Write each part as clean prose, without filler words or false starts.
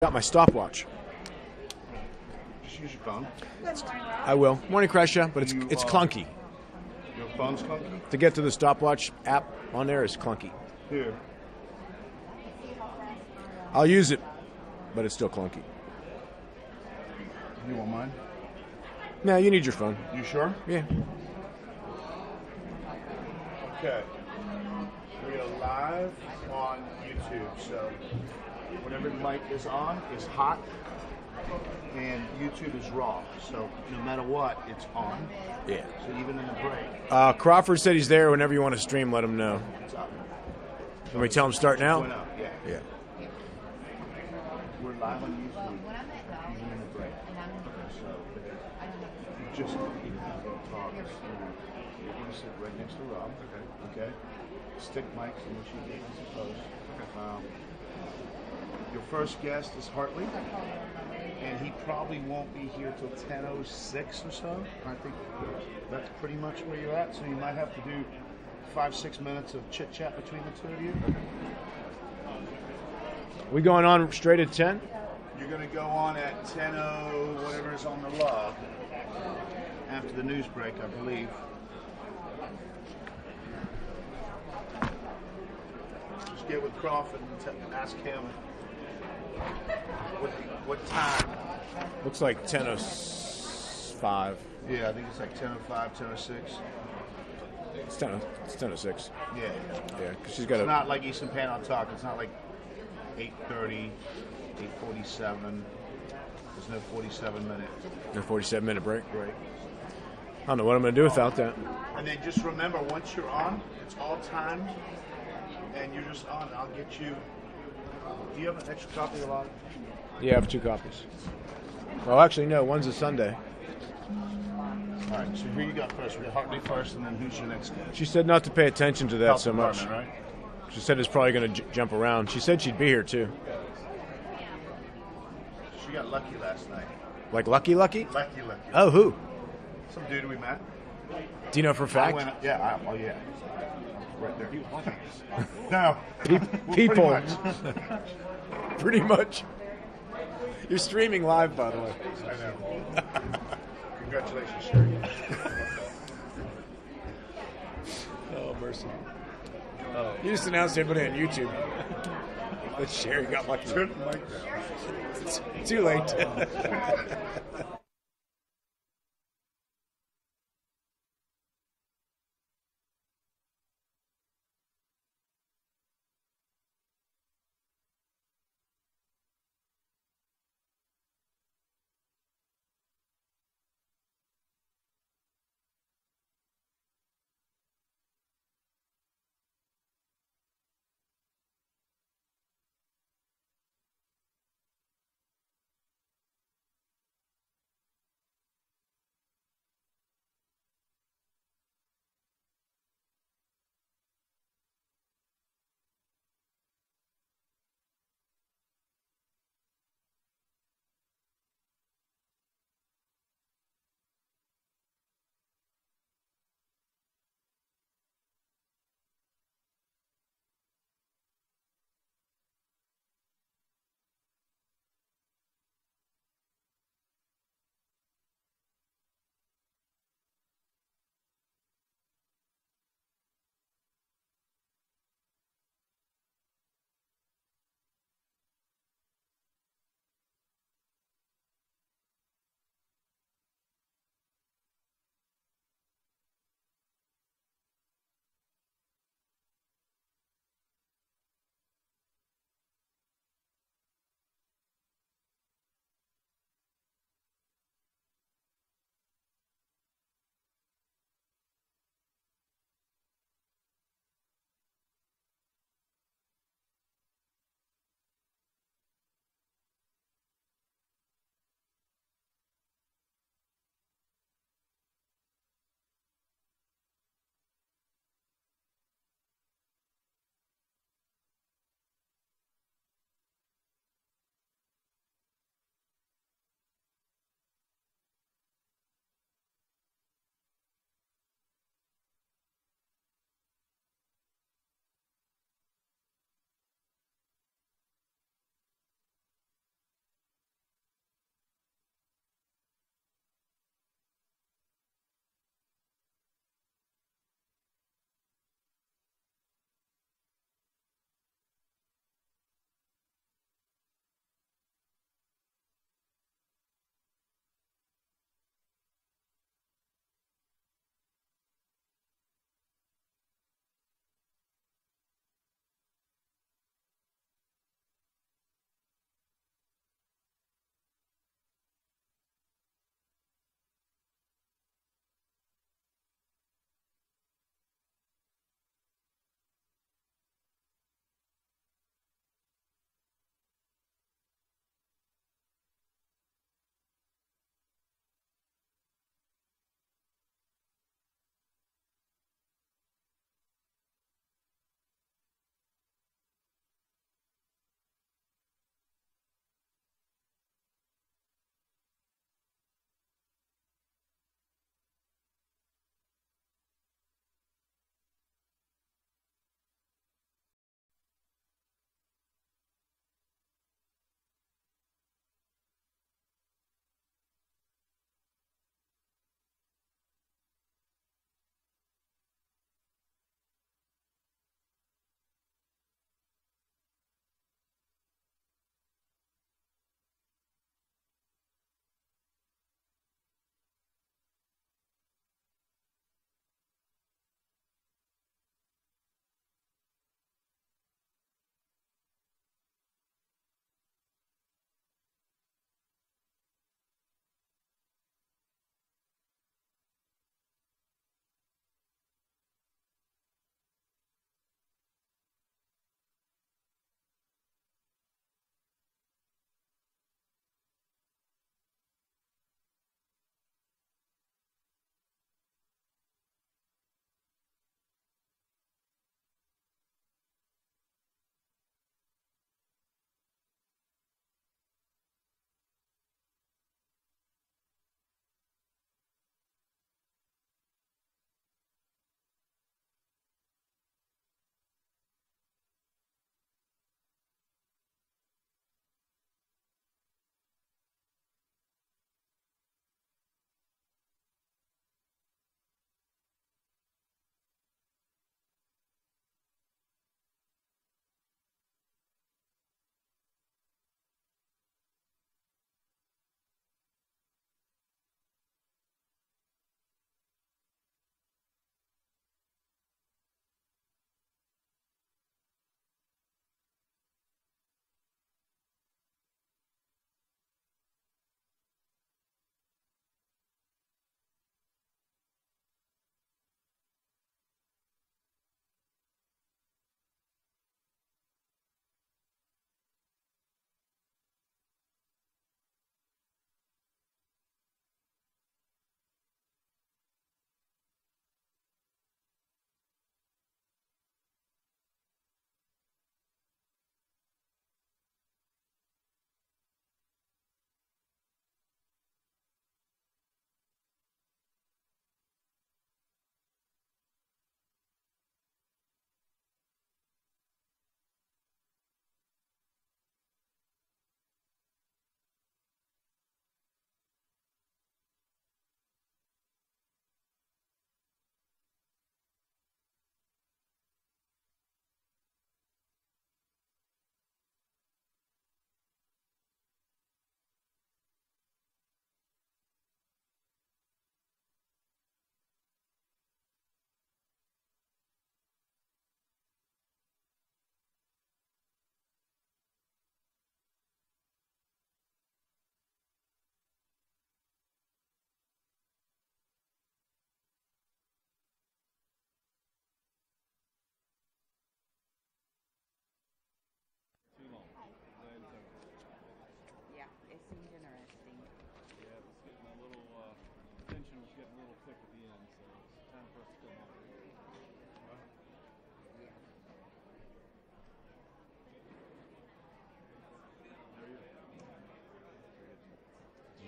Got my stopwatch. Just use your phone. I will. Morning, Kresha, but it's clunky. Your phone's clunky? To get to the stopwatch app on there is clunky. Here. I'll use it, but it's still clunky. You want mine? No, you need your phone. You sure? Yeah. Okay. We are live on YouTube, so whenever the mic is on, it's hot, and YouTube is raw. So no matter what, it's on. Yeah. So even in the break, Crawford said he's there whenever you want to stream. Let him know. it's up. Can we tell him start now? Went up, yeah. Yeah. We're live on YouTube, even in the break. So you just talk. You're going to sit right next to Rob. Okay. Stick mics in which you get, I suppose. Your first guest is Hartley, and he probably won't be here till 10:06 or so. I think that's pretty much where you're at. So you might have to do 5-6 minutes of chit chat between the two of you. We going on straight at 10? You're going to go on at 10:00, whatever is on the log, after the news break, I believe. Just get with Crawford and ask him what time. Looks like 10:05. Yeah, I think it's like 10:05, 10:06. It's 10:06. Yeah. Yeah, because she's got It's a. not like Eastern Panhandle Talk. It's not like 8:30, 8:47. There's no 47-minute A 47-minute break. break. I don't know what I'm going to do without that. And then just remember, once you're on, it's all timed, and you're just on. I'll get you. Do you have an extra copy of the log? Yeah, I have 2 copies. Well, actually, no. One's a Sunday. All right, so who you got first? We got Hartley first, and then who's your next guy? She said not to pay attention to that Health so much. department, right? She said it's probably going to jump around. She said she'd be here, too. She got lucky last night. Like Lucky? Lucky. Oh, who? Some dude we met. Do you know for a I fact? went, yeah, yeah. Right there. He was lucky. No. Well, People. pretty much. Pretty much. You're streaming live, by the way. I know. Congratulations, Sherry. Oh, mercy. Oh. You just announced everybody on YouTube that Sherry got lucky. Turn the mic down. It's too late.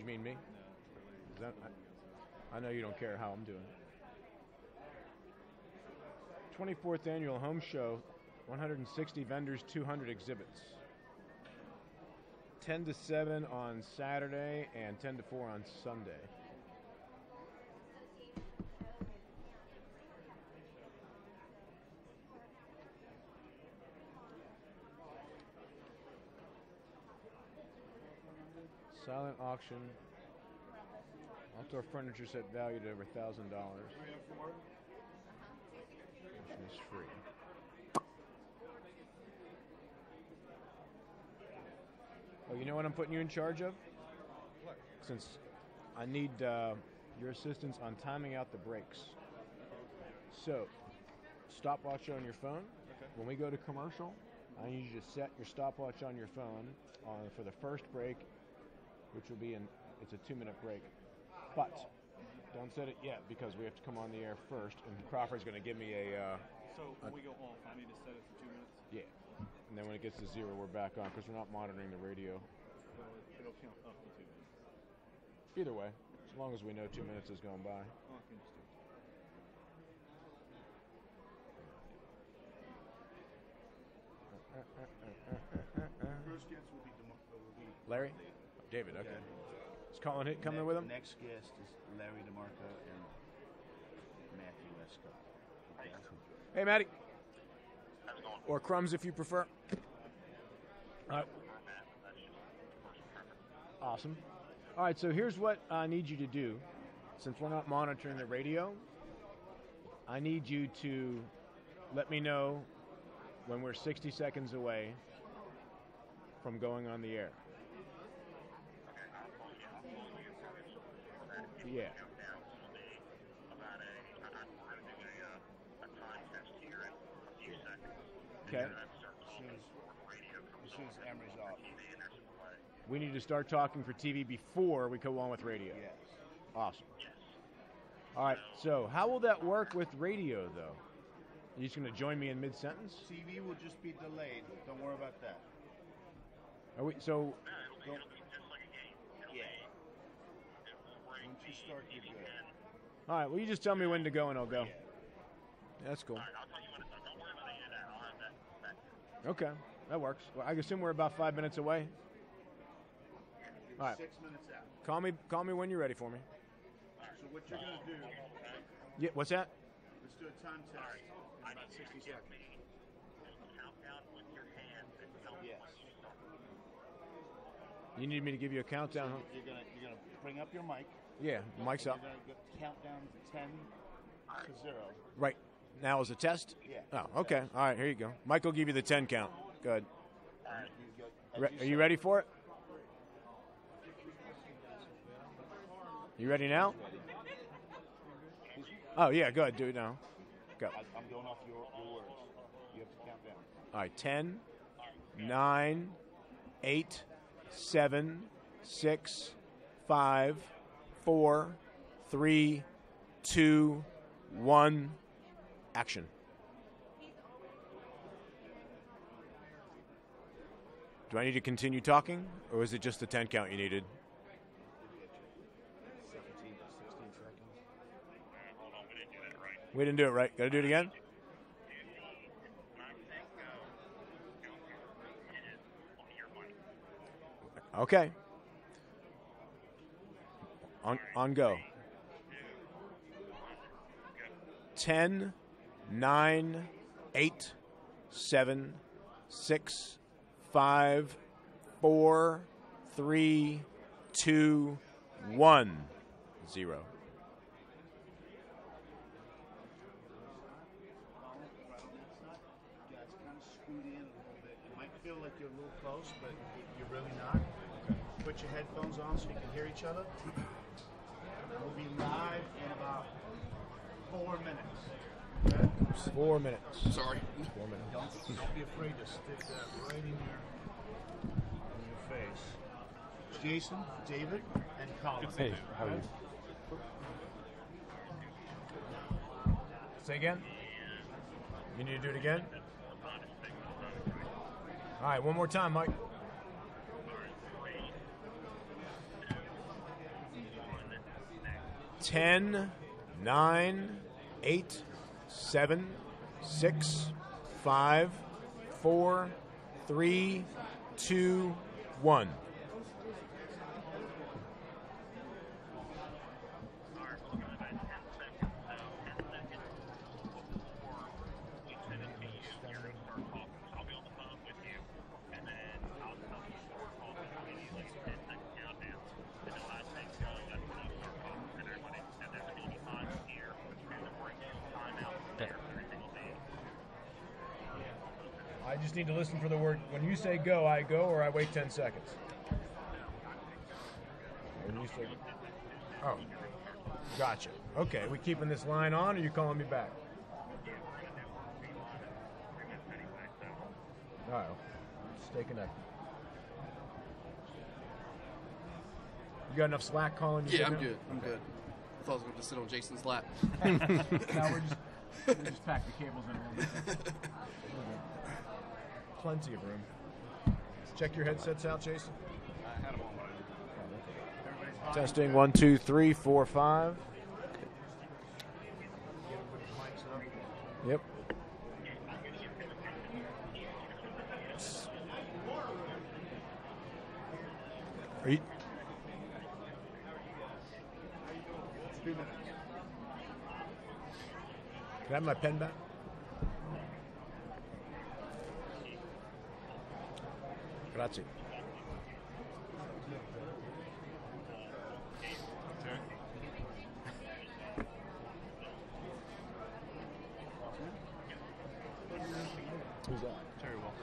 you mean me? Is that, I know you don't care how I'm doing. 24th Annual Home Show, 160 vendors, 200 exhibits. 10 to 7 on Saturday and 10 to 4 on Sunday. Silent auction. Outdoor furniture set valued at over $1,000. Admission is free. Oh, you know what I'm putting you in charge of? What? Since I need your assistance on timing out the breaks. So, stopwatch on your phone. Okay. When we go to commercial, I need you to set your stopwatch on your phone for the first break, which will be it's a 2-minute break. But don't set it yet because we have to come on the air first, and Crawford's going to give me So when we go off, I need to set it for 2 minutes? Yeah. And then when it gets to 0, we're back on because we're not monitoring the radio. So it'll count up to 2 minutes. Either way, as long as we know 2 minutes is going by. Oh, I can just do First guest will be Larry? David, okay. Okay. Is Colin coming with him? Next guest is Larry DeMarco and Matthew Escott. Okay. Hey, Matty. Or Crumbs if you prefer. All right. Awesome. All right, so here's what I need you to do. Since we're not monitoring the radio, I need you to let me know when we're 60 seconds away from going on the air. Yeah. Okay. As soon as Emery's off. We need to start talking for TV before we go on with radio. Yes. Awesome. All right, so how will that work with radio, though? You just going to join me in mid-sentence? TV will just be delayed. Don't worry about that. Are we, so... It'll be just like a game. Yeah. Once you start, you're good. All right, well, you just tell me when to go and I'll go. Yeah. That's cool. All right, I'll tell you when it's done. Don't worry about any of that. I'll have that back here. Okay, that works. Well, I assume we're about 5 minutes away. All right. 6 minutes out. Call me when you're ready for me. So what you're going to do, Yeah, what's that? let's do a time test in about 60 seconds. Countdown with your hands and tell me Yes. when you start. You need me to give you a countdown? Huh? You're gonna bring up your mic. Yeah, mic's up. You're gonna count down to 10 to 0. Right. Now is a test? Yeah. Oh, okay. All right, here you go. Mike will give you the 10 count. Good. And you go, as Are you said, ready for it? You ready now? Oh, yeah, go ahead. Do it now. Go. I'm going off your words. You have to count down. All right, 10, 9, 8, 7, 6, 5, 4, 3, 2, 1, action. Do I need to continue talking, or is it just the 10 count you needed? 17 to 16 seconds. Hold on, we didn't do that right. We didn't do it right. Got to do it again? Do the 9 second go. Count your on your mic. Okay. On go. 10, 9, 8, 7, 6, 5, 4, 3, 2, 1, 0. Yeah, it's kind of scoot in a little bit. It might feel like you're a little close, but you're really not. Put your headphones on so you can hear each other. We'll be live in about 4 minutes. Okay? 4 minutes. Sorry. 4 minutes. Don't be afraid to stick that right in your face. Jason, David, and Colin. Hey, how are you? Say again? You need to do it again? All right, one more time, Mike. 10, 9, 8, 7, 6, 5, 4, 3, 2, 1. I just need to listen for the word. When you say go, I go, or I wait 10 seconds. When you say, oh, gotcha. Okay, we keeping this line on, or you calling me back? All right, stay connected. You got enough slack calling you? Yeah, I'm good. I'm good. I thought I was going to sit on Jason's lap. No, we'll just pack the cables in a little bit. Plenty of room. Check your headsets out, Jason. I had them on. Testing 1, 2, 3, 4, 5. Yep. Are you? Can I have my pen back? Grazie. Who's that? Terry Walker,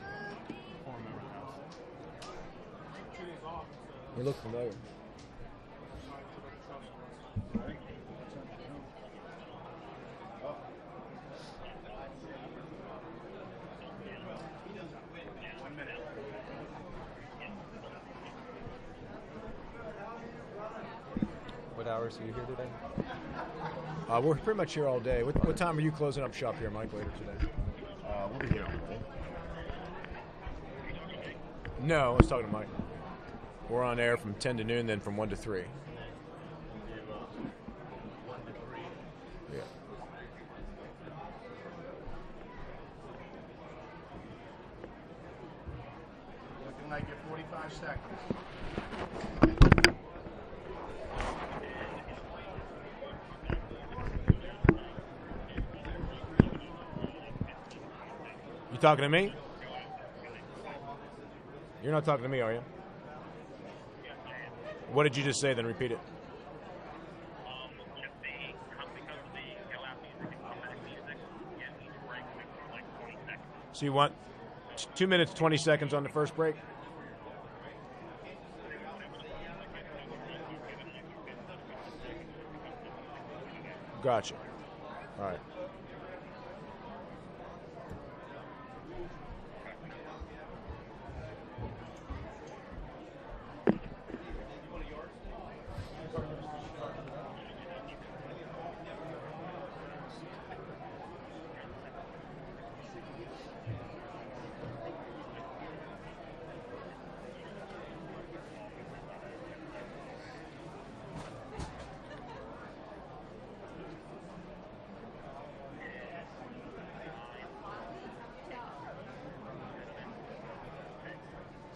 former member of the House. You look familiar. What hours are you here today? We're pretty much here all day. What time are you closing up shop here, Mike, later today? We'll be here all day. No, I was talking to Mike. We're on air from 10 to noon, then from 1 to 3. Yeah. Looking like you're 45 seconds. You talking to me? You're not talking to me, are you? What did you just say? Then repeat it. So you want 2 minutes, 20 seconds on the first break? Gotcha. All right.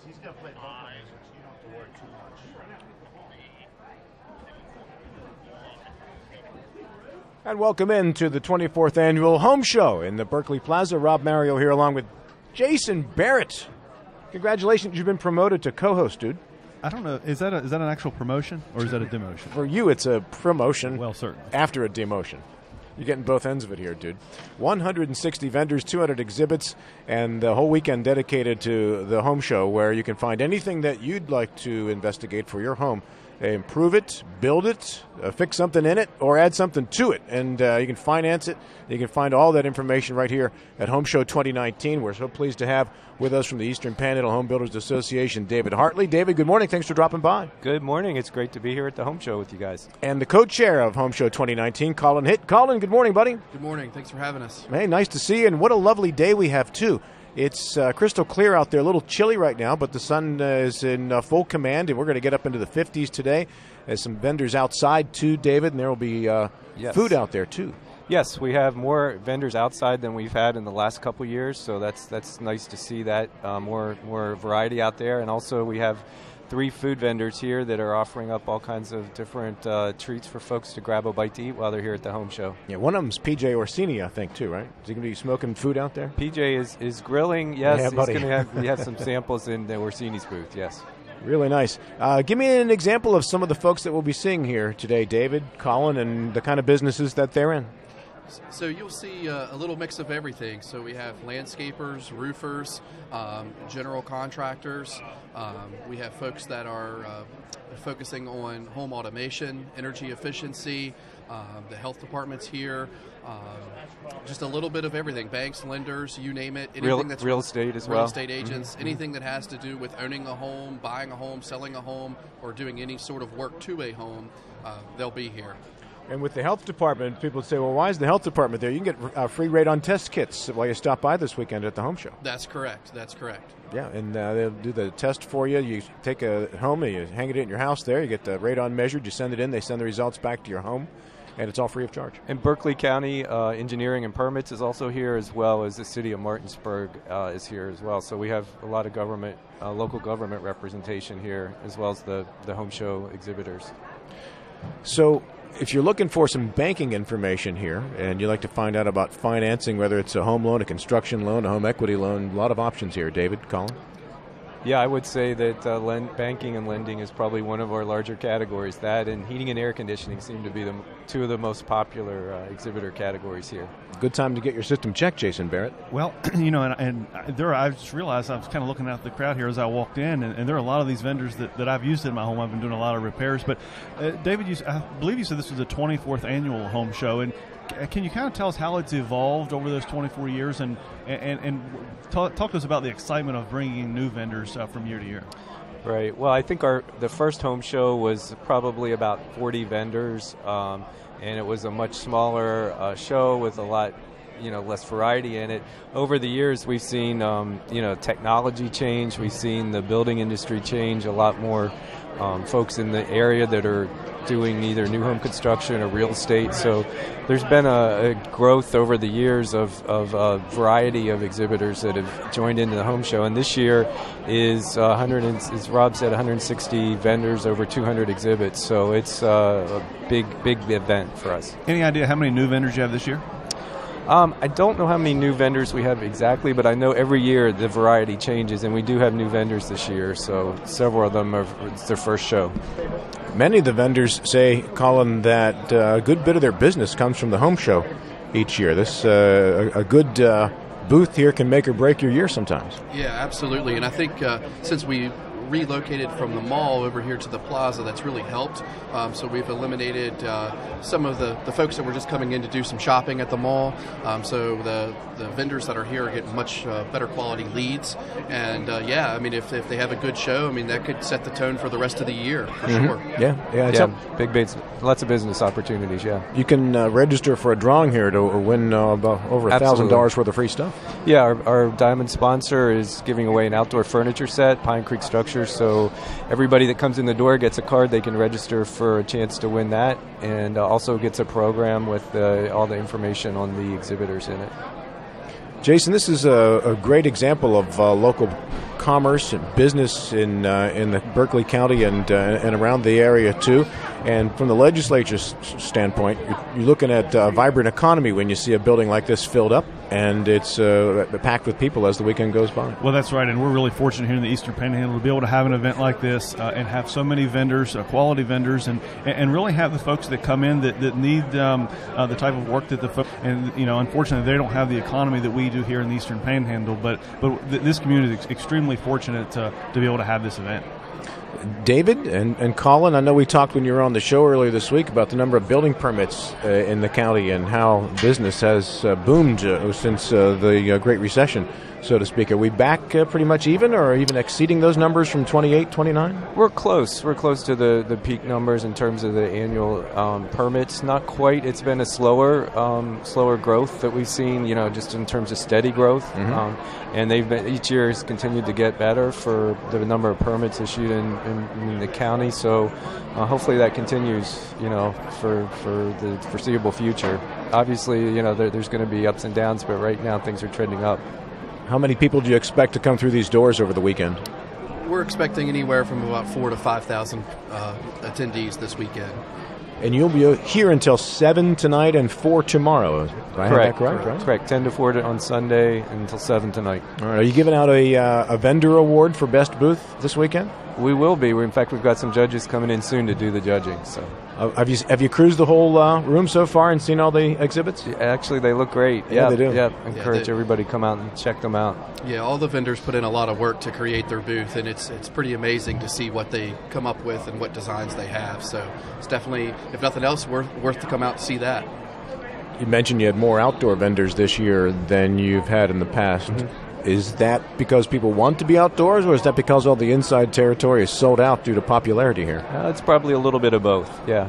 He's going to play both of these, so you don't have to worry too much. And welcome in to the 24th Annual Home Show in the Berkeley Plaza. Rob Mario here along with Jason Barrett. Congratulations, you've been promoted to co-host, dude. I don't know. Is that an actual promotion or is that a demotion? For you, it's a promotion. Well, certainly. After a demotion. You're getting both ends of it here, dude. 160 vendors, 200 exhibits, and the whole weekend dedicated to the home show where you can find anything that you'd like to investigate for your home. Improve it, build it, fix something in it, or add something to it. And you can finance it. You can find all that information right here at Home Show 2019. We're so pleased to have with us from the Eastern Panhandle Home Builders Association, David Hartley. David, good morning. Thanks for dropping by. Good morning. It's great to be here at the Home Show with you guys. And the co-chair of Home Show 2019, Colin Hitt. Colin, good morning, buddy. Good morning. Thanks for having us. Hey, nice to see you, and what a lovely day we have, too. It's crystal clear out there, a little chilly right now, but the sun is in full command, and we're going to get up into the 50s today. There's some vendors outside, too, David, and there will be food out there, too. Yes, we have more vendors outside than we've had in the last couple years, so that's nice to see that, more variety out there. And also we have 3 food vendors here that are offering up all kinds of different treats for folks to grab a bite to eat while they're here at the home show. Yeah, one of them's PJ Orsini, I think, too, right? Is he going to be smoking food out there? PJ is grilling, yes. Yeah, buddy. He's going to have some samples in the Orsini's booth, yes. Really nice. Give me an example of some of the folks that we'll be seeing here today, David, Colin, and the kind of businesses that they're in. So you'll see a little mix of everything. So we have landscapers, roofers, general contractors. We have folks that are focusing on home automation, energy efficiency. The health department's here. Just a little bit of everything. Banks, lenders, you name it. Anything that's real estate as well. Real estate agents. Anything that has to do with owning a home, buying a home, selling a home, or doing any sort of work to a home, they'll be here. And with the health department, people say, well, why is the health department there? You can get a free rate on test kits while you stop by this weekend at the home show. That's correct. That's correct. Yeah, and they'll do the test for you. You take it home and you hang it in your house there. You get the radon measured. You send it in. They send the results back to your home, and it's all free of charge. And Berkeley County Engineering and Permits is also here, as well as the city of Martinsburg is here as well. So we have a lot of government, local government representation here, as well as the home show exhibitors. So if you're looking for some banking information here and you'd like to find out about financing, whether it's a home loan, a construction loan, a home equity loan, a lot of options here. David, Colin? Yeah, I would say that banking and lending is probably one of our larger categories. That and heating and air conditioning seem to be the 2 of the most popular exhibitor categories here. Good time to get your system checked, Jason Barrett. Well, and there, I just realized I was kind of looking at the crowd here as I walked in, and there are a lot of these vendors that I've used in my home. I've been doing a lot of repairs. But David, I believe you said this was the 24th annual home show, and can you kind of tell us how it's evolved over those 24 years, and talk to us about the excitement of bringing new vendors from year to year? Right. Well, I think the first home show was probably about 40 vendors, and it was a much smaller show with a lot, less variety in it. Over the years, we've seen, technology change. We've seen the building industry change. A lot more folks in the area that are doing either new home construction or real estate. So there's been a growth over the years of a variety of exhibitors that have joined into the home show. And this year is as Rob said, 160 vendors, over 200 exhibits. So it's a big event for us. Any idea how many new vendors you have this year? I don't know how many new vendors we have exactly, but I know every year the variety changes, and we do have new vendors this year, so several of them it's their first show. Many of the vendors say, Colin, that a good bit of their business comes from the home show each year. This a good booth here can make or break your year sometimes. Yeah, absolutely, and I think since we relocated from the mall over here to the plaza, that's really helped. So we've eliminated some of the folks that were just coming in to do some shopping at the mall. So the vendors that are here get much better quality leads. And if they have a good show, that could set the tone for the rest of the year for sure. Big lots of business opportunities. Yeah, you can register for a drawing here to win about over $1,000 worth of free stuff. Yeah, our diamond sponsor is giving away an outdoor furniture set, Pine Creek Structures. So everybody that comes in the door gets a card. They can register for a chance to win that, and also gets a program with all the information on the exhibitors in it. Jason, this is a great example of local commerce and business in the Berkeley County and around the area too. And from the legislature's standpoint, you're looking at a vibrant economy when you see a building like this filled up, and it's packed with people as the weekend goes by. Well, that's right, and we're really fortunate here in the Eastern Panhandle to be able to have an event like this and have so many vendors, quality vendors, and really have the folks that come in that need the type of work that the folks, and unfortunately they don't have the economy that we do here in the Eastern Panhandle, but this community is extremely fortunate to be able to have this event. David and Colin, I know we talked when you were on the show earlier this week about the number of building permits in the county and how business has boomed since the Great Recession. so to speak. Are we back pretty much even, or even exceeding those numbers from 28, 29? We're close. We're close to the peak numbers in terms of the annual permits. Not quite. It's been a slower growth that we've seen, just in terms of steady growth. And they've been, each year has continued to get better for the number of permits issued in the county. So hopefully that continues, for the foreseeable future. Obviously, there's going to be ups and downs, but right now things are trending up. How many people do you expect to come through these doors over the weekend? We're expecting anywhere from about 4,000 to 5,000 attendees this weekend. And you'll be here until 7 tonight and 4 tomorrow. Do I have that correct? Right? Correct. 10 to 4 on Sunday until 7 tonight. All right. Are you giving out a vendor award for best booth this weekend? We will be. In fact, we've got some judges coming in soon to do the judging. So, have you cruised the whole room so far and seen all the exhibits? Actually, they look great. Yeah, they do. Yeah, encourage everybody to come out and check them out. Yeah, all the vendors put in a lot of work to create their booth, and it's pretty amazing to see what they come up with and what designs they have. So it's definitely, if nothing else, worth to come out and see that. You mentioned you had more outdoor vendors this year than you've had in the past. Is that because people want to be outdoors, or is that because all the inside territory is sold out due to popularity here? It's probably a little bit of both, yeah.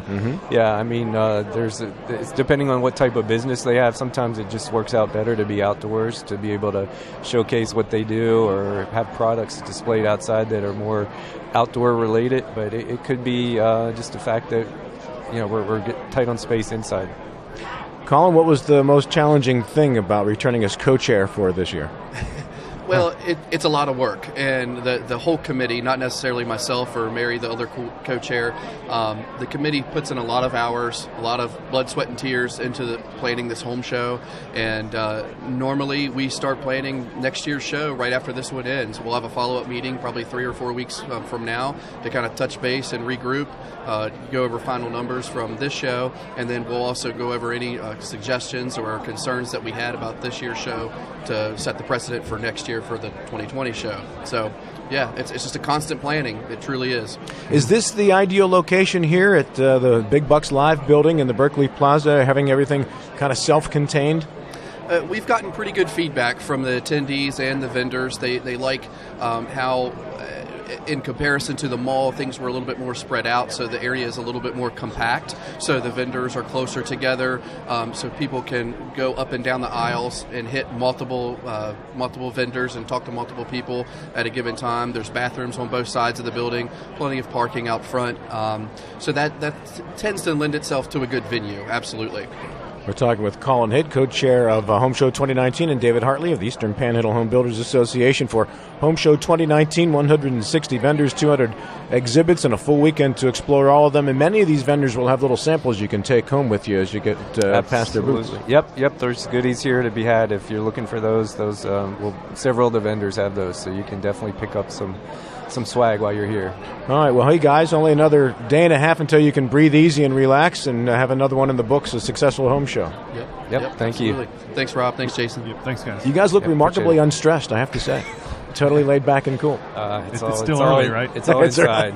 Yeah, I mean, it's depending on what type of business they have. Sometimes it just works out better to be outdoors, to be able to showcase what they do or have products displayed outside that are more outdoor related. But it could be just the fact that, we're getting tight on space inside. Colin, what was the most challenging thing about returning as co-chair for this year? Well, it's a lot of work, and the whole committee, not necessarily myself or Mary, the other co-chair, the committee puts in a lot of hours, a lot of blood, sweat, and tears into planning this home show, and normally we start planning next year's show right after this one ends. We'll have a follow-up meeting probably 3 or 4 weeks from now to kind of touch base and regroup, go over final numbers from this show, and then we'll also go over any suggestions or concerns that we had about this year's show to set the precedent for next year for the 2020 show. So, yeah, it's just a constant planning. It truly is. Is this the ideal location here at the Big Bucks Live building in the Berkeley Plaza, having everything kind of self-contained? We've gotten pretty good feedback from the attendees and the vendors. They like how, in comparison to the mall, things were a little bit more spread out, so the area is a little bit more compact, so the vendors are closer together, so people can go up and down the aisles and hit multiple vendors and talk to multiple people at a given time. There's bathrooms on both sides of the building, plenty of parking out front, so that tends to lend itself to a good venue, absolutely. We're talking with Colin Hitt, co-chair of Home Show 2019, and David Hartley of the Eastern Panhandle Home Builders Association for Home Show 2019. 160 vendors, 200 exhibits, and a full weekend to explore all of them. And many of these vendors will have little samples you can take home with you as you get past their booths. Yep. There's goodies here to be had if you're looking for those. Several of the vendors have those, so you can definitely pick up some swag while you're here. All right, well, hey guys, only another day and a half until you can breathe easy and relax and have another one in the books, a successful home show. Yep. Thank you. Thanks, Rob. Thanks, Jason. Yep, thanks, guys. You guys look remarkably unstressed, I have to say. Totally laid back and cool. It's still early, right? It's all inside.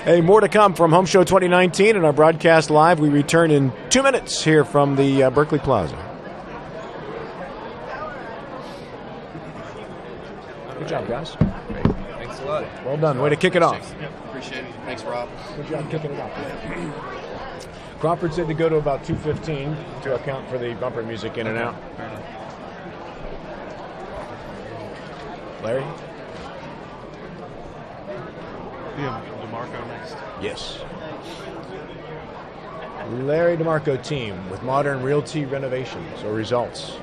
Hey, more to come from Home Show 2019 and our broadcast live. We return in 2 minutes here from the Berkeley Plaza. Good job, guys. Thanks a lot. Well done. Way to kick it off. Appreciate it. Thanks, Rob. Good job kicking it off. Crawford said to go to about 2:15 to account for the bumper music in and out. Fair enough. Larry? We have DeMarco next. Yes. Larry DeMarco team with Modern Realty renovations or results.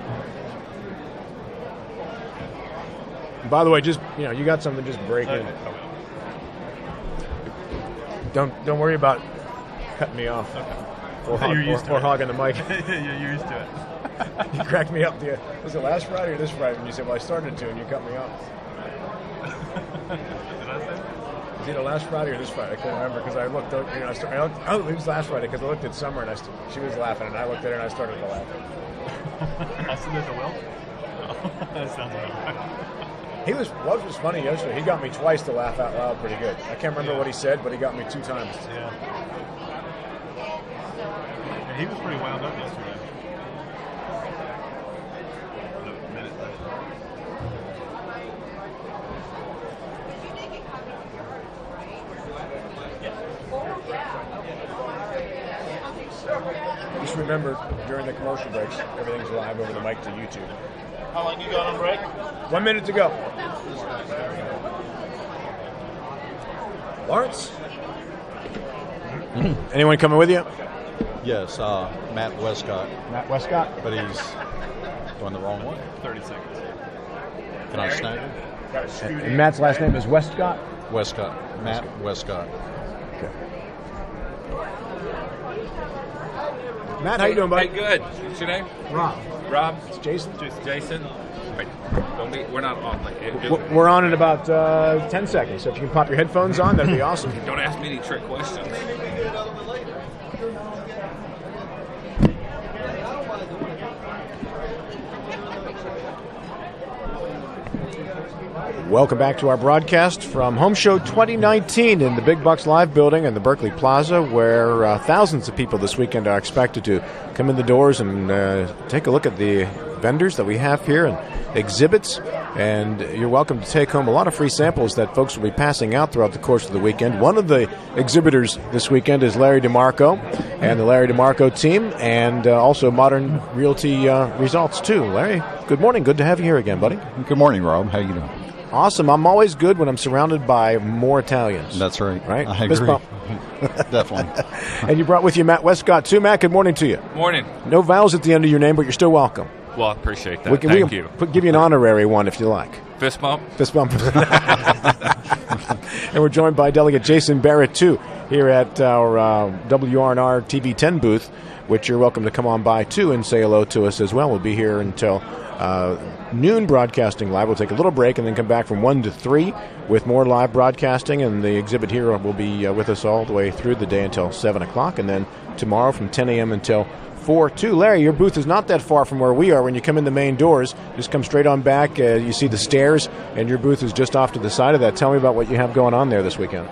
And by the way, just you got something, just break in. Don't worry about cutting me off or hogging the mic. You're used to it. You cracked me up. Was it last Friday or this Friday when you said, well, I started to, and you cut me off? Did I say? It was either last Friday or this Friday. I can't remember because I looked up, it was last Friday because I looked at Summer and she was laughing, and I looked at her and I started to laugh. I said that to Will? Oh, that sounds about right. What was funny yesterday, he got me twice to laugh out loud pretty good. I can't remember what he said, but he got me 2 times. Yeah. He was pretty wound up yesterday. Just remember, during the commercial breaks, everything's live over the mic to YouTube. How long you got on break? 1 minute to go. Lawrence? Anyone coming with you? Yes, Matt Westcott, Matt Westcott. but he's going the wrong way. 30 seconds. Can I snag him? And Matt's last name is Westcott? Westcott. Matt Westcott. Matt, how you doing, buddy? Hey, good. What's your name? Rob. Rob. It's Jason. Jason. Wait, we're not on. We're on in about 10 seconds, so if you can pop your headphones on, that'd be awesome. Don't ask me any trick questions. Welcome back to our broadcast from Home Show 2019 in the Big Bucks Live building in the Berkeley Plaza, where thousands of people this weekend are expected to come in the doors and take a look at the vendors that we have here and exhibits. And you're welcome to take home a lot of free samples that folks will be passing out throughout the course of the weekend. One of the exhibitors this weekend is Larry DeMarco and the Larry DeMarco team, and also Modern Realty Results, too. Larry, good morning. Good to have you here again, buddy. Good morning, Rob. How you doing? Awesome. I'm always good when I'm surrounded by more Italians. That's right. Right? I Fist agree. bump. Definitely. And you brought with you Matt Westcott, too. Matt, good morning to you. Morning. No vowels at the end of your name, but you're still welcome. Well, I appreciate that. We Thank you. Give you an honorary one if you like. Fist bump. Fist bump. And we're joined by Delegate Jason Barrett, too, here at our WRNR TV10 booth, which you're welcome to come on by, too, and say hello to us as well. We'll be here until noon broadcasting live. We'll take a little break and then come back from 1 to 3 with more live broadcasting, and the exhibit here will be with us all the way through the day until 7 o'clock, and then tomorrow from 10 a.m. until 4, too. Larry, your booth is not that far from where we are. When you come in the main doors, just come straight on back. You see the stairs, and your booth is just off to the side of that. Tell me about what you have going on there this weekend.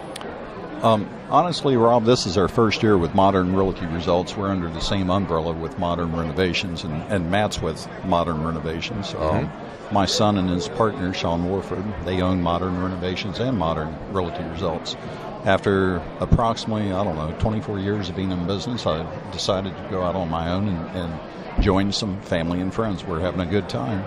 Honestly, Rob, this is our first year with Modern Realty Results. We're under the same umbrella with Modern Renovations, and Matt's with Modern Renovations. My son and his partner, Sean Warford, they own Modern Renovations and Modern Realty Results. After approximately, 24 years of being in business, I decided to go out on my own and join some family and friends. We're having a good time.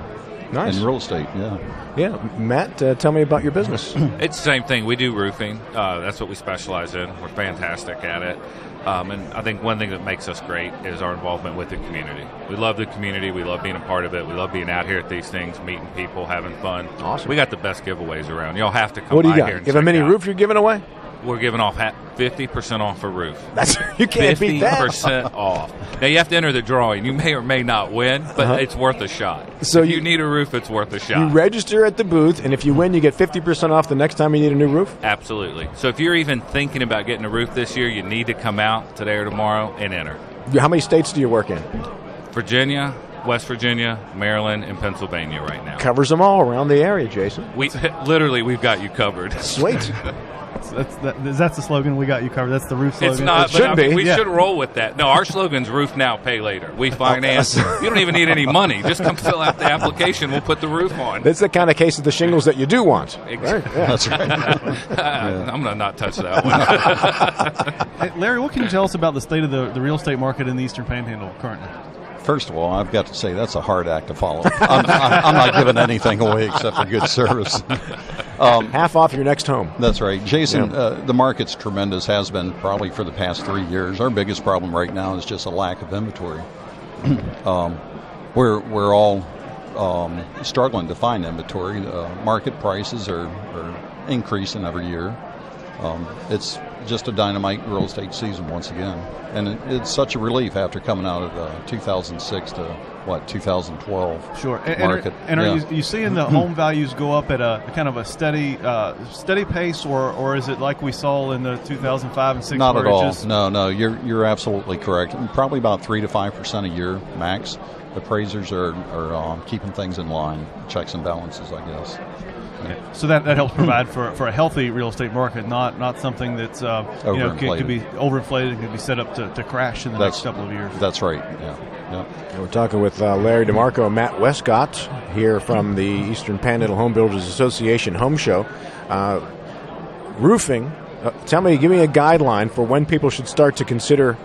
Nice. In real estate, yeah. Yeah. Matt, tell me about your business. It's the same thing. We do roofing. That's what we specialize in. We're fantastic at it. And I think one thing that makes us great is our involvement with the community. We love the community. We love being a part of it. We love being out here at these things, meeting people, having fun. Awesome. We got the best giveaways around. Y'all have to come What do you by got? here and You have a check mini out. roof you're giving away? We're giving off 50% off a roof. You can't beat that. 50% off. Now, you have to enter the drawing. You may or may not win, but it's worth a shot. So if you need a roof, it's worth a shot. You register at the booth, and if you win, you get 50% off the next time you need a new roof? Absolutely. So if you're even thinking about getting a roof this year, you need to come out today or tomorrow and enter. How many states do you work in? Virginia, West Virginia, Maryland, and Pennsylvania right now. Covers them all around the area, Jason. We've got you covered. Sweet. That's the slogan. We got you covered. That's the roof slogan. It's not, It but should be. we should roll with that. No, our slogan's roof now, pay later. We finance. You don't even need any money. Just come fill out the application. We'll put the roof on. That's the kind of case of the shingles that you do want. Right? Yeah. That's right. I'm going to not touch that one. Hey, Larry, what can you tell us about the state of the real estate market in the Eastern Panhandle currently? First of all, I've got to say that's a hard act to follow. I'm not giving anything away except for good service. Half off your next home. That's right. Jason, the market's tremendous, has been probably for the past 3 years. Our biggest problem right now is just a lack of inventory. We're all struggling to find inventory. Market prices are increasing every year. It's just a dynamite real estate season once again. And it's such a relief after coming out of 2006 to, 2012 Sure. market. And are you seeing the home values go up at a kind of a steady pace, or is it like we saw in the 2005 and 6? Not at all. No, you're absolutely correct. Probably about 3 to 5% a year max. Appraisers are keeping things in line, checks and balances, I guess. So that helps provide for a healthy real estate market, not something that's could be overinflated and could be set up to crash in the next couple of years. That's right. Yeah. We're talking with Larry DeMarco and Matt Westcott here from the Eastern Panhandle Home Builders Association Home Show. Roofing. Give me a guideline for when people should start to consider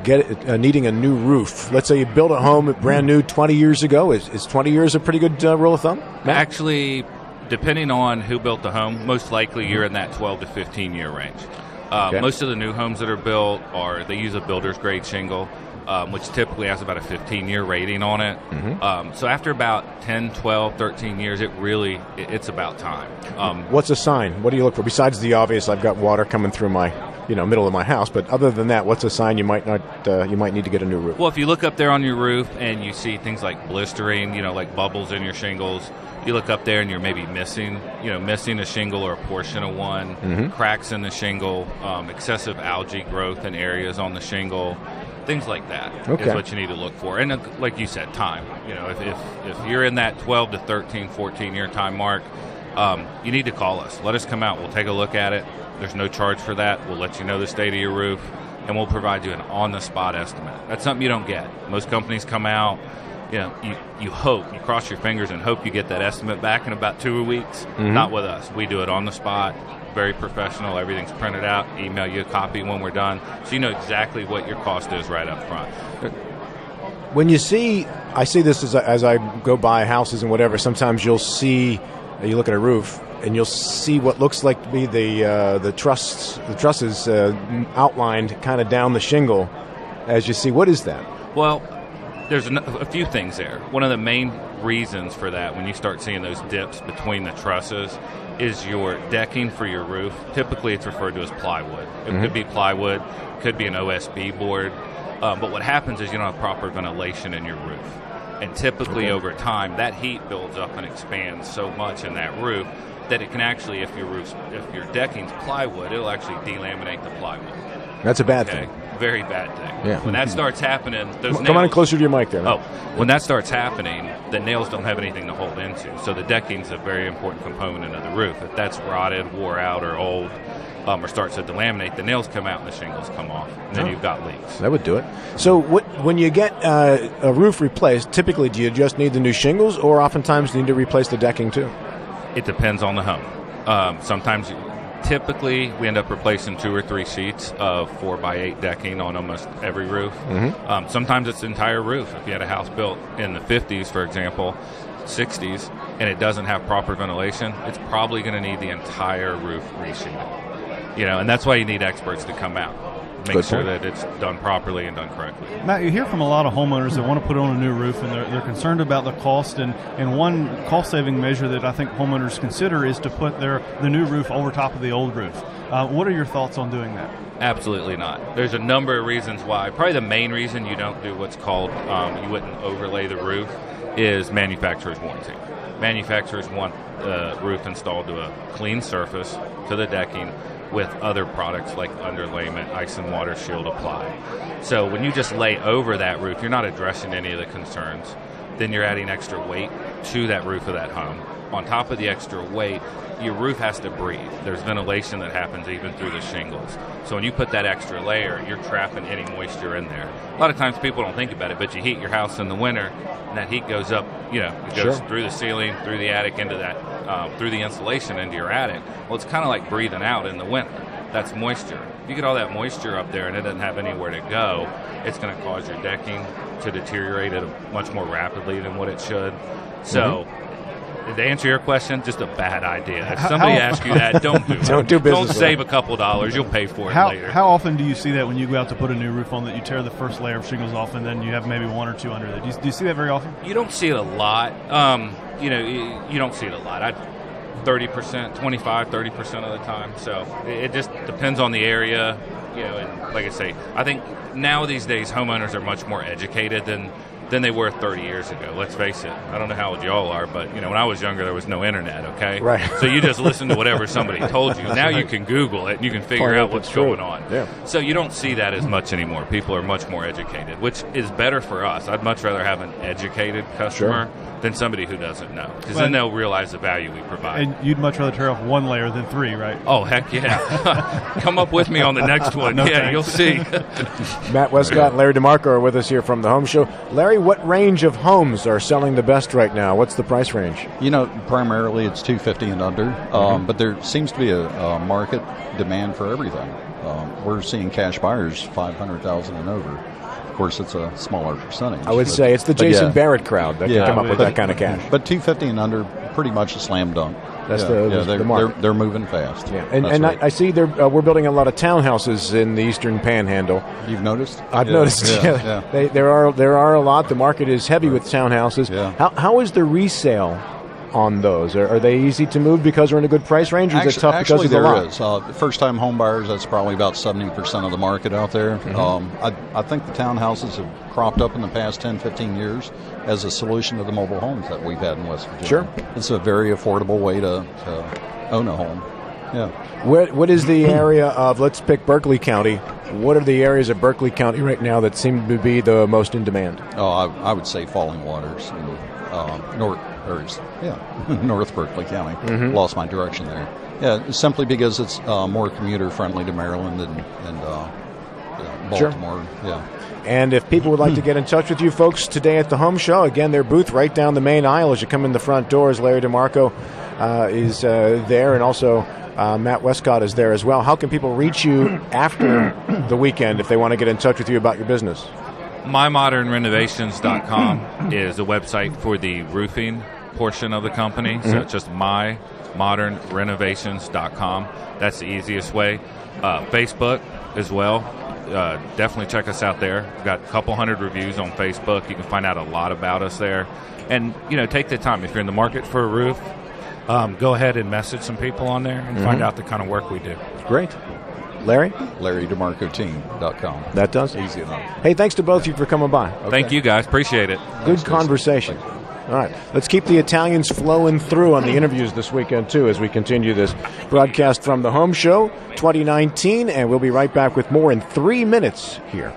needing a new roof? Let's say you built a home brand new 20 years ago. Is 20 years a pretty good rule of thumb? Matt? Actually, depending on who built the home, most likely you're in that 12 to 15 year range. Okay. Most of the new homes that are built they use a builder's grade shingle, which typically has about a 15-year rating on it. So after about 10, 12, 13 years, it's about time. What's a sign? What do you look for? Besides the obvious, I've got water coming through my middle of my house, but other than that, what's a sign you might need to get a new roof? Well, if you look up there on your roof and you see things like blistering, like bubbles in your shingles, you look up there and you're maybe missing a shingle or a portion of one, cracks in the shingle, excessive algae growth in areas on the shingle, things like that is what you need to look for. And like you said, time. If you're in that 12 to 13, 14-year time mark, you need to call us. Let us come out. We'll take a look at it. There's no charge for that. We'll let you know the state of your roof, and we'll provide you an on-the-spot estimate. That's something you don't get. Most companies come out. You cross your fingers and hope you get that estimate back in about 2 weeks. Not with us. We do it on the spot, very professional. Everything's printed out, email you a copy when we're done, so you know exactly what your cost is right up front. When I see this as I go by houses and whatever, sometimes you look at a roof and you'll see what looks like to be the trusses outlined kind of down the shingle as you see. What is that? Well, there's a few things there. One of the main reasons for that, when you start seeing those dips between the trusses, is your decking for your roof. Typically, it's referred to as plywood. It could be plywood, could be an OSB board, but what happens is you don't have proper ventilation in your roof. And typically over time, that heat builds up and expands so much in that roof that it can actually, if your decking's plywood, it'll actually delaminate the plywood. That's a bad thing. Very bad thing. Yeah. When that starts happening, come on closer to your mic there. When that starts happening, the nails don't have anything to hold into. So the decking's a very important component of the roof. If that's rotted, wore out, or old, or starts to delaminate, the nails come out and the shingles come off, and then you've got leaks. That would do it. So when you get a roof replaced, typically do you just need the new shingles, or oftentimes you need to replace the decking too? It depends on the home. Typically, we end up replacing 2 or 3 sheets of 4x8 decking on almost every roof. Sometimes it's the entire roof. If you had a house built in the 50s, for example, 60s, and it doesn't have proper ventilation, it's probably going to need the entire roof resheeted. And that's why you need experts to come out. Make sure that it's done properly and done correctly. Matt, you hear from a lot of homeowners that want to put on a new roof, and they're concerned about the cost. And one cost-saving measure that I think homeowners consider is to put the new roof over top of the old roof. What are your thoughts on doing that? Absolutely not. There's a number of reasons why. Probably the main reason you don't do what's called, you wouldn't overlay the roof, is manufacturer's warranty. Manufacturers want the roof installed to a clean surface, to the decking, with other products like underlayment, ice and water shield applied. So when you just lay over that roof, you're not addressing any of the concerns. Then you're adding extra weight to that roof of that home. On top of the extra weight, your roof has to breathe. There's ventilation that happens even through the shingles. So when you put that extra layer, you're trapping any moisture in there. A lot of times people don't think about it, but you heat your house in the winter, and that heat goes up, it goes through the ceiling, through the attic, into that, through the insulation into your attic. Well, it's kind of like breathing out in the winter. That's moisture. If you get all that moisture up there and it doesn't have anywhere to go, it's going to cause your decking to deteriorate much more rapidly than what it should. So, to answer your question, just a bad idea. If somebody asks you that, don't do it. Don't save a couple dollars. You'll pay for it later. How often do you see that when you go out to put a new roof on, that you tear the first layer of shingles off and then you have maybe 1 or 2 under that? Do you see that very often? You don't see it a lot. You don't see it a lot. 30%, 25, 30% of the time. So it just depends on the area. And like I say, I think now these days homeowners are much more educated than they were 30 years ago. Let's face it. I don't know how old y'all are, but when I was younger, there was no internet. Okay, right. So you just listen to whatever somebody told you. Now you can Google it and you can figure out what's going on. Yeah. So you don't see that as much anymore. People are much more educated, which is better for us. I'd much rather have an educated customer than somebody who doesn't know, because then they'll realize the value we provide. And you'd much rather tear off 1 layer than 3, right? Oh, heck yeah. Come up with me on the next one. You'll see. Matt Westcott and Larry DeMarco are with us here from the Home Show. Larry, what range of homes are selling the best right now? What's the price range? Primarily it's $250 and under, but there seems to be a market demand for everything. We're seeing cash buyers 500,000 and over. Of course, it's a smaller percentage. I would say it's the Jason Barrett crowd that can come up with that kind of cash. But 250 and under, pretty much a slam dunk. That's the mark. They're moving fast. Yeah, and right. I see we're building a lot of townhouses in the Eastern Panhandle. You've noticed? I've noticed. Yeah. There are a lot. The market is heavy with townhouses. Yeah. How is the resale on those? Are they easy to move because they're in a good price range, or is it tough because of the lot? Actually, there is. First-time home buyers, that's probably about 70% of the market out there. I think the townhouses have cropped up in the past 10, 15 years as a solution to the mobile homes that we've had in West Virginia. Sure. It's a very affordable way to own a home. Yeah. What is the area of, let's pick Berkeley County, what are the areas of Berkeley County right now that seem to be the most in demand? Oh, I would say Falling Waters and North Berkeley County. Lost my direction there. Yeah, simply because it's more commuter friendly to Maryland and Baltimore. Sure. Yeah. And if people would like to get in touch with you folks today at the home show, again, their booth right down the main aisle as you come in the front doors. Larry DeMarco is there, and also Matt Westcott is there as well. How can people reach you after the weekend if they want to get in touch with you about your business? MyModernRenovations.com is the website for the roofing portion of the company. So it's just MyModernRenovations.com. That's the easiest way. Facebook as well. Definitely check us out there. We've got a couple hundred reviews on Facebook. You can find out a lot about us there. And, take the time. If you're in the market for a roof, go ahead and message some people on there and find out the kind of work we do. Great. Larry? LarryDeMarcoTeam.com. That does? Easy enough. Hey, thanks to both of you for coming by. Okay. Thank you, guys. Appreciate it. Good conversation. All right, let's keep the Italians flowing through on the interviews this weekend, too, as we continue this broadcast from the Home Show 2019, and we'll be right back with more in 3 minutes here.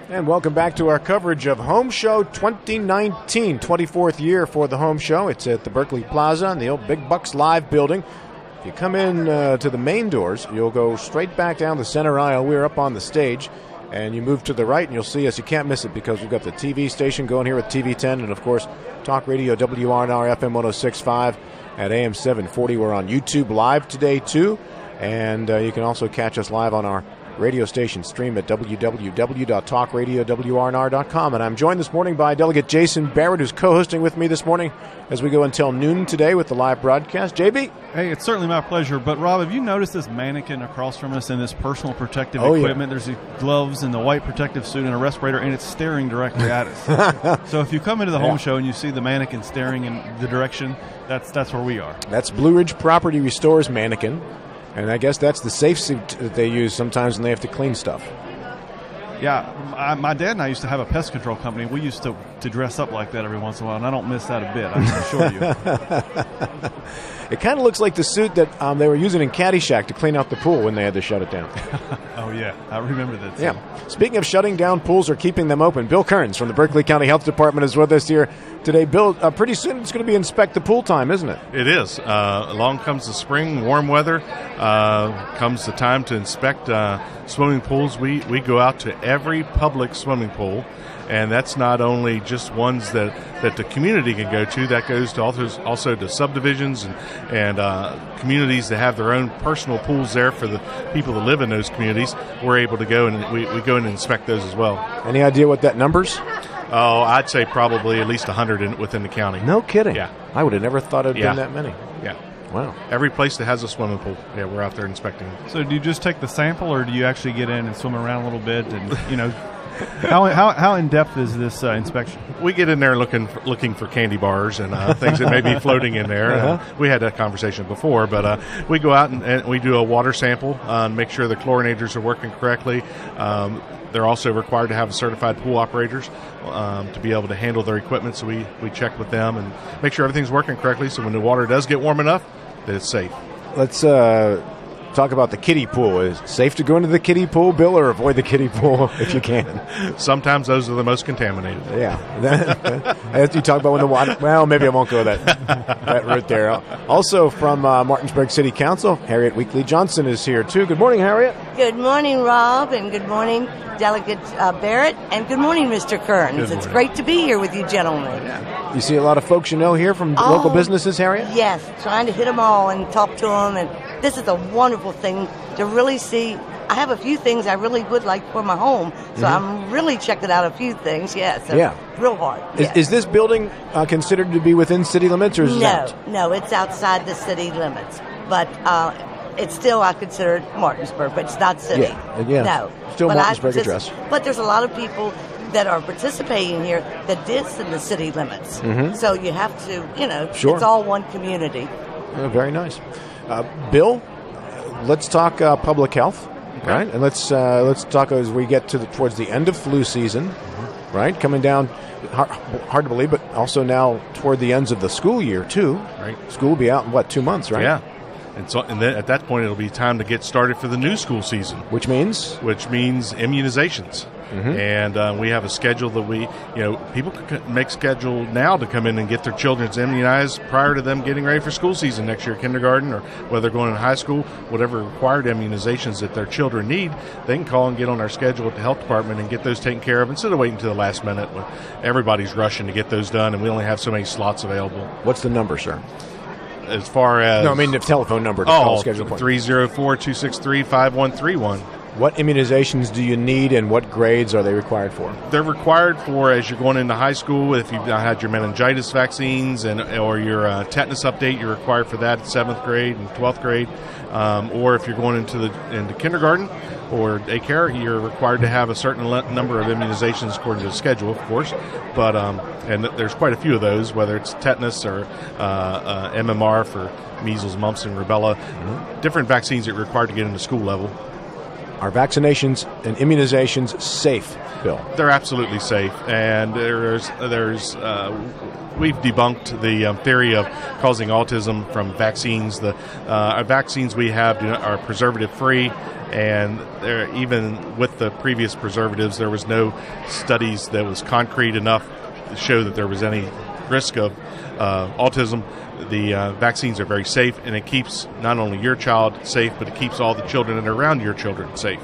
And welcome back to our coverage of Home Show 2019, 24th year for the Home Show. It's at the Berkeley Plaza in the old Big Bucks Live building. If you come in to the main doors, you'll go straight back down the center aisle. We're up on the stage, and you move to the right, and you'll see us. You can't miss it because we've got the TV station going here with TV10, and, of course, Talk Radio WRNR FM 106.5 at AM 740. We're on YouTube Live today, too, and you can also catch us live on our radio station stream at www.talkradiowrnr.com. And I'm joined this morning by Delegate Jason Barrett, who's co-hosting with me this morning as we go until noon today with the live broadcast. JB? Hey, it's certainly my pleasure. But, Rob, have you noticed this mannequin across from us in this personal protective equipment? Yeah. There's the gloves and the white protective suit and a respirator, and it's staring directly at us. So if you come into the home show and you see the mannequin staring in the direction, that's where we are. That's Blue Ridge Property Restores mannequin. And I guess that's the safe suit that they use sometimes when they have to clean stuff. Yeah, my dad and I used to have a pest control company. We used to dress up like that every once in a while, and I don't miss that a bit, I can assure you. It kind of looks like the suit that they were using in Caddyshack to clean out the pool when they had to shut it down. Oh, yeah, I remember that. Yeah. Speaking of shutting down pools or keeping them open, Bill Kearns from the Berkeley County Health Department is with us here today. Bill, pretty soon it's going to be inspect the pool time, isn't it? It is. Along comes the spring, warm weather, comes the time to inspect swimming pools. We go out to every public swimming pool, and that's not only just ones that the community can go to. That goes to also to subdivisions and communities that have their own personal pools there for the people that live in those communities. We're able to go and we go in and inspect those as well. Any idea what that number's? Oh, I'd say probably at least 100 within the county. No kidding. Yeah. I would have never thought it would have been that many. Yeah. Wow. Every place that has a swimming pool, we're out there inspecting. So do you just take the sample, or do you actually get in and swim around a little bit? And, how in-depth is this inspection? We get in there looking for candy bars and things that may be floating in there. We had that conversation before, but we go out and we do a water sample and make sure the chlorinators are working correctly. They're also required to have certified pool operators to be able to handle their equipment, so we check with them and make sure everything's working correctly, so when the water does get warm enough, that it's safe. Let's talk about the kiddie pool. Is it safe to go into the kiddie pool, Bill, or avoid the kiddie pool if you can? Sometimes those are the most contaminated. Yeah. As you talk about when the water... Well, maybe I won't go that route there. Also from Martinsburg City Council, Harriet Weekly Johnson is here, too. Good morning, Harriet. Good morning, Rob, and good morning, Delegate Barrett, and good morning, Mr. Kearns. It's great to be here with you gentlemen. Yeah. You see a lot of folks you know here from local businesses, Harriet? Yes, trying to hit them all and talk to them, and this is a wonderful thing to really see. I have a few things I really would like for my home, so I'm really checking out a few things, real hard. Is this building considered to be within city limits, or is it out? No, it's outside the city limits, but it's still, I consider it Martinsburg, but it's not city. Yeah. No. Still but Martinsburg address. But there's a lot of people that are participating here that is in the city limits. So you have to, it's all one community. Very nice. Bill, let's talk public health, right? And let's talk as we get towards the end of flu season, right? Coming down, hard to believe, but also now toward the ends of the school year too. Right. School will be out in 2 months, right? Yeah. And then at that point, it'll be time to get started for the new school season. Which means immunizations. And we have a schedule that people can make schedule now to come in and get their children immunized prior to them getting ready for school season next year, kindergarten, or whether they're going in high school, whatever required immunizations that their children need, they can call and get on our schedule at the health department and get those taken care of instead of waiting until the last minute when everybody's rushing to get those done and we only have so many slots available. What's the number, sir? As far as... No, I mean the telephone number to call schedule appointment. 304-263-5131. What immunizations do you need, and what grades are they required for? They're required for as you're going into high school. If you've had your meningitis vaccines or your tetanus update, you're required for that in 7th grade and 12th grade. Or if you're going into kindergarten or daycare, you're required to have a certain number of immunizations according to the schedule, of course. But and there's quite a few of those, whether it's tetanus or MMR for measles, mumps, and rubella. Different vaccines that are required to get into school level. Are vaccinations and immunizations safe, Bill? They're absolutely safe, and we've debunked the theory of causing autism from vaccines. The vaccines we have are preservative-free, and even with the previous preservatives, there was no studies that was concrete enough to show that there was any risk of autism. The vaccines are very safe, and it keeps not only your child safe, but it keeps all the children that are around your children safe.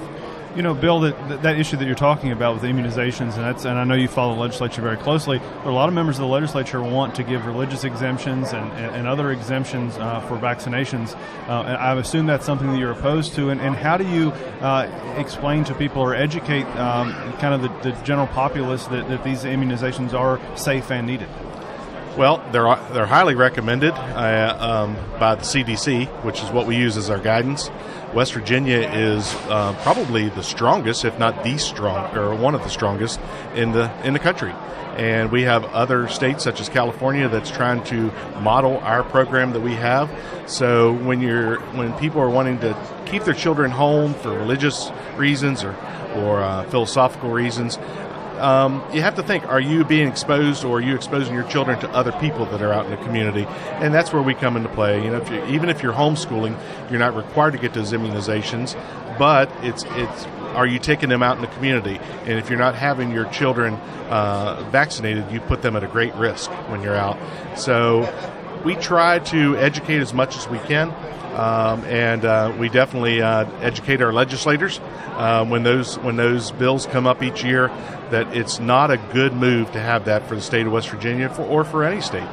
You know, Bill, that issue that you're talking about with immunizations, and I know you follow the legislature very closely, but a lot of members of the legislature want to give religious exemptions and other exemptions for vaccinations. I assume that's something that you're opposed to. And how do you explain to people or educate kind of the general populace that these immunizations are safe and needed? Well, they're highly recommended by the CDC, which is what we use as our guidance. West Virginia is probably the strongest, if not the strong, or one of the strongest in the country. And we have other states such as California that's trying to model our program that we have. So when people are wanting to keep their children home for religious reasons or philosophical reasons, you have to think, are you being exposed, or are you exposing your children to other people that are out in the community? And that's where we come into play. You know, even if you're homeschooling, you're not required to get those immunizations, but it's are you taking them out in the community? And if you're not having your children vaccinated, you put them at a great risk when you're out. So we try to educate as much as we can. And we definitely educate our legislators when those bills come up each year that it's not a good move to have that for the state of West Virginia or for any state.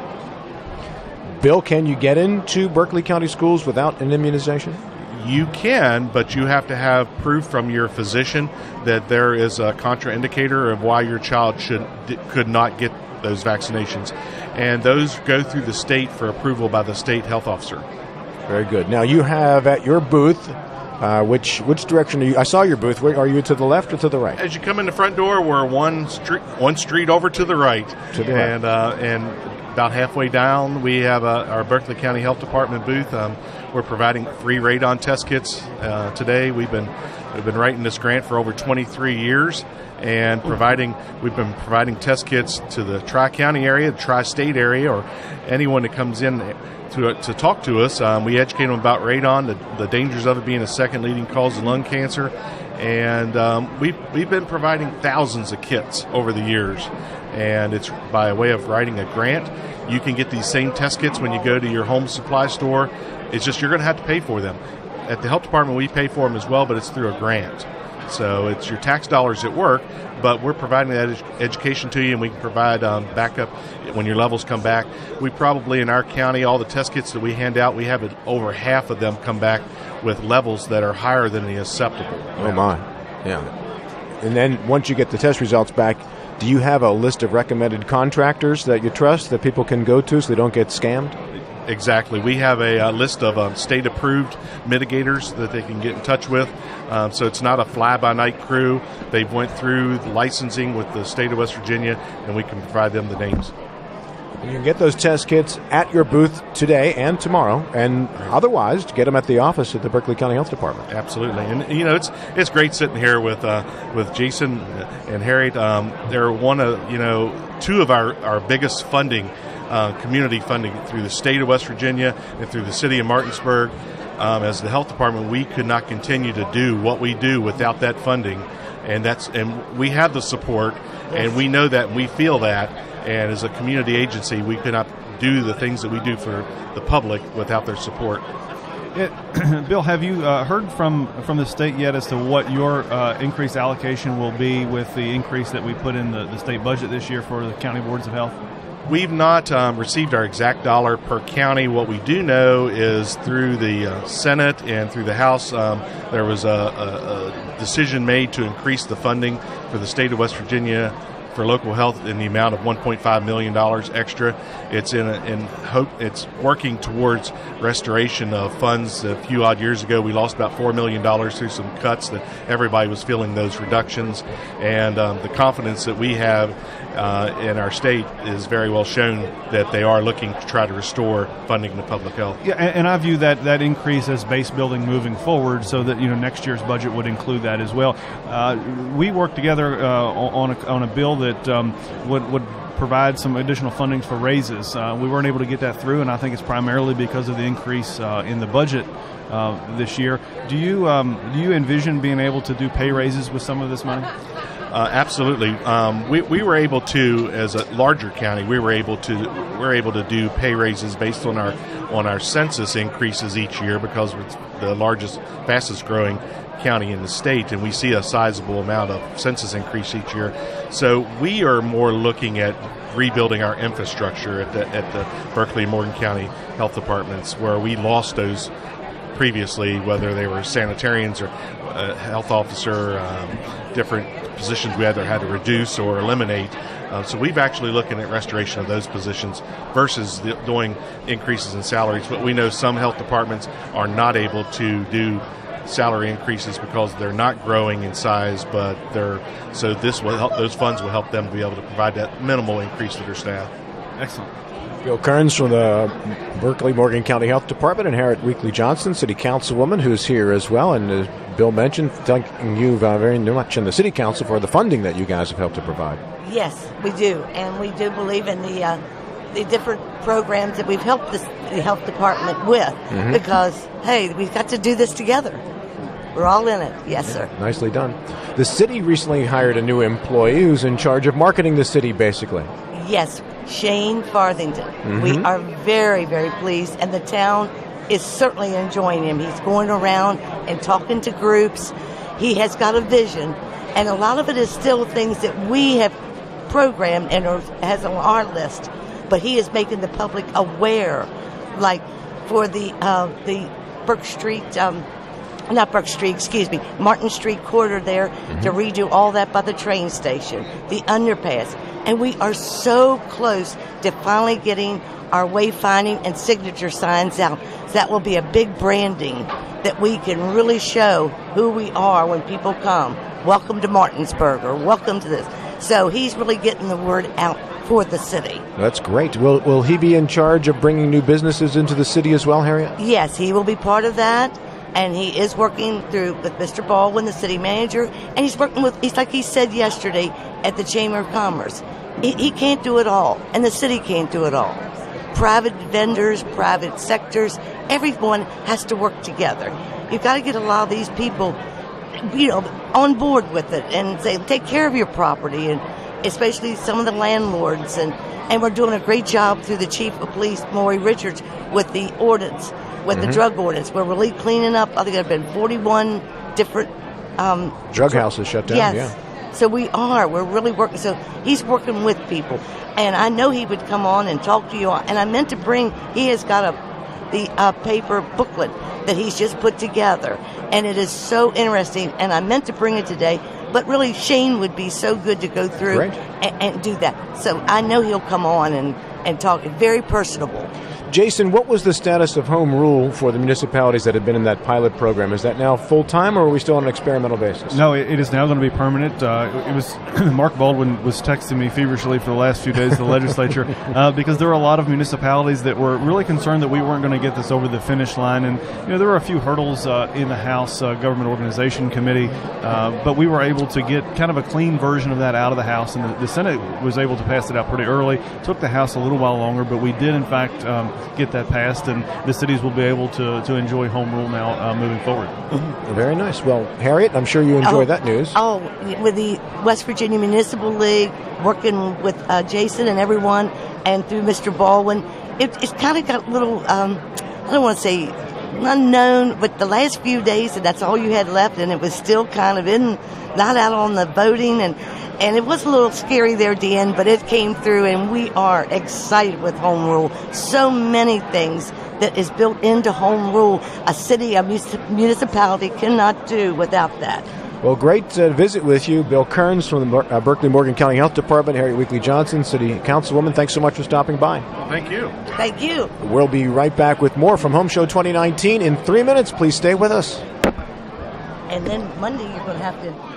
Bill, can you get into Berkeley County schools without an immunization? You can, but you have to have proof from your physician that there is a contraindicator of why your child could not get those vaccinations. And those go through the state for approval by the state health officer. Very good. Now you have at your booth, which direction are you? I saw your booth. Are you to the left or to the right? As you come in the front door, we're one street over to the right. To the right. And about halfway down, we have our Berkeley County Health Department booth. We're providing free radon test kits today. We've been writing this grant for over 23 years. And we've been providing test kits to the Tri-County area, the Tri-State area, or anyone that comes in to talk to us. We educate them about radon, the dangers of it being a second leading cause of lung cancer. And we've been providing thousands of kits over the years. And it's by way of writing a grant. You can get these same test kits when you go to your home supply store. It's just you're going to have to pay for them. At the health department, we pay for them as well, but it's through a grant. So it's your tax dollars at work, but we're providing that education to you, and we can provide backup when your levels come back. We probably, in our county, all the test kits that we hand out, we have over half of them come back with levels that are higher than the acceptable. Oh, my. Yeah. And then once you get the test results back, do you have a list of recommended contractors that you trust that people can go to so they don't get scammed? Exactly. We have a list of state-approved mitigators that they can get in touch with. So it's not a fly-by-night crew. They've went through the licensing with the state of West Virginia, and we can provide them the names. And you can get those test kits at your booth today and tomorrow, and otherwise get them at the office at the Berkeley County Health Department. Absolutely. And, you know, it's great sitting here with Jason and Harriet. They're two of our biggest funding community funding through the state of West Virginia and through the city of Martinsburg. As the health department, we could not continue to do what we do without that funding, and we have the support, and we know that, and we feel that, and as a community agency, we could not do the things that we do for the public without their support. Bill, have you heard from the state yet as to what your increased allocation will be with the increase that we put in the state budget this year for the county boards of health? We've not received our exact dollar per county. What we do know is through the Senate and through the House, there was a decision made to increase the funding for the state of West Virginia for local health in the amount of $1.5 million extra. It's it's working towards restoration of funds. A few odd years ago, we lost about $4 million through some cuts that everybody was feeling those reductions, and the confidence that we have in our state is very well shown that they are looking to try to restore funding to public health. Yeah, and I view that increase as base building moving forward, so that next year's budget would include that as well. We worked together on a bill that would provide some additional funding for raises. We weren't able to get that through, and I think it's primarily because of the increase in the budget this year. Do you envision being able to do pay raises with some of this money? Absolutely. We were able to, as a larger county, we're able to do pay raises based on our census increases each year, because we're the largest, fastest growing county in the state, and we see a sizable amount of census increase each year. So we are more looking at rebuilding our infrastructure at the Berkeley and Morgan County health departments, where we lost those previously, whether they were sanitarians or health officer, different positions we either had to reduce or eliminate. So we've actually looking at restoration of those positions versus doing increases in salaries. But we know some health departments are not able to do salary increases because they're not growing in size, but so this will help. Those funds will help them to be able to provide that minimal increase to their staff. Excellent. Bill Kearns from the Berkeley Morgan County Health Department, and Harriet Weekly Johnson, City Councilwoman, who's here as well. And as Bill mentioned, thanking you very much in the City Council for the funding that you guys have helped to provide. Yes, we do, and we do believe in the different programs that we've helped the health department with, because hey, we've got to do this together. We're all in it. Yes, sir. Nicely done. The city recently hired a new employee who's in charge of marketing the city, basically. Yes, Shane Farthington. We are very, very pleased, and the town is certainly enjoying him. He's going around and talking to groups. He has got a vision, and a lot of it is still things that we have programmed and has on our list, but he is making the public aware, like for the Burke Street, Martin Street corridor there, to redo all that by the train station, the underpass. And we are so close to finally getting our wayfinding and signature signs out. That will be a big branding that we can really show who we are when people come. Welcome to Martinsburg, or welcome to this. So he's really getting the word out for the city. That's great. Will he be in charge of bringing new businesses into the city as well, Harriet? Yes, he will be part of that. And he is working with Mr. Baldwin, the city manager, and he's working he's like he said yesterday at the Chamber of Commerce. He can't do it all, and the city can't do it all. Private vendors, private sectors, everyone has to work together. You've got to get a lot of these people, on board with it and say, take care of your property, and especially some of the landlords. And we're doing a great job through the Chief of Police, Maury Richards, with the ordinance. With the drug ordinance, we're really cleaning up. I think there have been 41 different drug houses shut down. Yes. Yeah. So we're really working. So he's working with people, and I know he would come on and talk to you. And I meant to bring. He has got the paper booklet that he's just put together, and it is so interesting. And I meant to bring it today, but really Shane would be so good to go through and do that. So I know he'll come on and talk. Very personable. Jason, what was the status of home rule for the municipalities that had been in that pilot program? Is that now full-time, or are we still on an experimental basis? No, it is now going to be permanent. It was Mark Baldwin was texting me feverishly for the last few days of the legislature because there were a lot of municipalities that were really concerned that we weren't going to get this over the finish line. And there were a few hurdles in the House Government Organization Committee, but we were able to get kind of a clean version of that out of the House, and the Senate was able to pass it out pretty early. It took the House a little while longer, but we did, in fact, get that passed, and the cities will be able to enjoy home rule now moving forward. Very nice. Well, Harriet, I'm sure you enjoy that news. With the West Virginia Municipal League, working with Jason and everyone, and through Mr. Baldwin, it's kind of got a little, I don't want to say unknown, but the last few days, and that's all you had left, and it was still kind of not out on the voting, and it was a little scary there at the end, but it came through, and we are excited with home rule. So many things that is built into home rule, a city, a municipality cannot do without that. Well, great to visit with you. Bill Kearns from the Berkeley Morgan County Health Department, Harriet Weekly Johnson, City Councilwoman. Thanks so much for stopping by. Well, thank you. Thank you. We'll be right back with more from Home Show 2019 in 3 minutes. Please stay with us. And then Monday you're going to have to...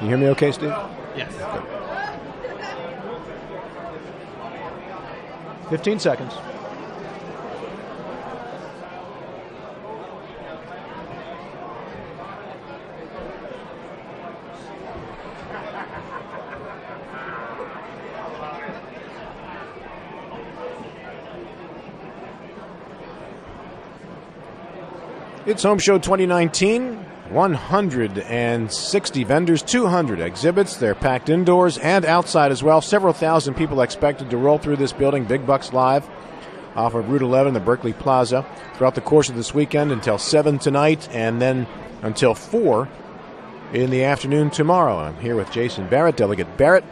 You hear me okay, Steve? Yes. 15 seconds. It's Home Show 2019. 160 vendors, 200 exhibits. They're packed indoors and outside as well. Several thousand people expected to roll through this building. Big Bucks Live off of Route 11, the Berkeley Plaza, throughout the course of this weekend until 7 tonight and then until 4 in the afternoon tomorrow. I'm here with Jason Barrett, Delegate Barrett,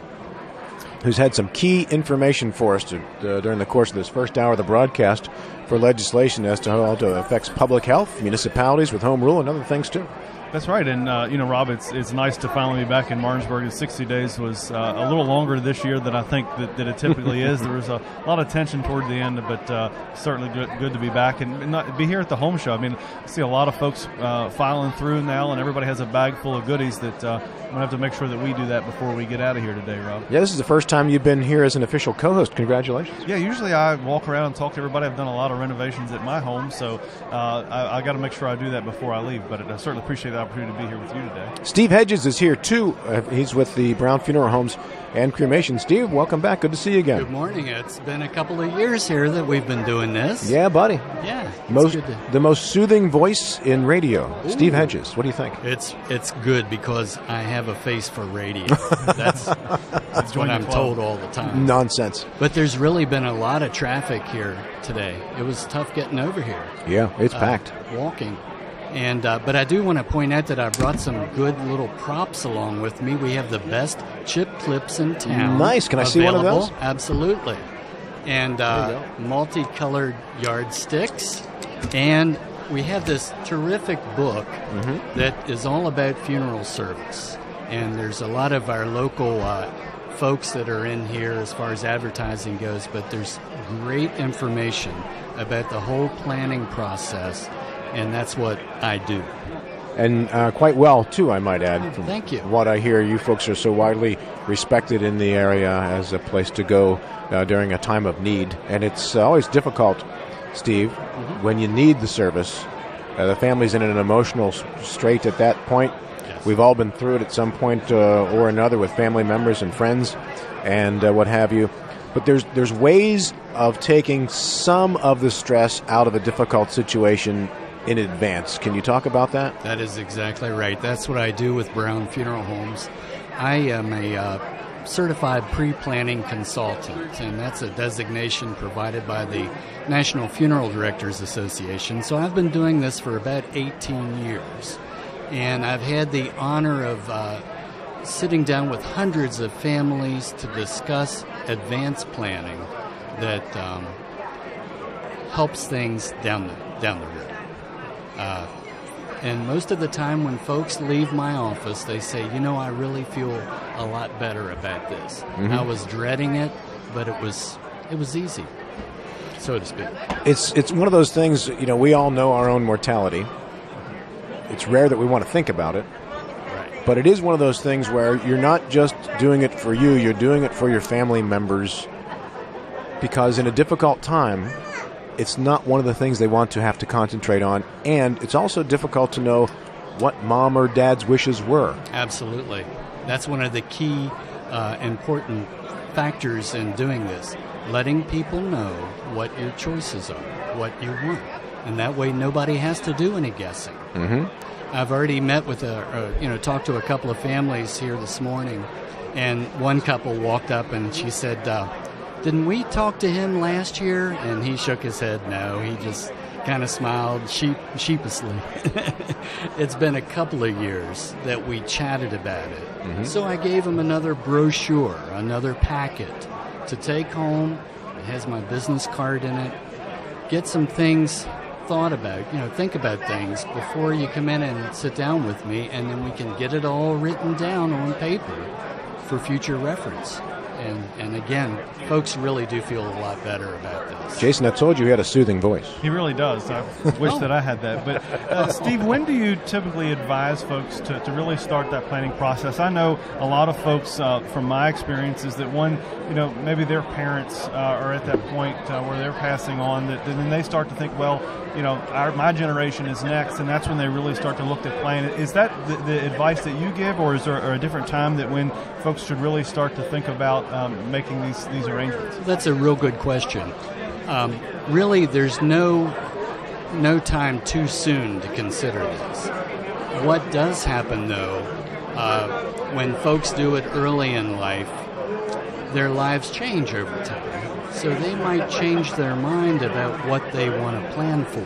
who's had some key information for us during the course of this first hour of the broadcast for legislation as to how it affects public health, municipalities with home rule, and other things too. That's right, and Rob, it's nice to finally be back in Martinsburg. The 60 days was a little longer this year than I think that it typically is. There was a lot of tension toward the end, but certainly good to be back and not be here at the home show. I mean, I see a lot of folks filing through now, and everybody has a bag full of goodies that I'm going to have to make sure that we do that before we get out of here today, Rob. Yeah, this is the first time you've been here as an official co-host. Congratulations. Yeah, usually I walk around and talk to everybody. I've done a lot of renovations at my home, so I got to make sure I do that before I leave, but I certainly appreciate the opportunity to be here with you today. Steve Hedges is here, too. He's with the Brown Funeral Homes and Cremation. Steve, welcome back. Good to see you again. Good morning. It's been a couple of years here that we've been doing this. Yeah, buddy. Yeah. The most soothing voice in radio. Ooh. Steve Hedges. What do you think? It's good because I have a face for radio. That's what I'm told all the time. Nonsense. But there's really been a lot of traffic here today. It was tough getting over here. Yeah, it's packed. Walking. And but I do want to point out that I brought some good little props along with me. We have the best chip clips in town. Nice. Can I see one of those? Absolutely. And multicolored yardsticks. And we have this terrific book that is all about funeral service. And there's a lot of our local folks that are in here as far as advertising goes, but there's great information about the whole planning process. And that's what I do. And quite well, too, I might add. From Thank you. What I hear, you folks are so widely respected in the area as a place to go during a time of need. And it's always difficult, Steve, when you need the service. The family's in an emotional strait at that point. Yes. We've all been through it at some point or another with family members and friends and what have you. But there's ways of taking some of the stress out of a difficult situation in advance. Can you talk about that? That is exactly right. That's what I do with Brown Funeral Homes. I am a certified pre-planning consultant, and that's a designation provided by the National Funeral Directors Association. So I've been doing this for about 18 years, and I've had the honor of sitting down with hundreds of families to discuss advanced planning that helps things down the road. And most of the time when folks leave my office, they say, I really feel a lot better about this. I was dreading it, but it was easy, so to speak. It's one of those things, we all know our own mortality. It's rare that we want to think about it. Right. But it is one of those things where you're not just doing it for you, you're doing it for your family members, because in a difficult time, it's not one of the things they want to have to concentrate on, and it's also difficult to know what mom or dad's wishes were. Absolutely. That's one of the key important factors in doing this, letting people know what your choices are, what you want, and that way nobody has to do any guessing. I've already met with talked to a couple of families here this morning, and one couple walked up and she said, didn't we talk to him last year? And he shook his head no. He just kind of smiled sheepishly. It's been a couple of years that we chatted about it. So I gave him another brochure, another packet to take home. It has my business card in it. Get some things thought about, think about things before you come in and sit down with me, and then we can get it all written down on paper for future reference. And again, folks really do feel a lot better about this. Jason, I told you he had a soothing voice. He really does. I wish that I had that. But Steve, when do you typically advise folks to really start that planning process? I know a lot of folks, from my experiences, that maybe their parents are at that point where they're passing on, that then they start to think, well, my generation is next, and that's when they really start to look at planning. Is that the advice that you give, or is there a different time that when folks should really start to think about making these arrangements? That's a real good question. Really, there's no time too soon to consider this. What does happen, though, when folks do it early in life, their lives change over time. So they might change their mind about what they want to plan for.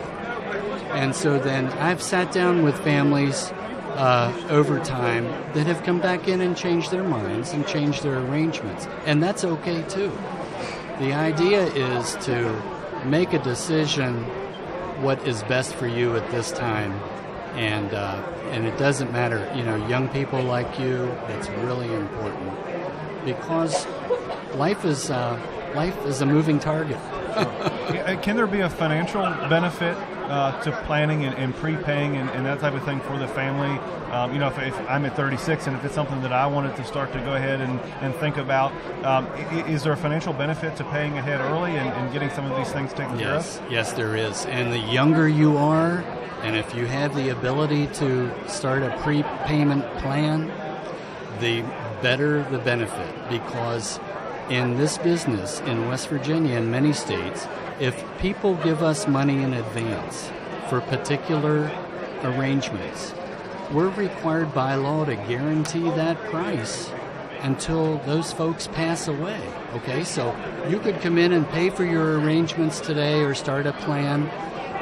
And so then I've sat down with families over time that have come back in and changed their minds and changed their arrangements. And that's okay, too. The idea is to make a decision what is best for you at this time. And it doesn't matter, young people like you, it's really important. Because life is a moving target. Can there be a financial benefit to planning and prepaying and that type of thing for the family? If I'm at 36 and if it's something that I wanted to start to go ahead and think about, is there a financial benefit to paying ahead early and getting some of these things taken care of? Yes, there is. And the younger you are, and if you have the ability to start a prepayment plan, the better the benefit, because in this business in West Virginia and many states, if people give us money in advance for particular arrangements, we're required by law to guarantee that price until those folks pass away. Okay, so you could come in and pay for your arrangements today or start a plan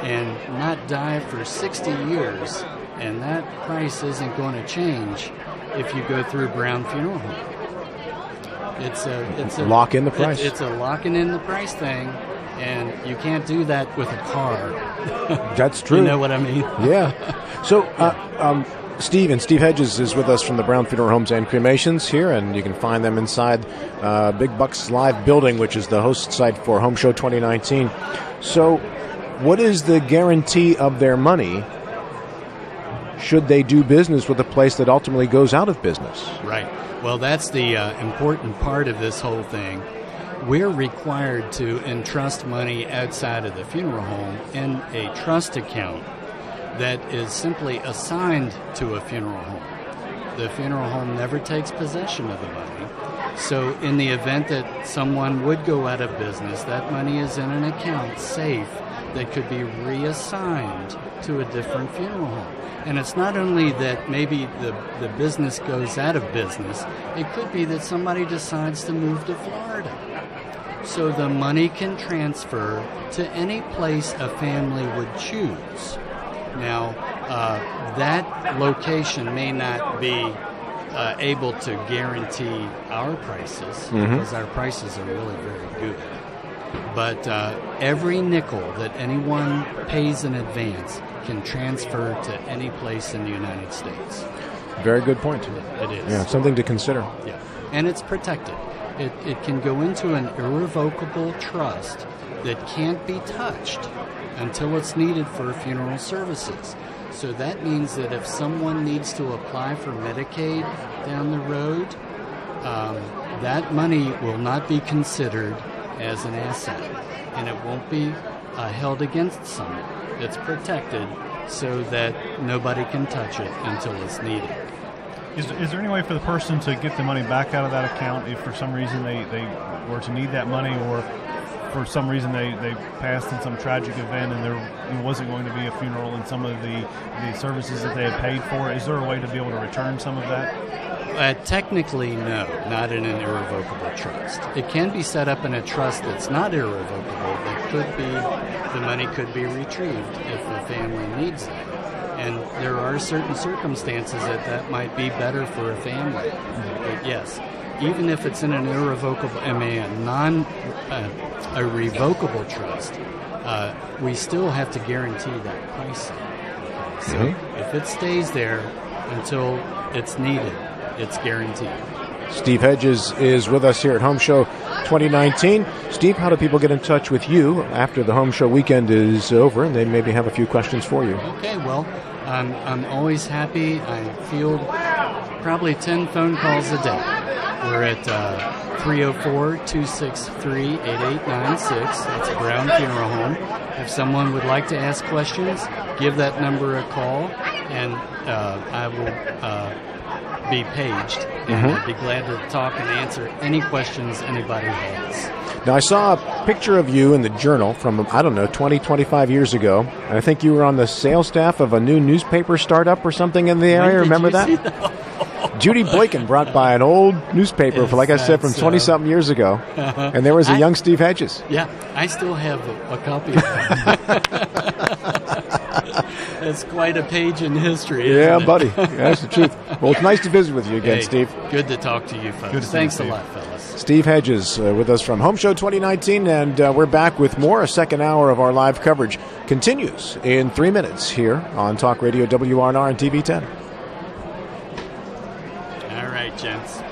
and not die for 60 years, and that price isn't going to change if you go through Brown Funeral Home. It's a lock in the price. It's a locking in the price thing, and you can't do that with a car. That's true. You know what I mean? Yeah. So, Steve Hedges is with us from the Brown Funeral Homes and Cremations here, and you can find them inside Big Bucks Live building, which is the host site for Home Show 2019. So, what is the guarantee of their money should they do business with a place that ultimately goes out of business? Right. Well, that's the important part of this whole thing. We're required to entrust money outside of the funeral home in a trust account that is simply assigned to a funeral home. The funeral home never takes possession of the money. So in the event that someone would go out of business, that money is in an account safe that could be reassigned to a different funeral home. And it's not only that maybe the business goes out of business, it could be that somebody decides to move to Florida. So the money can transfer to any place a family would choose. Now, that location may not be able to guarantee our prices, because our prices are really very good. But every nickel that anyone pays in advance can transfer to any place in the United States. Very good point. It is. Yeah, something to consider. Yeah, and it's protected. It can go into an irrevocable trust that can't be touched until it's needed for funeral services. So that means that if someone needs to apply for Medicaid down the road, that money will not be considered as an asset, and it won't be held against someone. It's protected so that nobody can touch it until it's needed. Is there any way for the person to get the money back out of that account if for some reason they were to need that money, or for some reason they passed in some tragic event and there wasn't going to be a funeral and some of the services that they had paid for? Is there a way to be able to return some of that? Technically, no, not in an irrevocable trust. It can be set up in a trust that's not irrevocable. The money could be retrieved if the family needs it. And there are certain circumstances that might be better for a family. But yes, even if it's in an irrevocable, a revocable trust, we still have to guarantee that pricing. So if it stays there until it's needed, it's guaranteed. Steve Hedges is with us here at Home Show 2019. Steve, how do people get in touch with you after the Home Show weekend is over and they maybe have a few questions for you? Okay, well, I'm always happy. I field probably 10 phone calls a day. We're at 304-263-8896. That's Brown Funeral Home. If someone would like to ask questions, give that number a call, and I will be paged, and I'd be glad to talk and answer any questions anybody has. Now, I saw a picture of you in the Journal from, 20, 25 years ago. And I think you were on the sales staff of a new newspaper startup or something in the area. Remember that? Judy Boykin brought by an old newspaper, for, like I said, from 20-something years ago. And there was a young Steve Hedges. Yeah, I still have a copy of that. It's quite a page in history, isn't it? Buddy. That's the truth. Well, it's nice to visit with you again, Steve. Good to talk to you, folks. Thanks a lot, fellas. Steve Hedges with us from Home Show 2019, and we're back with more. A second hour of our live coverage continues in 3 minutes here on Talk Radio WRNR and TV10. All right, gents.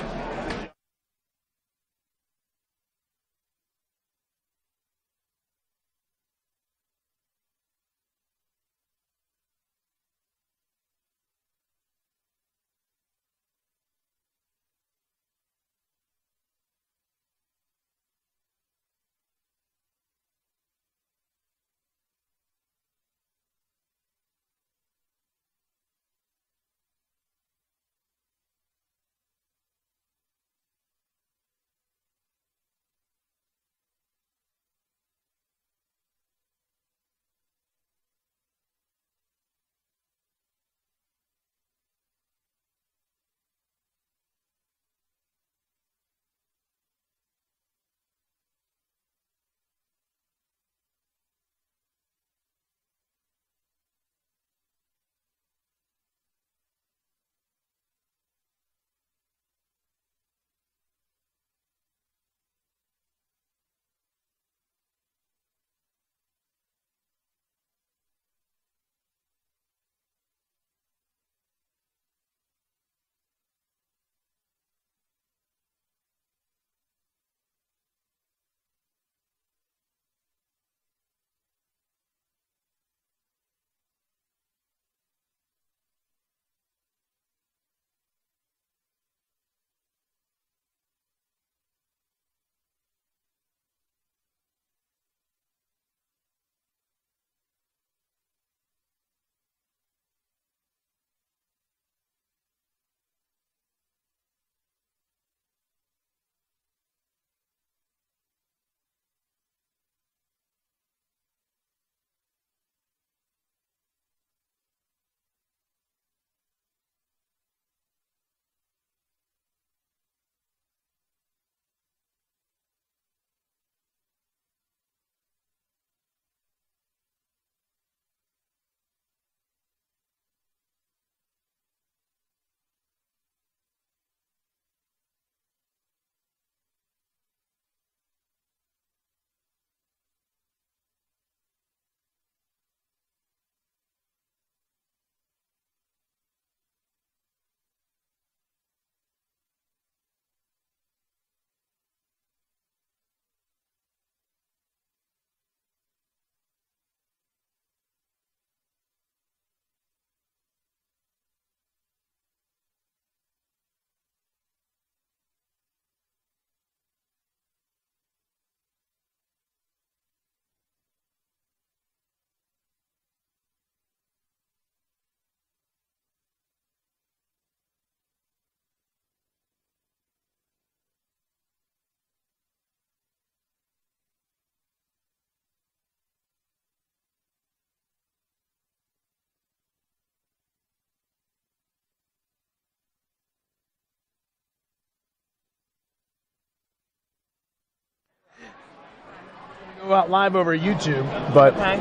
go out live over YouTube, but Okay.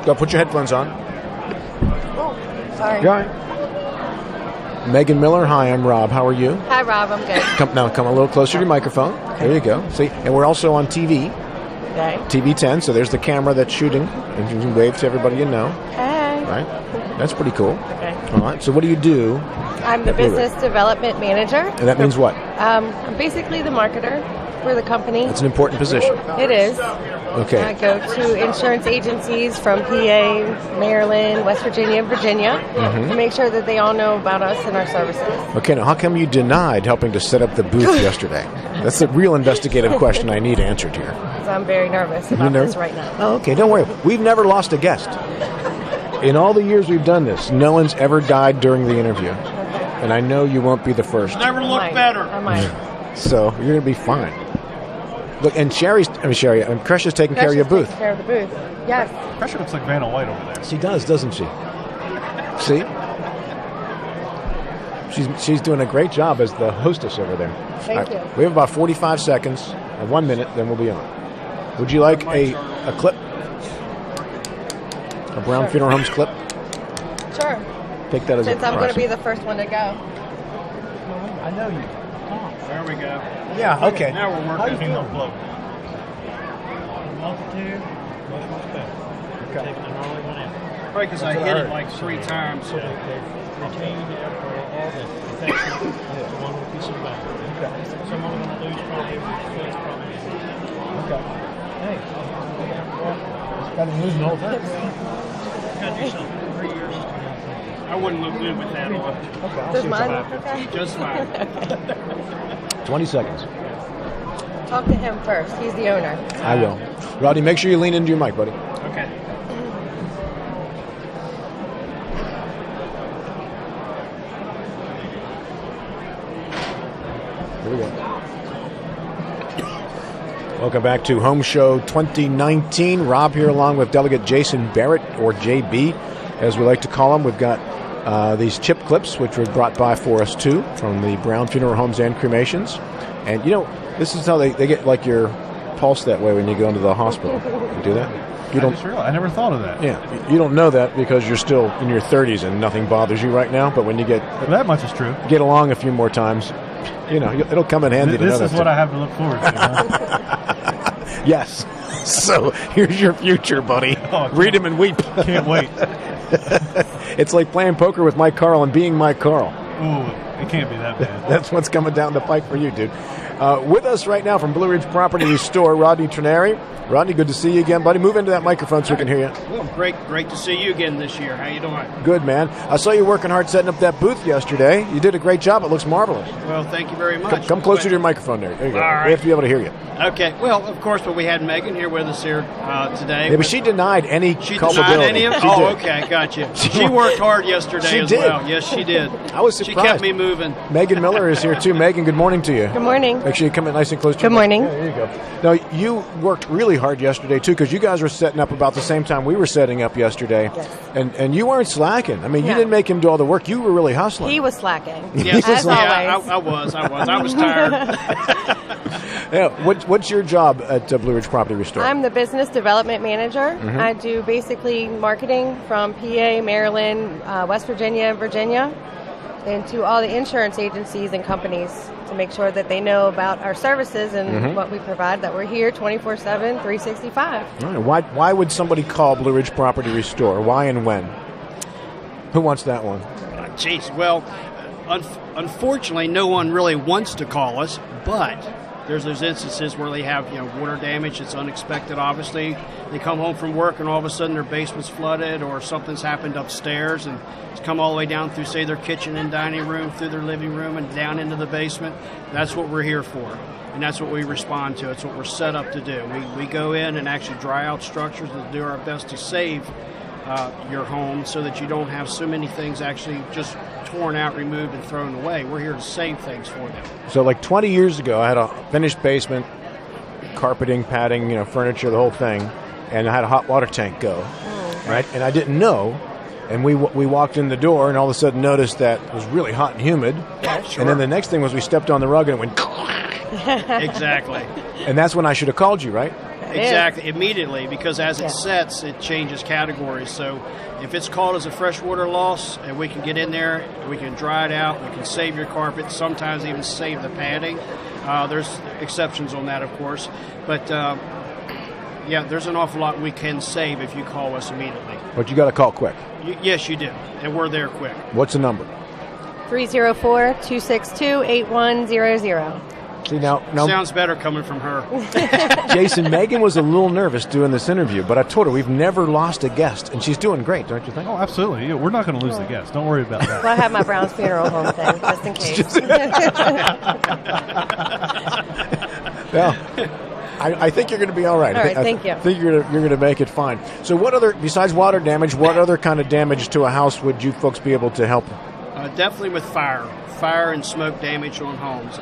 go put your headphones on. Oh, sorry. Go ahead. Megan Miller, hi, I'm Rob. How are you? Hi, Rob. I'm good. Come a little closer to your microphone. There you go. See, and we're also on TV, Okay. TV10. So there's the camera that's shooting, and you can wave to everybody you know. Hey. Right? That's pretty cool. Okay. All right. So what do you do? I'm the at Blue Ridge? business development manager. And that means what? I'm basically the marketer for the company. It's an important position. It is. Okay. I go to insurance agencies from PA, Maryland, West Virginia, and Virginia Mhm. to make sure that they all know about us and our services. Okay, now how come you denied helping to set up the booth yesterday? That's the real investigative question I need answered here. Because I'm very nervous You about nervous? this right now. Oh, okay, don't worry. We've never lost a guest. In all the years we've done this, no one's ever died during the interview. And I know you won't be the first. Never looked better. I might. So you're going to be fine. Look, and Crush is taking care of your booth. Taking care of the booth. Yes. Pressure looks like Vanna White over there. She does, doesn't she? See? She's doing a great job as the hostess over there. Thank you. We have about 45 seconds, 1 minute, then we'll be on. Would you like a clip? A Brown Funeral Homes clip? Sure. Take that as Since a I'm going to prize. be the first one to go. I know you. There we go. Yeah, okay. Now we're How you working. feeling? Multitude, much better. Okay. Taking the gnarly one out. Probably because I That's what hit I it heard. like 3 times. So they've retained all the protection. One little piece of back. Okay. So I'm only going to lose probably face probably. Okay. Hey. Got to lose the whole thing. Got to do something. 3 years. I wouldn't look good with that on. Okay. I'll Does see mine what look okay? Just fine. 20 seconds. Talk to him first. He's the owner. I will. Rodney, make sure you lean into your mic, buddy. Okay. Here we go. Welcome back to Home Show 2019. Rob here along with Delegate Jason Barrett, or JB, as we like to call him. We've got these chip clips, which were brought by for us, too, from the Brown Funeral Homes and Cremations. And, you know, this is how they get, like, your pulse that way when you go into the hospital. You do that? You don't. I never thought of that. Yeah, you don't know that because you're still in your 30s and nothing bothers you right now. But when you get that much is true, get along a few more times, you know it'll come in handy. This to know is that what too. I have to look forward to. Huh? Yes. So here's your future, buddy. Read him and weep. Can't wait. It's like playing poker with Mike Carl and being Mike Carl. Ooh, it can't be that bad. That's what's coming down the pike for you, dude. With us right now from Blue Ridge Property Restore, Rodney Trinari. Rodney, good to see you again, buddy. Move into that microphone so we can hear you. Well, great to see you again this year. How you doing? Good, man. I saw you working hard setting up that booth yesterday. You did a great job. It looks marvelous. Well, thank you very much. Come closer to your microphone there. There you go. All right. We have to be able to hear you. Okay. Well, of course, but we had Megan here with us here today. Yeah, but she denied any She culpability. denied any of She Oh, did. okay, gotcha. She worked hard yesterday She as did. well. Yes, she did. I was surprised. She kept me moving. Megan Miller is here, too. Megan, good morning to you. Good morning. Make sure you come in nice and close to Good your mic. morning. Yeah, there you go. Now, you worked really hard yesterday, too, because you guys were setting up about the same time we were setting up yesterday. Yes. And you weren't slacking. I mean, you No. didn't make him do all the work. You were really hustling. He was slacking. Yes, As yeah, always. I was tired. Yeah, what's your job at Blue Ridge Property Restore? I'm the business development manager. Mhm. I do basically marketing from PA, Maryland, West Virginia, and Virginia, and to all the insurance agencies and companies to make sure that they know about our services and Mhm. what we provide, that we're here 24/7, 365. All right, why would somebody call Blue Ridge Property Restore? Why and when? Who wants that one? Jeez, well, unfortunately, no one really wants to call us, but there's those instances where they have water damage that's unexpected. Obviously, they come home from work and all of a sudden their basement's flooded or something's happened upstairs and it's come all the way down through, say, their kitchen and dining room, through their living room and down into the basement. That's what we're here for, and that's what we respond to. It's what we're set up to do. We go in and actually dry out structures and do our best to save your home so that you don't have so many things actually just torn out, removed, and thrown away. We're here to save things for them. So like 20 years ago, I had a finished basement, carpeting, padding, furniture, the whole thing, and I had a hot water tank go. Right? And I didn't know, and we walked in the door and all of a sudden noticed that it was really hot and humid. Yeah, sure. And then the next thing was we stepped on the rug and it went, Exactly. and that's when I should have called you, right? Exactly, immediately, because as it sets, it changes categories. So if it's called as a freshwater loss, and we can get in there, we can dry it out, we can save your carpet, sometimes even save the padding. There's exceptions on that, of course. But, yeah, there's an awful lot we can save if you call us immediately. But you got to call quick. Yes, you do, and we're there quick. What's the number? 304-262-8100. See, now sounds better coming from her. Jason, Megan was a little nervous doing this interview, but I told her we've never lost a guest, and she's doing great, don't you think? Oh, absolutely. Yeah, we're not going to lose the guest. Don't worry about that. Well, I have my Brown's Funeral Home thing, just in case. Well, I think you're going to be all right. All right, thank you. I think you're going to make it fine. So what other, besides water damage, what other kind of damage to a house would you folks be able to help? Definitely with fire and smoke damage on homes.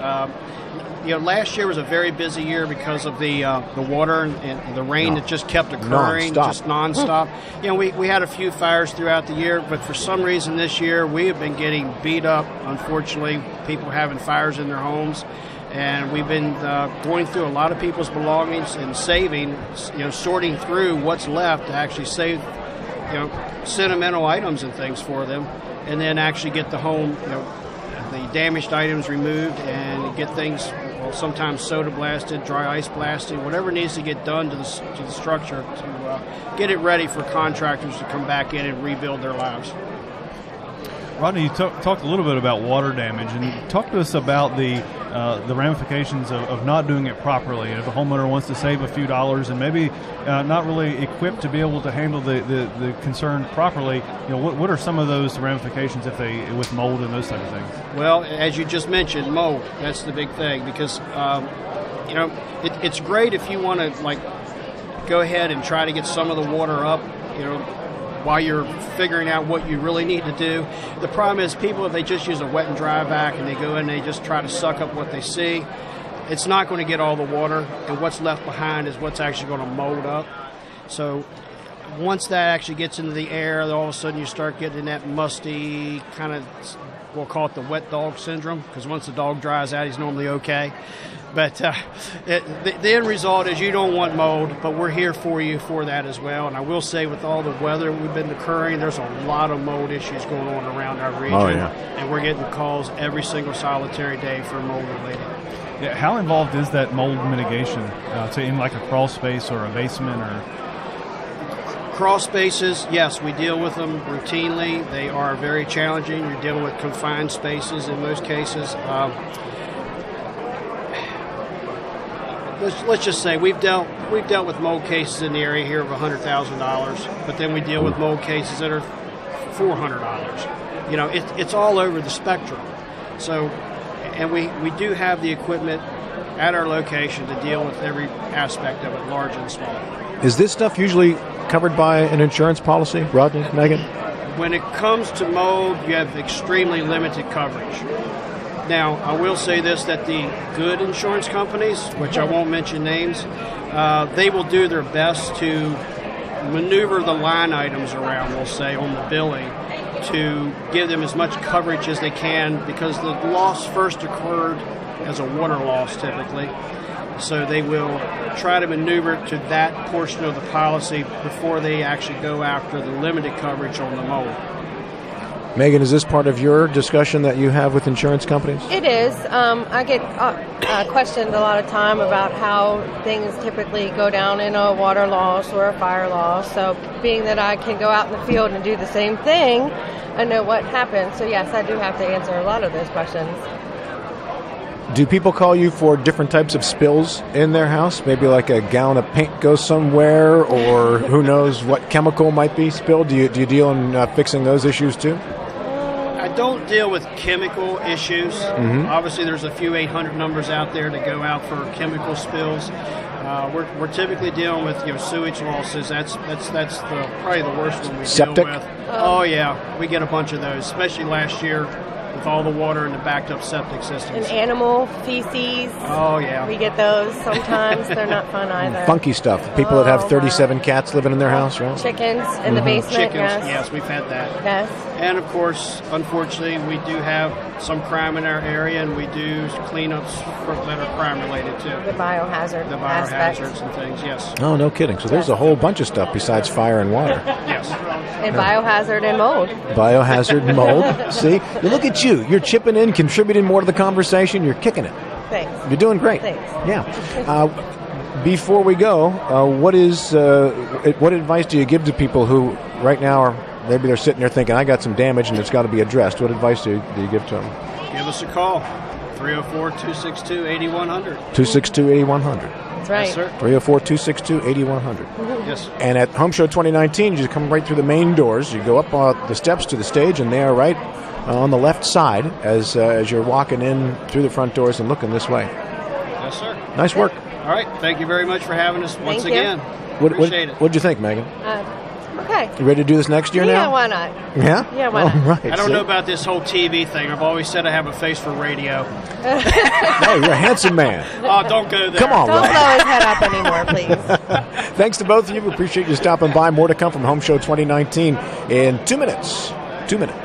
Last year was a very busy year because of the water and the rain that just kept occurring, just nonstop. We had a few fires throughout the year, but for some reason this year we have been getting beat up. Unfortunately, people having fires in their homes, and we've been going through a lot of people's belongings and saving, sorting through what's left to actually save, sentimental items and things for them, and then actually get the home, the damaged items removed and get things, sometimes soda blasted, dry ice blasted, whatever needs to get done to the structure to get it ready for contractors to come back in and rebuild their lives. Rodney, you talked a little bit about water damage, and talk to us about the ramifications of not doing it properly. If a homeowner wants to save a few dollars and maybe not really equipped to be able to handle the concern properly, what are some of those ramifications with mold and those type of things? Well, as you just mentioned, mold. That's the big thing, because it's great if you want to go ahead and try to get some of the water up, while you're figuring out what you really need to do. The problem is people, if they just use a wet and dry vac and they go in and they just try to suck up what they see, it's not going to get all the water, and what's left behind is what's actually going to mold up. So once that actually gets into the air, all of a sudden you start getting that musty kind of, we'll call it the wet dog syndrome, because once the dog dries out, he's normally okay. But the end result is you don't want mold, but we're here for you for that as well. And I will say, with all the weather we've been occurring, there's a lot of mold issues going on around our region. Oh, yeah. And we're getting calls every single solitary day for mold related. Yeah, how involved is that mold mitigation, say in like a crawl space or a basement or? Crawl spaces, yes, we deal with them routinely. They are very challenging. You're dealing with confined spaces in most cases. Let's just say we've dealt with mold cases in the area here of $100,000, but then we deal with mold cases that are $400. It's all over the spectrum. So, and we do have the equipment at our location to deal with every aspect of it, large and small. Is this stuff usually covered by an insurance policy, Rodney, Megan? When it comes to mold, you have extremely limited coverage. Now, I will say this, that the good insurance companies, which I won't mention names, they will do their best to maneuver the line items around, we'll say, on the billing to give them as much coverage as they can, because the loss first occurred as a water loss typically. So they will try to maneuver to that portion of the policy before they actually go after the limited coverage on the mold. Megan, is this part of your discussion that you have with insurance companies? It is. I get questioned a lot of time about how things typically go down in a water loss or a fire loss. So being that I can go out in the field and do the same thing, I know what happens. So yes, I do have to answer a lot of those questions. Do people call you for different types of spills in their house? Maybe like a gallon of paint goes somewhere, or who knows what chemical might be spilled? Do you deal in fixing those issues too? I don't deal with chemical issues. Mm-hmm. Obviously, there's a few 800 numbers out there to go out for chemical spills. We're typically dealing with sewage losses. That's probably the worst one we Septic? deal with. Oh yeah, we get a bunch of those, especially last year with all the water in the backed up septic systems. And animal feces. Oh, yeah. We get those sometimes. They're not fun either. Funky stuff. People that have 37 cats living in their house, right? Chickens in the basement, Chickens, yes. we've had that. Yes. And of course, unfortunately, we do have some crime in our area, and we do cleanups that are crime related too. The biohazard. The aspect. biohazards and things, yes. Oh, no kidding. So there's a whole bunch of stuff besides fire and water. Yes. And biohazard and mold. Biohazard and mold. See? You look at you. You're chipping in, contributing more to the conversation. You're kicking it. Thanks. You're doing great. Thanks. Yeah. Before we go, what advice do you give to people who right now are maybe they're sitting there thinking, I got some damage and it's got to be addressed? What advice do you give to them? Give us a call. 304-262-8100. 262-8100. That's right. Yes, sir. 304-262-8100. Yes. And at Home Show 2019, you just come right through the main doors. You go up the steps to the stage, and they are right on the left side as you're walking in through the front doors and looking this way. Yes, sir. Nice work. All right. Thank you very much for having us once Thank you. again. Appreciate it. What'd you think, Megan? Okay. You ready to do this next year now? Yeah, why not? Yeah? Yeah, why All not? right. I don't know about this whole TV thing. I've always said I have a face for radio. No, you're a handsome man. Oh, don't go there. Come on, Don't Rob. blow his head up anymore, please. Thanks to both of you. We appreciate you stopping by. More to come from Home Show 2019 in 2 minutes. 2 minutes.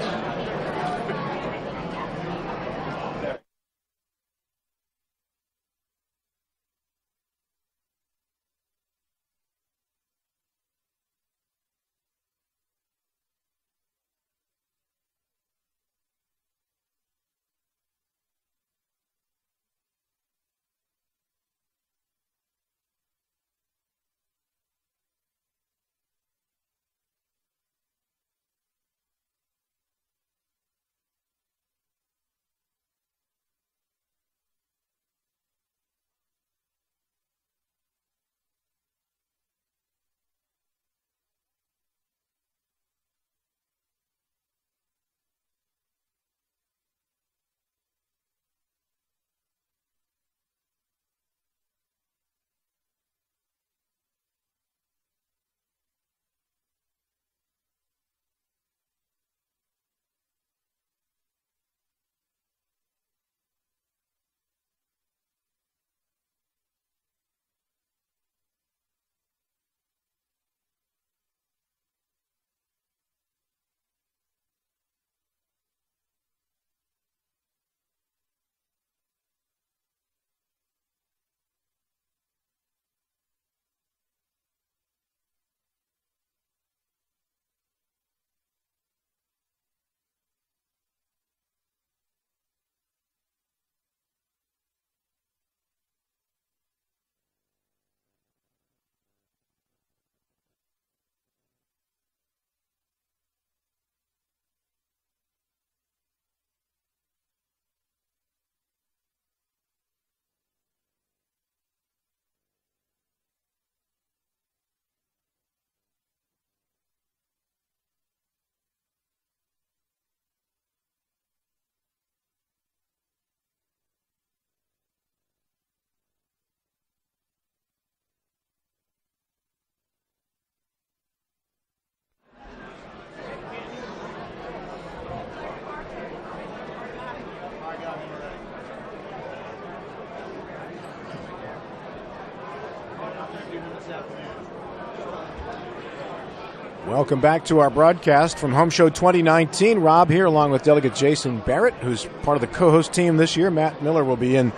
Welcome back to our broadcast from Home Show 2019. Rob here along with Delegate Jason Barrett, who's part of the co-host team this year. Matt Miller will be in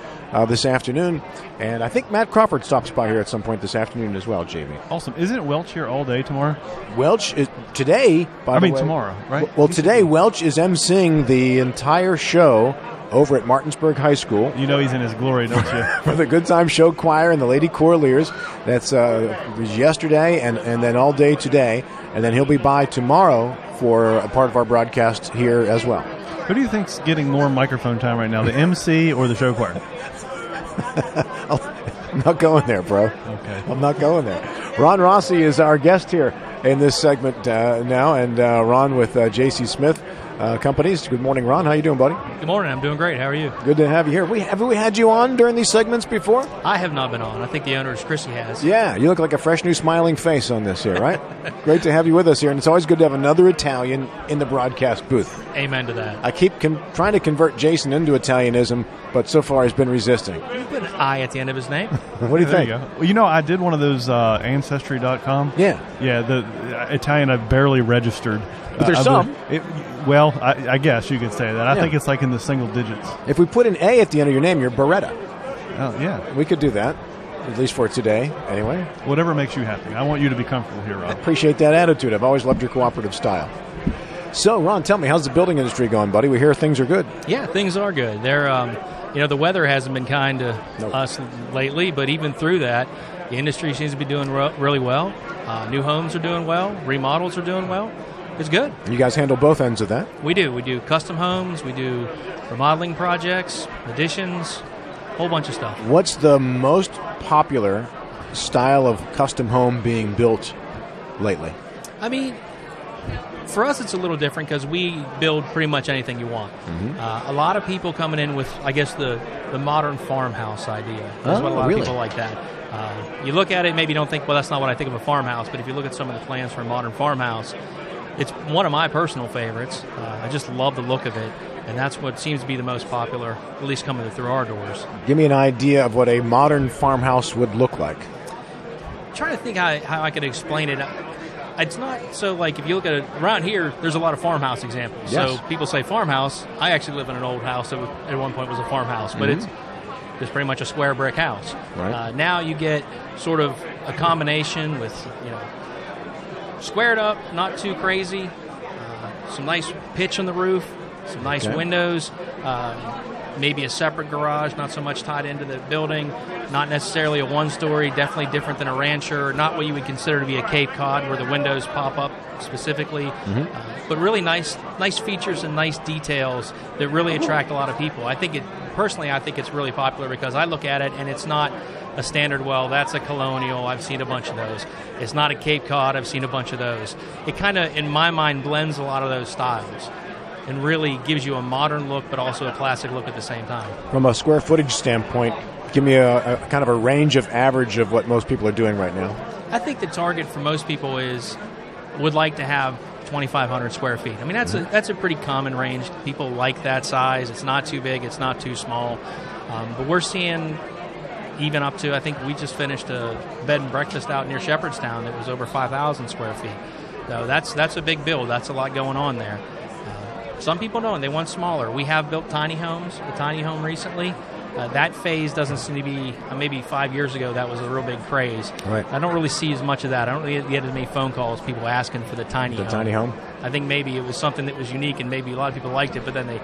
this afternoon. And I think Matt Crawford stops by here at some point this afternoon as well, Jamie. Awesome. Isn't Welch here all day tomorrow? Welch is today, by the way. Tomorrow, right? Well, today Welch is emceeing the entire show over at Martinsburg High School. You know he's in his glory, don't you? For the Good Time Show Choir and the Lady Corliers. That's was yesterday and then all day today. And then he'll be by tomorrow for a part of our broadcast here as well. Who do you think's getting more microphone time right now, the MC or the show choir? I'm not going there, bro. Okay. I'm not going there. Ron Rossi is our guest here in this segment now, and Ron with J.C. Smith Companies. Good morning, Ron. How you doing, buddy? Good morning. I'm doing great. How are you? Good to have you here. Have we had you on during these segments before? I have not been on. I think the owner is Chrissy has. Yeah, you look like a fresh new smiling face on this here, right? Great to have you with us here, and it's always good to have another Italian in the broadcast booth. Amen to that. I keep trying to convert Jason into Italianism, but so far he's been resisting. You put an I at the end of his name. What do you think? You go. Well, I did one of those Ancestry.com. Yeah. Yeah, the Italian I've barely registered. But there's some. I guess you could say that. I think it's like in the single digits. If we put an A at the end of your name, you're Beretta. Oh, yeah. We could do that, at least for today, anyway. Whatever makes you happy. I want you to be comfortable here, Rob. I appreciate that attitude. I've always loved your cooperative style. So, Ron, tell me, how's the building industry going, buddy? We hear things are good. Yeah, things are good. They're, the weather hasn't been kind to us lately, but even through that, the industry seems to be doing really well. New homes are doing well. Remodels are doing well. It's good. You guys handle both ends of that? We do. We do custom homes. We do remodeling projects, additions, a whole bunch of stuff. What's the most popular style of custom home being built lately? I mean, for us, it's a little different because we build pretty much anything you want. Mm-hmm. A lot of people coming in with, I guess, the modern farmhouse idea. That's what a lot of people like that. You look at it, maybe you don't think, well, that's not what I think of a farmhouse, but if you look at some of the plans for a modern farmhouse, it's one of my personal favorites. I just love the look of it, and that's what seems to be the most popular, at least coming through our doors. Give me an idea of what a modern farmhouse would look like. I'm trying to think how I could explain it. It's not so like if you look at it around here, there's a lot of farmhouse examples. Yes. So people say farmhouse. I actually live in an old house that at one point was a farmhouse, but it's pretty much a square brick house. Right. Now you get sort of a combination with squared up, not too crazy, some nice pitch on the roof, some nice windows, maybe a separate garage, not so much tied into the building, not necessarily a one-story, definitely different than a rancher, not what you would consider to be a Cape Cod where the windows pop up specifically, but really nice features and nice details that really attract a lot of people. I think it's really popular because I look at it and it's not a standard, well, that's a colonial, I've seen a bunch of those. It's not a Cape Cod, I've seen a bunch of those. It kind of, in my mind, blends a lot of those styles and really gives you a modern look but also a classic look at the same time. From a square footage standpoint, give me a kind of a range of average of what most people are doing right now. I think the target for most people would like to have 2,500 square feet. I mean, that's a pretty common range. People like that size. It's not too big, it's not too small. But we're seeing even up to, I think we just finished a bed and breakfast out near Shepherdstown that was over 5,000 square feet. So that's a big build. That's a lot going on there. Some people don't. They want smaller. We have built tiny homes, a tiny home recently. That phase doesn't seem to be, maybe 5 years ago, that was a real big craze. Right. I don't really see as much of that. I don't really get as many phone calls, people asking for the tiny home. I think maybe it was something that was unique and maybe a lot of people liked it, but then they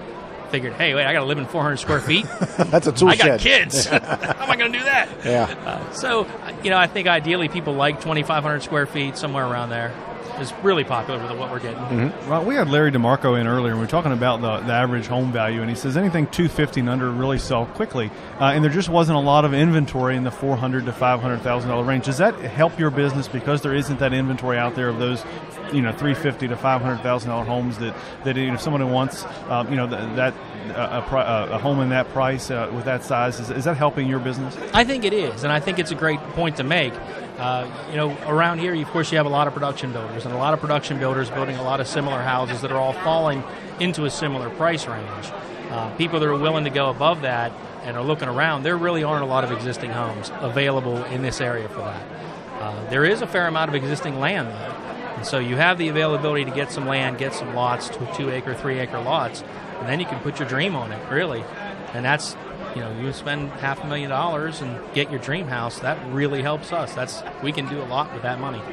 figured, hey, wait, I got to live in 400 square feet. That's a tool shed. I got kids. How am I going to do that? Yeah. So, I think ideally people like 2,500 square feet, somewhere around there. Is really popular with what we're getting. Right, we had Larry DeMarco in earlier, and we were talking about the average home value, and he says anything $250 and under really sell quickly, and there just wasn't a lot of inventory in the $400,000 to $500,000 range. Does that help your business because there isn't that inventory out there of those, $350,000 to $500,000 homes that if someone wants, a home in that price with that size, is that helping your business? I think it is, and I think it's a great point to make. Around here, of course, you have a lot of production builders, and a lot of production builders building a lot of similar houses that are all falling into a similar price range. People that are willing to go above that and are looking around, there really aren't a lot of existing homes available in this area for that. There is a fair amount of existing land, though, and so you have the availability to get some land, get some lots, 2-acre, 3-acre lots, and then you can put your dream on it, really, and that's you spend $500,000 and get your dream house. That really helps us. We can do a lot with that money.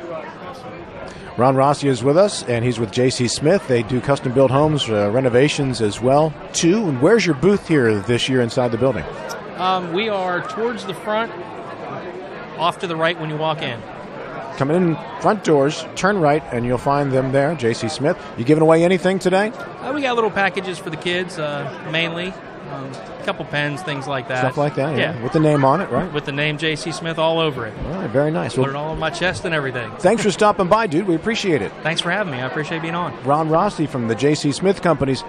Ron Rossi is with us, and he's with J.C. Smith. They do custom-built homes, renovations as well, too. And where's your booth here this year inside the building? We are towards the front, off to the right when you walk in. Come in front doors, turn right, and you'll find them there, J.C. Smith. You giving away anything today? We got little packages for the kids, mainly. A couple pens, things like that. Stuff like that, yeah. With the name on it, right? With the name J.C. Smith all over it. All right, very nice. Put it all on my chest and everything. Thanks for stopping by, dude. We appreciate it. Thanks for having me. I appreciate being on. Ron Rossi from the J.C. Smith Companies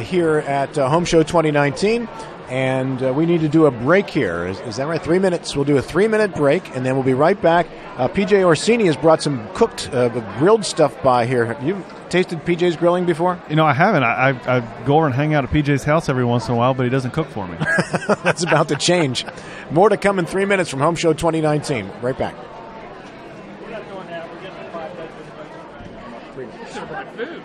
here at Home Show 2019. And we need to do a break here. Is that right? 3 minutes. We'll do a 3-minute break, and then we'll be right back. PJ Orsini has brought some cooked, grilled stuff by here. Have you tasted PJ's grilling before? You know, I haven't. I go over and hang out at PJ's house every once in a while, but he doesn't cook for me. That's about to change. More to come in 3 minutes from Home Show 2019. Right back. We're not doing that. We're getting 5 minutes. Food.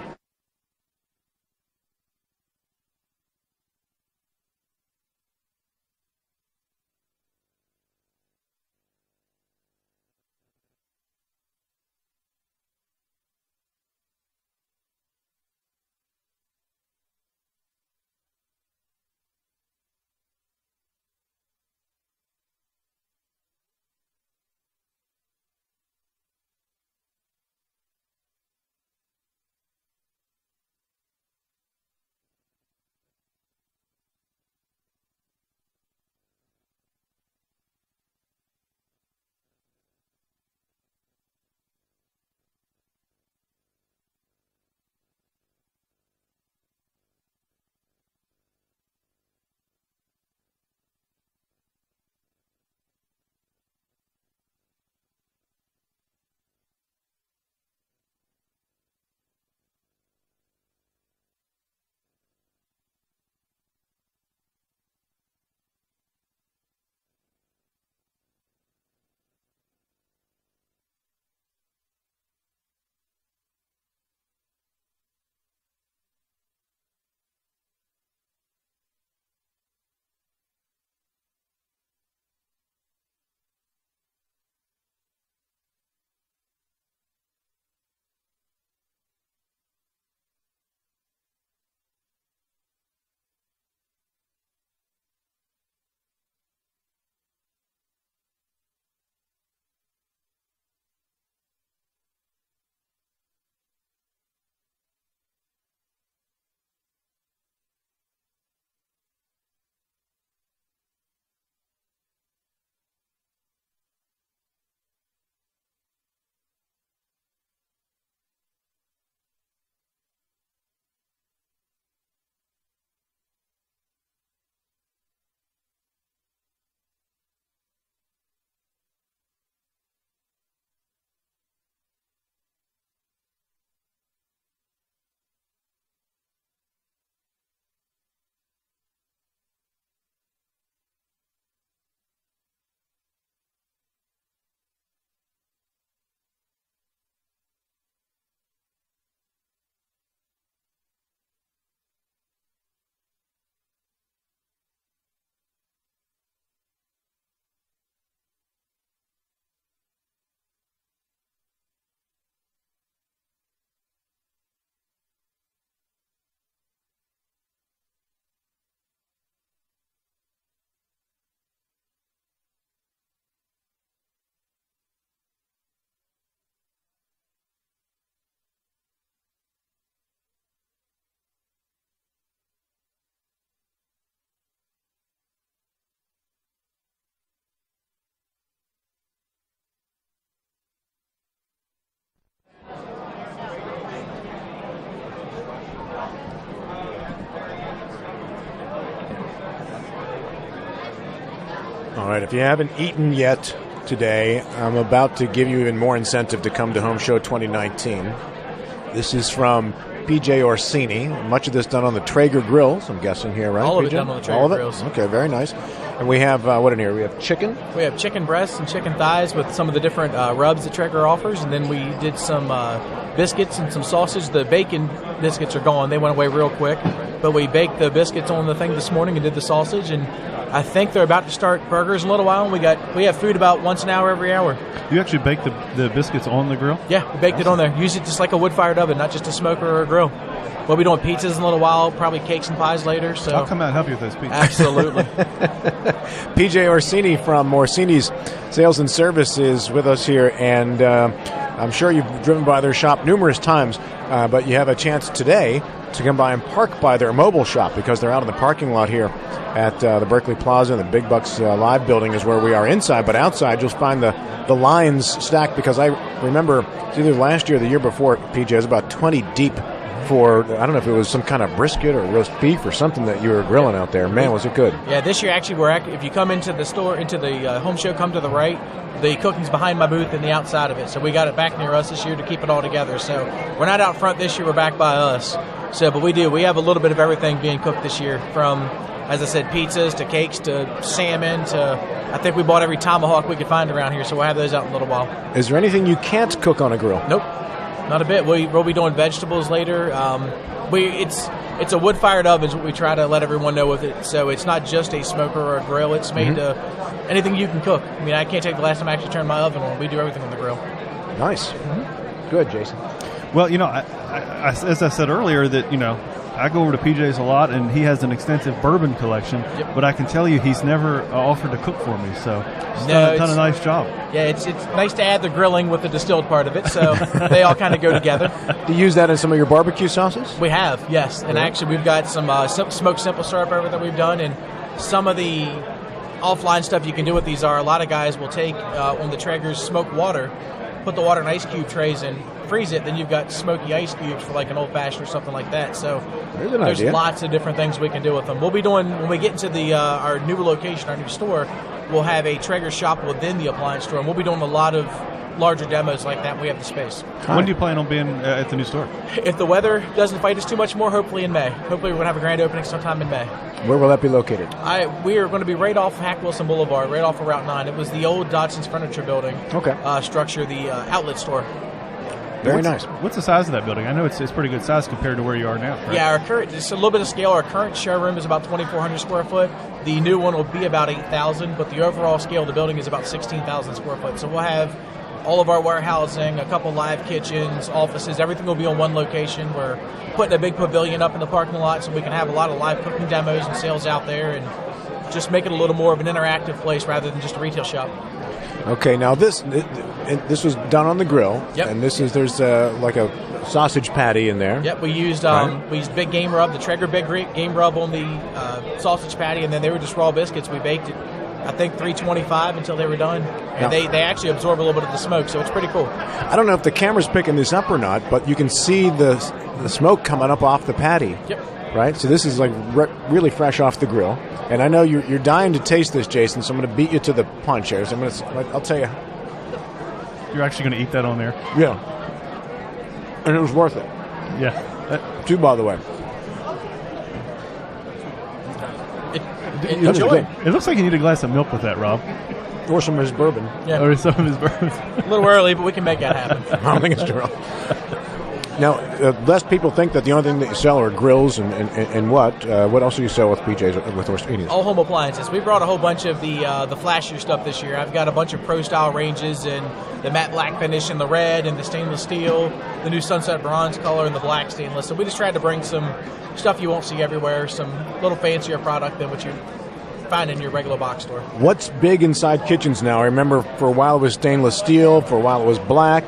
All right, if you haven't eaten yet today, I'm about to give you even more incentive to come to Home Show 2019. This is from PJ Orsini. Much of this done on the Traeger grills, I'm guessing here, right? All of PJ? it done on the Traeger All of it? grills. Okay, very nice. And we have, what in here? We have chicken? We have chicken breasts and chicken thighs with some of the different rubs that Traeger offers. And then we did some biscuits and some sausage. The bacon biscuits are gone. They went away real quick. But we baked the biscuits on the thing this morning and did the sausage. And I think they're about to start burgers in a little while. And we have food about once an hour every hour. You actually baked the biscuits on the grill? Yeah, we baked it on there. Use it just like a wood-fired oven, not just a smoker or a grill. We'll be doing pizzas in a little while, probably cakes and pies later. So I'll come out and help you with those pizzas. Absolutely. PJ Orsini from Orsini's Sales and Service is with us here, and I'm sure you've driven by their shop numerous times, but you have a chance today to come by and park by their mobile shop because they're out in the parking lot here at the Berkeley Plaza. The Big Bucks Live building is where we are inside, but outside you'll find the lines stacked because I remember either last year or the year before, PJ, it was about 20 deep for, I don't know if it was some kind of brisket or roast beef or something that you were grilling out there. Man, was it good. Yeah, this year actually if you come into the store, into the home show, come to the right. The cooking's behind my booth and the outside of it. So we got it back near us this year to keep it all together. So we're not out front this year, we're back by us. So, but we have a little bit of everything being cooked this year, from, as I said, pizzas to cakes to salmon to, I think we bought every tomahawk we could find around here, so we'll have those out in a little while. Is there anything you can't cook on a grill? Nope, not a bit. We'll be doing vegetables later. It's a wood-fired oven is what we try to let everyone know with it. So it's not just a smoker or a grill. It's made to anything you can cook. I mean, I can't take the last time I actually turned my oven on. We do everything on the grill. Nice. Good, Jason. Well, I, as I said earlier, that, I go over to PJ's a lot, and he has an extensive bourbon collection. Yep. But I can tell you, he's never offered to cook for me. So he's done a nice job. Yeah, it's nice to add the grilling with the distilled part of it, so they all kind of go together. Do you use that in some of your barbecue sauces? We have, yes. And actually, we've got some smoked simple syrup over that we've done, and some of the offline stuff you can do with these are, a lot of guys will take on the Traeger's smoked water, put the water in ice cube trays and freeze it, then you've got smoky ice cubes for like an old fashioned or something like that. So there's lots of different things we can do with them. We'll be doing, when we get into the our new location, our new store, we'll have a Traeger shop within the appliance store, and we'll be doing a lot of larger demos like that when we have the space. When do you plan on being at the new store? If the weather doesn't fight us too much more, hopefully in May. Hopefully we're going to have a grand opening sometime in May. Where will that be located? We are going to be right off Hack Wilson Boulevard, right off of Route 9. It was the old Dodson's Furniture Building structure, the outlet store. Very nice. What's the size of that building? I know it's pretty good size compared to where you are now. Right? Yeah, just a little bit of scale. Our current showroom is about 2,400 square foot. The new one will be about 8,000, but the overall scale of the building is about 16,000 square foot. So we'll have all of our warehousing, a couple live kitchens, offices. Everything will be on one location. We're putting a big pavilion up in the parking lot so we can have a lot of live cooking demos and sales out there, and just make it a little more of an interactive place rather than just a retail shop. Okay, now this was done on the grill, and there's like a sausage patty in there. Yep, we used big game rub, the Traeger big game rub on the sausage patty, and then they were just raw biscuits. We baked it, I think 325 until they were done, and they actually absorb a little bit of the smoke, so it's pretty cool. I don't know if the camera's picking this up or not, but you can see the smoke coming up off the patty. Yep. Right, so this is like really fresh off the grill, and I know you're dying to taste this, Jason. So I'm going to beat you to the punch here. So I'll tell you. You're actually going to eat that on there? Yeah, and it was worth it. Yeah, too, by the way. It looks like you need a glass of milk with that, Rob. Or some of his bourbon. Yeah. Or some of his bourbon. A little early, but we can make that happen. I don't think it's too early. Now, lest people think that the only thing that you sell are grills and what else do you sell with PJ's, with Orsini's? All home appliances. We brought a whole bunch of the flashier stuff this year. I've got a bunch of pro-style ranges and the matte black finish and the red and the stainless steel, the new sunset bronze color and the black stainless. So we just tried to bring some stuff you won't see everywhere, some little fancier product than what you find in your regular box store. What's big inside kitchens now? I remember for a while it was stainless steel, for a while it was black,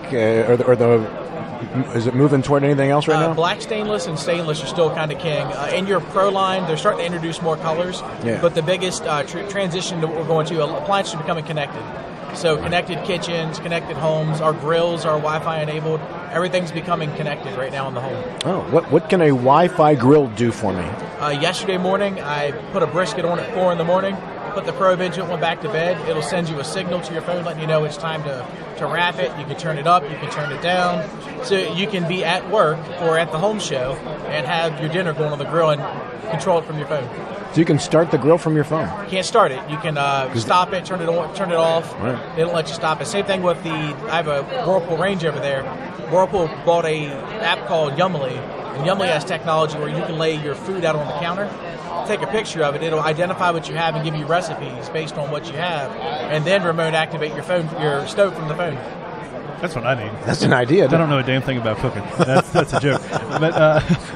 is it moving toward anything else right now? Black stainless and stainless are still kind of king. In your Pro line, they're starting to introduce more colors. Yeah. But the biggest transition that we're going to, appliances are becoming connected. So connected kitchens, connected homes, our grills are Wi-Fi enabled. Everything's becoming connected right now in the home. Oh, what can a Wi-Fi grill do for me? Yesterday morning, I put a brisket on at 4 in the morning. Put the probe into it, went back to bed. It'll send you a signal to your phone letting you know it's time to wrap it. You can turn it up, you can turn it down. So you can be at work or at the home show and have your dinner going on the grill and control it from your phone. So you can start the grill from your phone? You can't start it. You can stop it, turn it on, turn it off. Right. They don't let you stop it. Same thing with I have a Whirlpool range over there. Whirlpool bought a app called Yummly. And Yummly has technology where you can lay your food out on the counter, take a picture of it, it'll identify what you have and give you recipes based on what you have, and then remote activate your stove from the phone. That's what I need. That's an idea. I don't know a damn thing about cooking. That's a joke.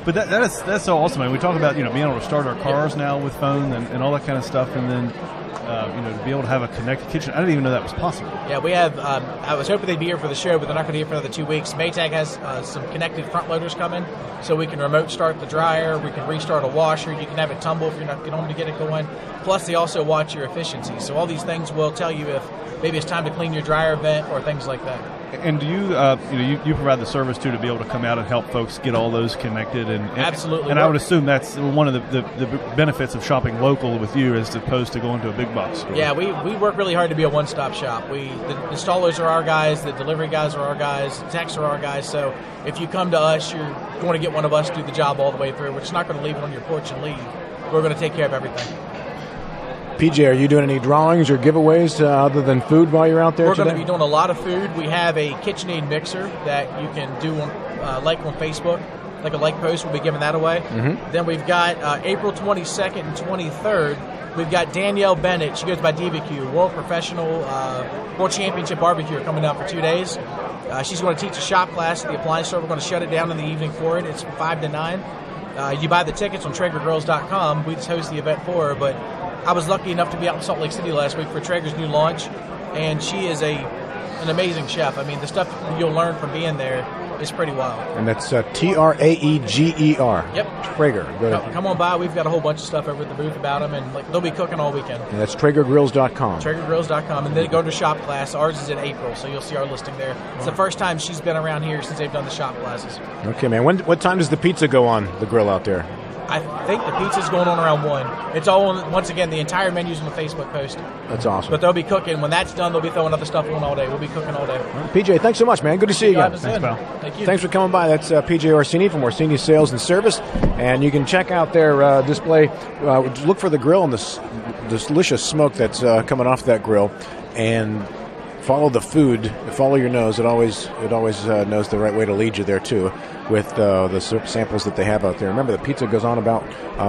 But that's so awesome. And we talk about being able to start our cars now with phone and all that kind of stuff, and then to be able to have a connected kitchen. I didn't even know that was possible. Yeah, we have. I was hoping they'd be here for the show, but they're not going to be here for another 2 weeks. Maytag has some connected front loaders coming, so we can remote start the dryer. We can restart a washer. You can have it tumble if you're not getting home to get it going. Plus, they also watch your efficiency. So all these things will tell you if maybe it's time to clean your dryer vent or things like that. And do you provide the service too to be able to come out and help folks get all those connected? And Absolutely. And I would assume that's one of the benefits of shopping local with you as opposed to going to a big box store. Yeah, we work really hard to be a one-stop shop. The installers are our guys, the delivery guys are our guys, the techs are our guys. So if you come to us, you're going to get one of us to do the job all the way through. We're just not going to leave it on your porch and leave. We're going to take care of everything. PJ, are you doing any drawings or giveaways other than food while you're out there We're today? going to be doing a lot of food. We have a KitchenAid mixer that you can do on Facebook. Like a like post, we'll be giving that away. Mm-hmm. Then we've got April 22nd and 23rd. We've got Danielle Bennett. She goes by DBQ, World Championship Barbecue, coming down for 2 days. She's going to teach a shop class at the appliance store. We're going to shut it down in the evening for it. It's from 5 to 9. You buy the tickets on TraegerGrills.com. We just host the event for her, but I was lucky enough to be out in Salt Lake City last week for Traeger's new launch, and she is an amazing chef. I mean, the stuff you'll learn from being there is pretty wild. And that's Traeger. Yep. Traeger. Come on by. We've got a whole bunch of stuff over at the booth about them, and they'll be cooking all weekend. And that's TraegerGrills.com. TraegerGrills.com, and then go to shop class. Ours is in April, so you'll see our listing there. It's the first time she's been around here since they've done the shop classes. Okay, man. What time does the pizza go on the grill out there? I think the pizza's going on around 1. It's all on, once again, the entire menu's on the Facebook post. That's awesome. But they'll be cooking. When that's done, they'll be throwing other stuff on all day. We'll be cooking all day. PJ, thanks so much, man. Good to see you again. Thanks, pal. Thank you. Thanks for coming by. That's PJ Orsini from Orsini Sales and Service. And you can check out their display. Look for the grill and this delicious smoke that's coming off that grill. And follow the food. Follow your nose. It always knows the right way to lead you there, too, with the samples that they have out there. Remember, the pizza goes on about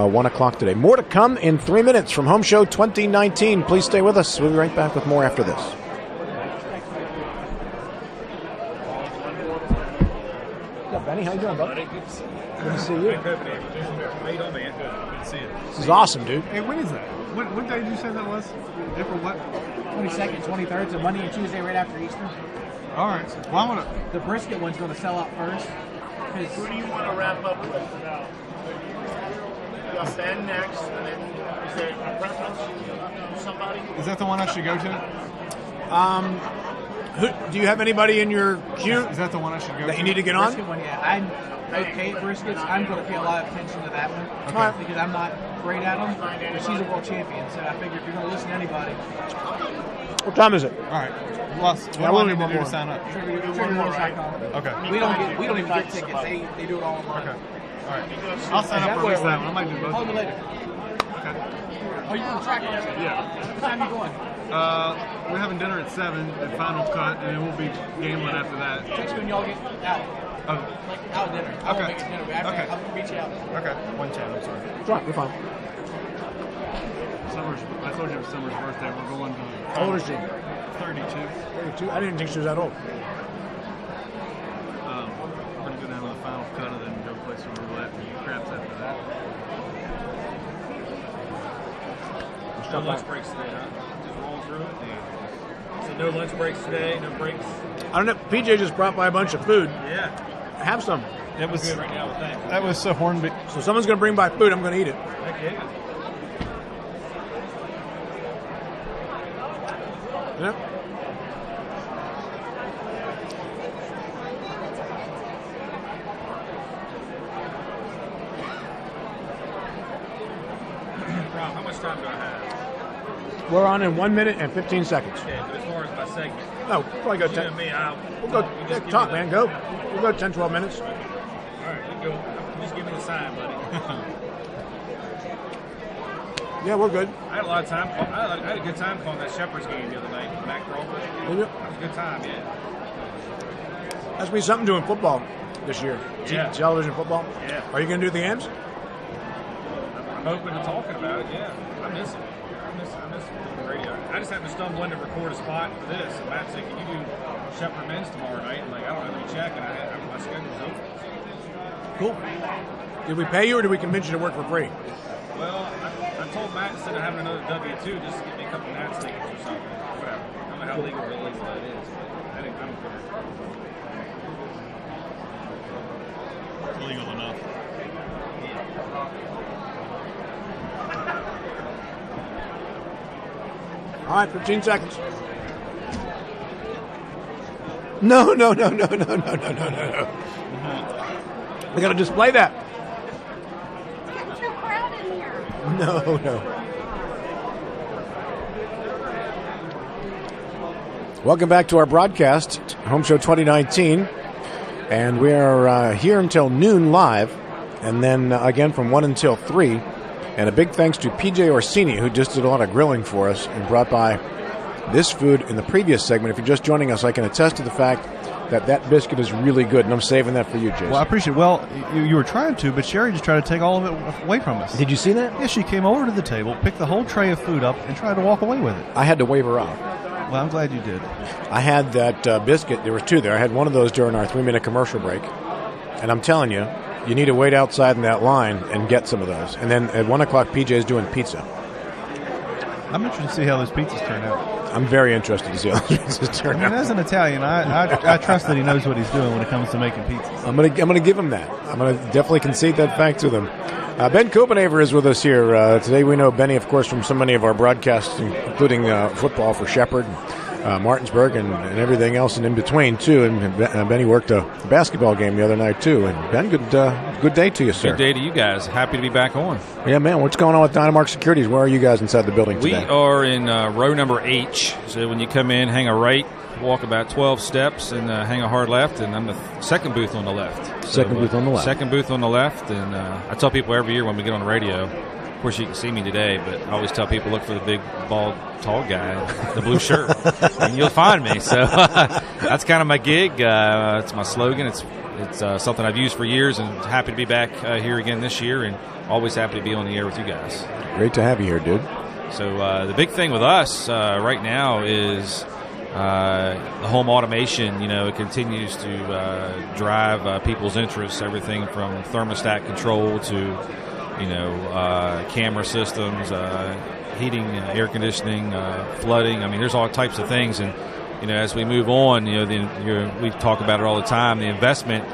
1 o'clock today. More to come in 3 minutes from Home Show 2019. Please stay with us. We'll be right back with more after this. What's up, Benny? How you doing, bud? Good to see you. How you doing, man? Good to see you. This is awesome, dude. Hey, when is that? What day did you say that was? April what? 22nd, 23rd, so Monday and Tuesday right after Easter. All right. Well, I'm gonna. The brisket one's going to sell out first. Who do you want to wrap up with now? You got Ben next, and then is there a preference? Somebody? Is that the one I should go to? Do you have anybody in your queue? Is that the one I should go that to? you need to get on? Brisket one, yeah. I'm okay at briskets. I'm going to pay a lot of attention to that one because I'm not great at them. But she's a world champion, so I figure if you're going to listen to anybody. What time is it? All right. Well, what do I need to do to sign up? TraegerGrills.com. Okay. We don't even get tickets. They do it all online. Okay. All right. I'll sign up for at least that one. I might do both. Call me later. Okay. Oh, you're going to track on? Yeah. What time are you going? We're having dinner at 7 at Final Cut, and then we'll be gambling after that. Text me when y'all get out. Like out of dinner. I won't make it dinner, but after I'll reach out. Okay. One chat, I'm sorry. That's right, you're fine. I told you it was Summer's birthday. We're going to. How old is she? 32. 32? I didn't think she was that old. We're going to go down to the Final Cut and then go play some roulette and eat craps after that. No lunch breaks today, huh? Just roll through it. So no lunch breaks today, no breaks. I don't know. PJ just brought by a bunch of food. Yeah. Have some. It was good right now, but thanks. That was so Hornby. So someone's going to bring by food. I'm going to eat it. Heck yeah. Yeah. Rob, how much time do I have? We're on in 1 minute and 15 seconds. Okay, but as far as my segment. No, probably go 10. We'll go. Yeah, talk, man. Go. We'll go 10, 12 minutes. All right, we can go. Just give me the sign, buddy. Yeah, we're good. I had a lot of time. I had a good time calling that Shepherd's game the other night. Mac Crawford. Did you? It was a good time, yeah. Has to be something doing football this year. Yeah. Television football. Yeah. Are you going to do the Ams? I'm open to talking about it, yeah. I miss it. I miss the radio. I just happened to stumble in to record a spot for this. And Matt said, can you do Shepherd Men's tomorrow night? And like, I don't have any check, and my schedule's open. Cool. Did we pay you or did we convince you to work for free? Well, I told Matt instead of having another W-2, just to get me a couple Nats tickets or something. Whatever. I don't know how legal or illegal that is. But I don't care. Legal enough. All right, 15 seconds. No. We got to display that. It's too crowded in here. No. Welcome back to our broadcast, Home Show 2019. And we are here until noon live, and then again from 1 until 3. And a big thanks to PJ Orsini, who just did a lot of grilling for us and brought by this food in the previous segment. If you're just joining us, I can attest to the fact that biscuit is really good, and I'm saving that for you, Jason. Well, I appreciate it. Well, you were trying to, but Sherry just tried to take all of it away from us. Did you see that? Yeah, she came over to the table, picked the whole tray of food up, and tried to walk away with it. I had to wave her off. Well, I'm glad you did. I had that biscuit. There was two there. I had one of those during our 3-minute commercial break, and I'm telling you, you need to wait outside in that line and get some of those. And then at 1 o'clock, PJ is doing pizza. I'm interested to see how those pizzas turn out. I'm very interested to see how those pizzas turn out. As an Italian, I trust that he knows what he's doing when it comes to making pizzas. I'm gonna give him that. I'm gonna definitely concede that fact to them. Ben Copenhaver is with us here today. We know Benny, of course, from so many of our broadcasts, including football for Shepherd, Martinsburg, and everything else and in between too. And Benny worked a basketball game the other night too. And Ben, good day to you, sir. Good day to you guys. Happy to be back on. Yeah, man. What's going on with Dynamark Securities? Where are you guys inside the building today? We are in row number H. So when you come in, hang a right, walk about 12 steps, and hang a hard left. And I'm the second booth on the left. Second booth on the left. Second booth on the left. And I tell people every year when we get on the radio. Of course, you can see me today, but I always tell people look for the big, bald, tall guy, the blue shirt, and you'll find me. So that's kind of my gig. It's my slogan. It's something I've used for years, and happy to be back here again this year, and always happy to be on the air with you guys. Great to have you here, dude. So the big thing with us right now is the home automation. You know, it continues to drive people's interests. Everything from thermostat control to camera systems, heating, air conditioning, flooding. I mean, there's all types of things. And, as we move on, we talk about it all the time. The investment,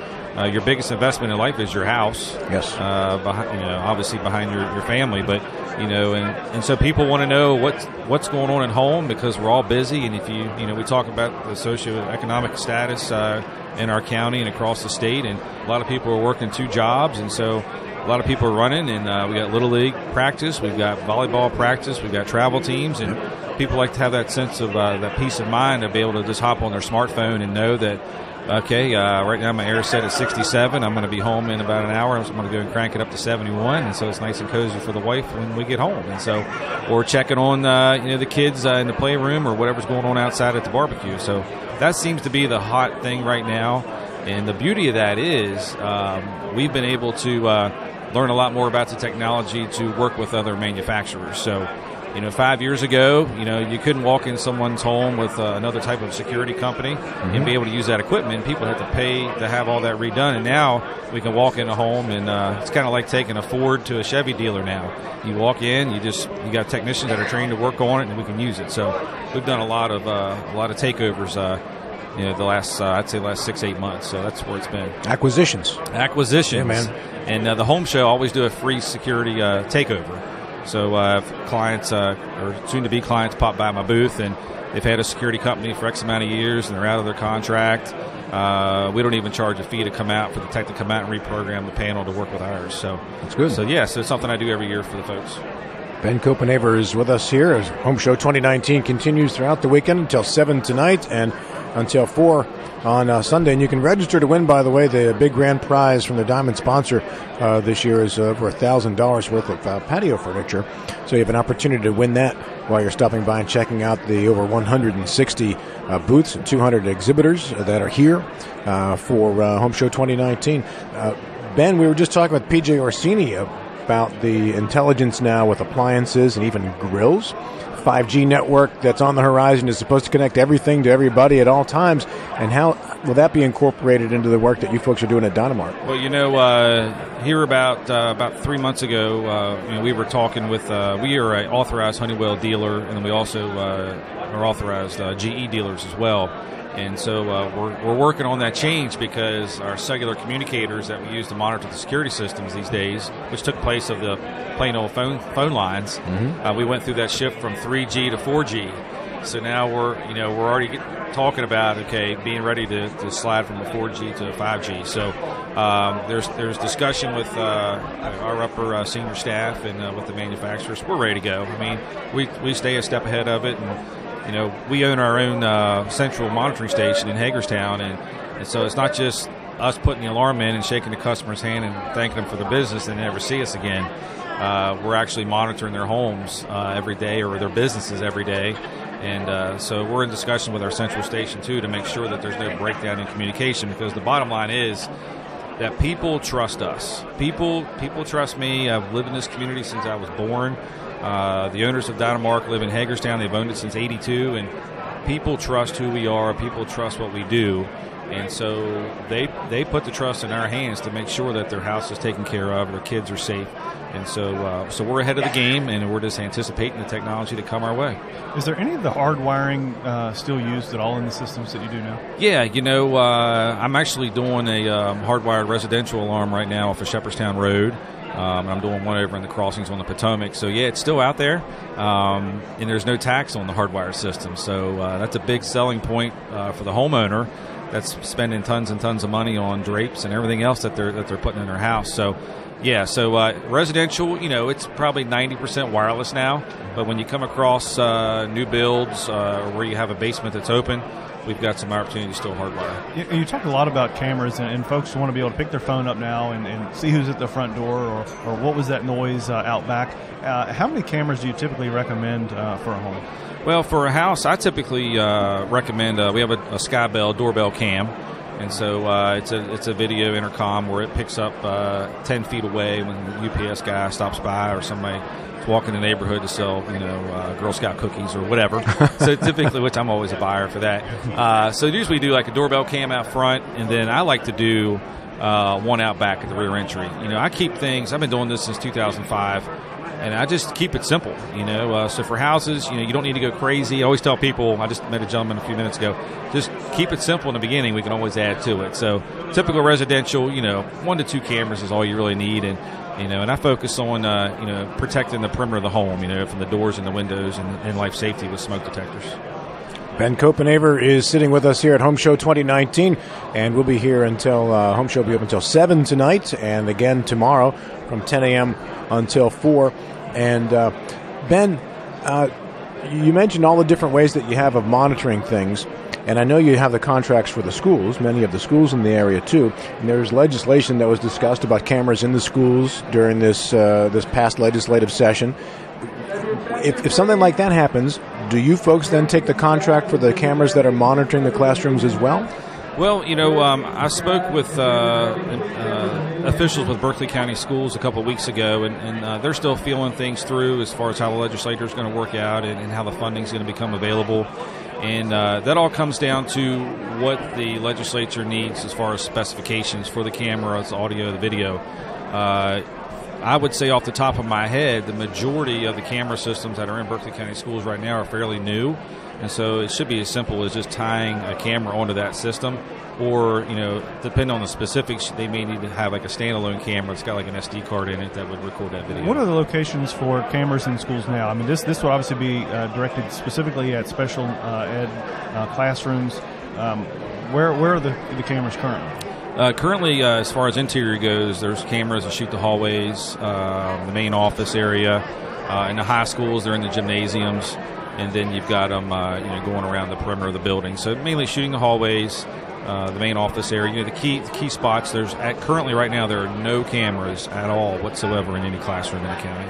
your biggest investment in life is your house. Yes. Obviously behind your family. But, and so people want to know what's going on at home because we're all busy. And if we talk about the socioeconomic status in our county and across the state. And a lot of people are working 2 jobs. And so a lot of people are running, and we got Little League practice, we've got volleyball practice, we've got travel teams, and people like to have that sense of that peace of mind to be able to just hop on their smartphone and know that, okay, right now my air is set at 67. I'm going to be home in about an hour. I'm going to go and crank it up to 71, and so it's nice and cozy for the wife when we get home. And so we're checking on the kids in the playroom or whatever's going on outside at the barbecue. So that seems to be the hot thing right now. And the beauty of that is we've been able to learn a lot more about the technology to work with other manufacturers. So, 5 years ago, you couldn't walk in someone's home with another type of security company and be able to use that equipment. People had to pay to have all that redone. And now we can walk in a home, and it's kind of like taking a Ford to a Chevy dealer now. You walk in, you got technicians that are trained to work on it, and we can use it. So we've done a lot of takeovers. The last 6-8 months. So that's where it's been. Acquisitions. Yeah, man. And the home show always do a free security takeover. So if clients or soon-to-be clients pop by my booth and they've had a security company for X amount of years and they're out of their contract, we don't even charge a fee to come out for the tech to come out and reprogram the panel to work with ours. So that's good. So yes, it's something I do every year for the folks. Ben Copenhaver is with us here as Home Show 2019 continues throughout the weekend until 7 tonight and until 4 on Sunday. And you can register to win, by the way. The big grand prize from the Diamond sponsor this year is over $1,000 worth of patio furniture. So you have an opportunity to win that while you're stopping by and checking out the over 160 booths and 200 exhibitors that are here for Home Show 2019. Ben, we were just talking with PJ Orsini about the intelligence now with appliances and even grills. 5G network that's on the horizon is supposed to connect everything to everybody at all times. And how will that be incorporated into the work that you folks are doing at Dynamark? Well, here about 3 months ago, we were talking with, we are an authorized Honeywell dealer, and we also are authorized GE dealers as well. And so we're working on that change because our cellular communicators that we use to monitor the security systems these days, which took place of the plain old phone lines, we went through that shift from 3G to 4G. So now we're already talking about being ready to slide from a 4G to a 5G. So there's discussion with our upper senior staff and with the manufacturers. We're ready to go. I mean, we stay a step ahead of it, and we own our own central monitoring station in Hagerstown, and so it's not just us putting the alarm in and shaking the customer's hand and thanking them for the business and they never see us again. We're actually monitoring their homes every day, or their businesses every day. And so we're in discussion with our central station, too, to make sure that there's no breakdown in communication, because the bottom line is that people trust us. People trust me. I've lived in this community since I was born. The owners of Dynamark live in Hagerstown. They've owned it since '82, and people trust who we are. People trust what we do. And so they put the trust in our hands to make sure that their house is taken care of, their kids are safe. And so we're ahead of the game, and we're just anticipating the technology to come our way. Is there any of the hard wiring still used at all in the systems that you do now? Yeah, I'm actually doing a hardwired residential alarm right now off of Shepherdstown Road. I'm doing one over in the crossings on the Potomac. So, yeah, it's still out there, and there's no tax on the hardwired system. So that's a big selling point for the homeowner that's spending tons and tons of money on drapes and everything else that they're putting in their house. So, yeah, residential, it's probably 90% wireless now. But when you come across new builds or where you have a basement that's open, we've got some opportunity to still hardwire. You talk a lot about cameras, and folks want to be able to pick their phone up now and see who's at the front door or what was that noise out back. How many cameras do you typically recommend for a home? Well, for a house, I typically recommend we have a Skybell doorbell cam. And so it's a video intercom where it picks up 10 feet away when the UPS guy stops by or somebody is walking the neighborhood to sell, Girl Scout cookies or whatever. So typically, which I'm always a buyer for that. So usually do like a doorbell cam out front, and then I like to do one out back at the rear entry. I keep things. I've been doing this since 2005. And I just keep it simple, So for houses, you don't need to go crazy. I always tell people, I just met a gentleman a few minutes ago, just keep it simple in the beginning. We can always add to it. So typical residential, 1 to 2 cameras is all you really need. And, and I focus on, protecting the perimeter of the home, from the doors and the windows and life safety with smoke detectors. Ben Copenhaver is sitting with us here at Home Show 2019, and we'll be here until Home Show will be open until 7 tonight, and again tomorrow from 10 a.m. until 4. And Ben, you mentioned all the different ways that you have of monitoring things, and I know you have the contracts for the schools, many of the schools in the area too. And there's legislation that was discussed about cameras in the schools during this past legislative session. If something like that happens, do you folks then take the contract for the cameras that are monitoring the classrooms as well? Well, I spoke with officials with Berkeley County Schools a couple of weeks ago, and they're still feeling things through as far as how the legislature is going to work out and how the funding is going to become available. And that all comes down to what the legislature needs as far as specifications for the cameras, the audio, the video. I would say off the top of my head, the majority of the camera systems that are in Berkeley County Schools right now are fairly new. And so it should be as simple as just tying a camera onto that system. Or, depending on the specifics, they may need to have like a standalone camera that's got like an SD card in it that would record that video. What are the locations for cameras in schools now? I mean, this would obviously be directed specifically at special ed classrooms. Where are the cameras currently? Currently, as far as interior goes, there's cameras that shoot the hallways, the main office area. In the high schools, they're in the gymnasiums. And then you've got them going around the perimeter of the building. So mainly shooting the hallways, the main office area. The key spots, currently right now there are no cameras at all whatsoever in any classroom in the county.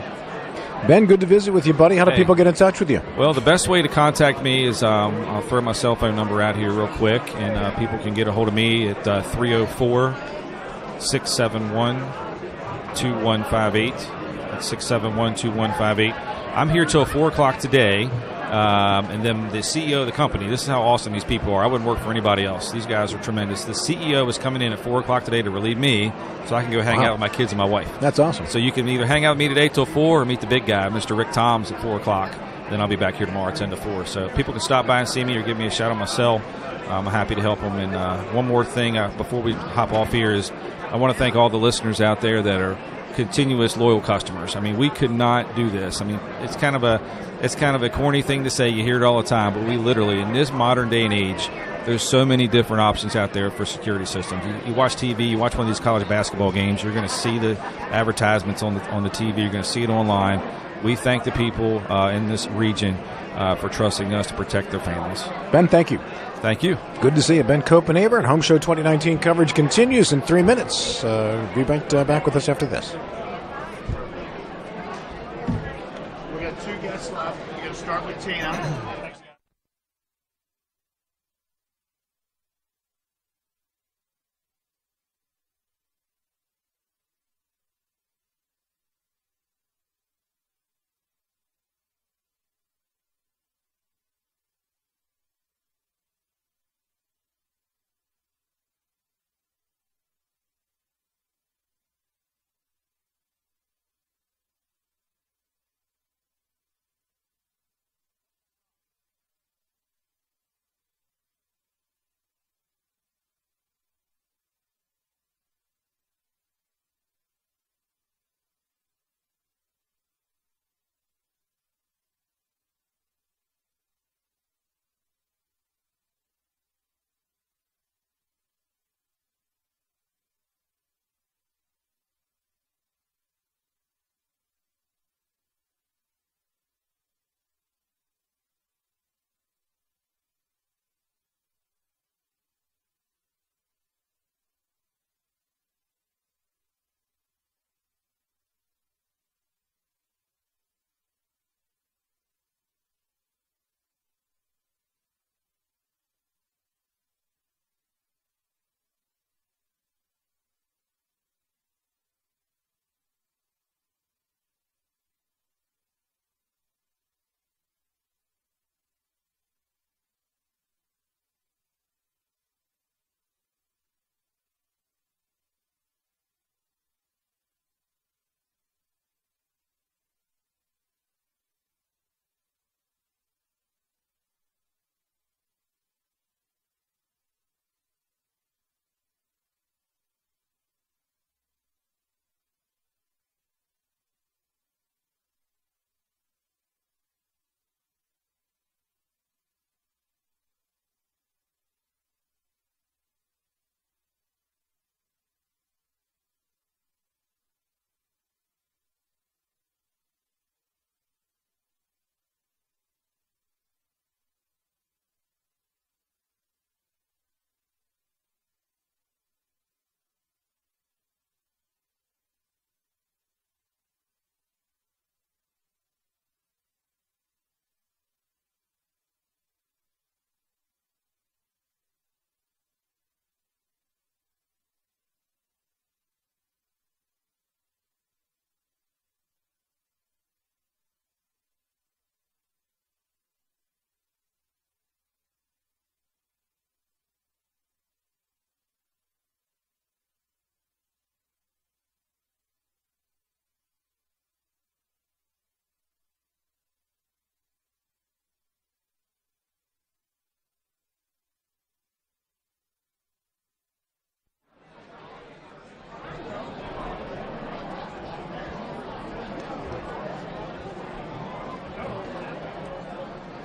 Ben, good to visit with you, buddy. How do people get in touch with you? Well, the best way to contact me is I'll throw my cell phone number out here real quick, and people can get a hold of me at 304-671-2158. That's 671-2158. I'm here till 4 o'clock today. And then the CEO of the company, this is how awesome these people are. I wouldn't work for anybody else. These guys are tremendous. The CEO is coming in at 4 o'clock today to relieve me so I can go hang out with my kids and my wife. That's awesome. So you can either hang out with me today till 4 or meet the big guy, Mr. Rick Toms, at 4 o'clock. Then I'll be back here tomorrow at 10 to 4. So people can stop by and see me or give me a shout on my cell. I'm happy to help them. And one more thing before we hop off here is I want to thank all the listeners out there that are continuous loyal customers. I mean, we could not do this. I mean, it's kind of a corny thing to say. You hear it all the time, but we literally, in this modern day and age, there's so many different options out there for security systems. You watch TV, you watch one of these college basketball games, you're going to see the advertisements on the TV, you're going to see it online. We thank the people in this region for trusting us to protect their families. Ben, thank you. Thank you. Good to see you. Ben Copenhaver, and Home Show 2019 coverage continues in 3 minutes. Be back with us after this. We got 2 guests left. We're going to start with Tina.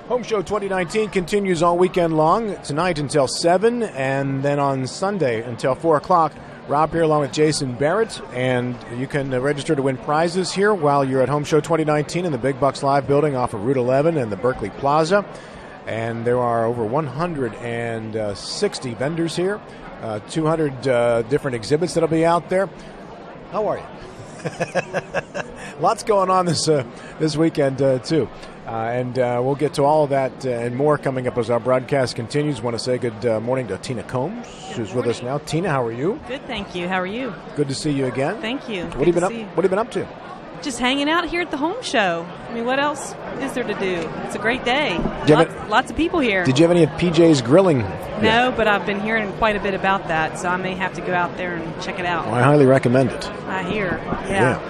Home Show 2019 continues all weekend long, tonight until 7, and then on Sunday until 4 o'clock. Rob here along with Jason Barrett, and you can register to win prizes here while you're at Home Show 2019 in the Big Bucks Live building off of Route 11 and the Berkeley Plaza. And there are over 160 vendors here, 200 different exhibits that'll be out there. How are you? Lots going on this weekend, too. And we'll get to all of that and more coming up as our broadcast continues. Want to say good morning to Tina Combs, who's with us now. Tina, how are you? Good, thank you. How are you? Good to see you again. Thank you. What have you been up to? Just hanging out here at the home show. I mean, what else is there to do? It's a great day. Lots of people here. Did you have any at PJ's Grilling? No, but I've been hearing quite a bit about that, so I may have to go out there and check it out. Well, I highly recommend it. I hear. Yeah.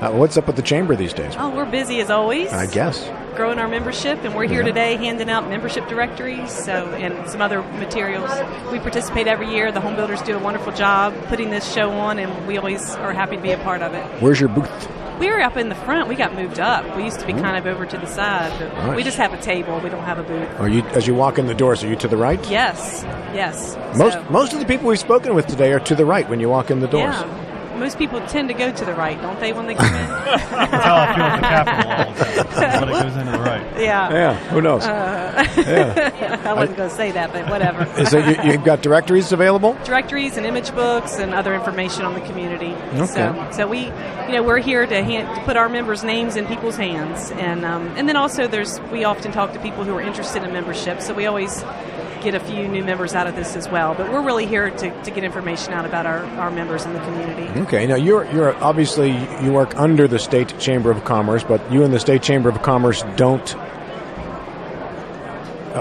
What's up with the chamber these days? Oh, we're busy as always. I guess. growing our membership, and we're here today handing out membership directories and some other materials. We participate every year. The home builders do a wonderful job putting this show on, and we always are happy to be a part of it. Where's your booth? We were up in the front. We got moved up. We used to be kind of over to the side, but Nice. we just have a table. We don't have a booth. Are you, as you walk in the doors, are you to the right? Yes. Most of the people we've spoken with today are to the right when you walk in the doors. Yeah. Most people tend to go to the right, don't they, when they come in? That's how I feel at the Capitol all the time, when it goes into the right. Yeah. Yeah, who knows? I wasn't going to say that, but whatever. So you've got directories available? Directories and image books and other information on the community. Okay. So we're here to put our members' names in people's hands, and then also we often talk to people who are interested in membership. So we always get a few new members out of this as well. But we're really here to get information out about our members in the community. Okay. Now you're obviously you work under the State Chamber of Commerce, but you and the State Chamber of Commerce don't.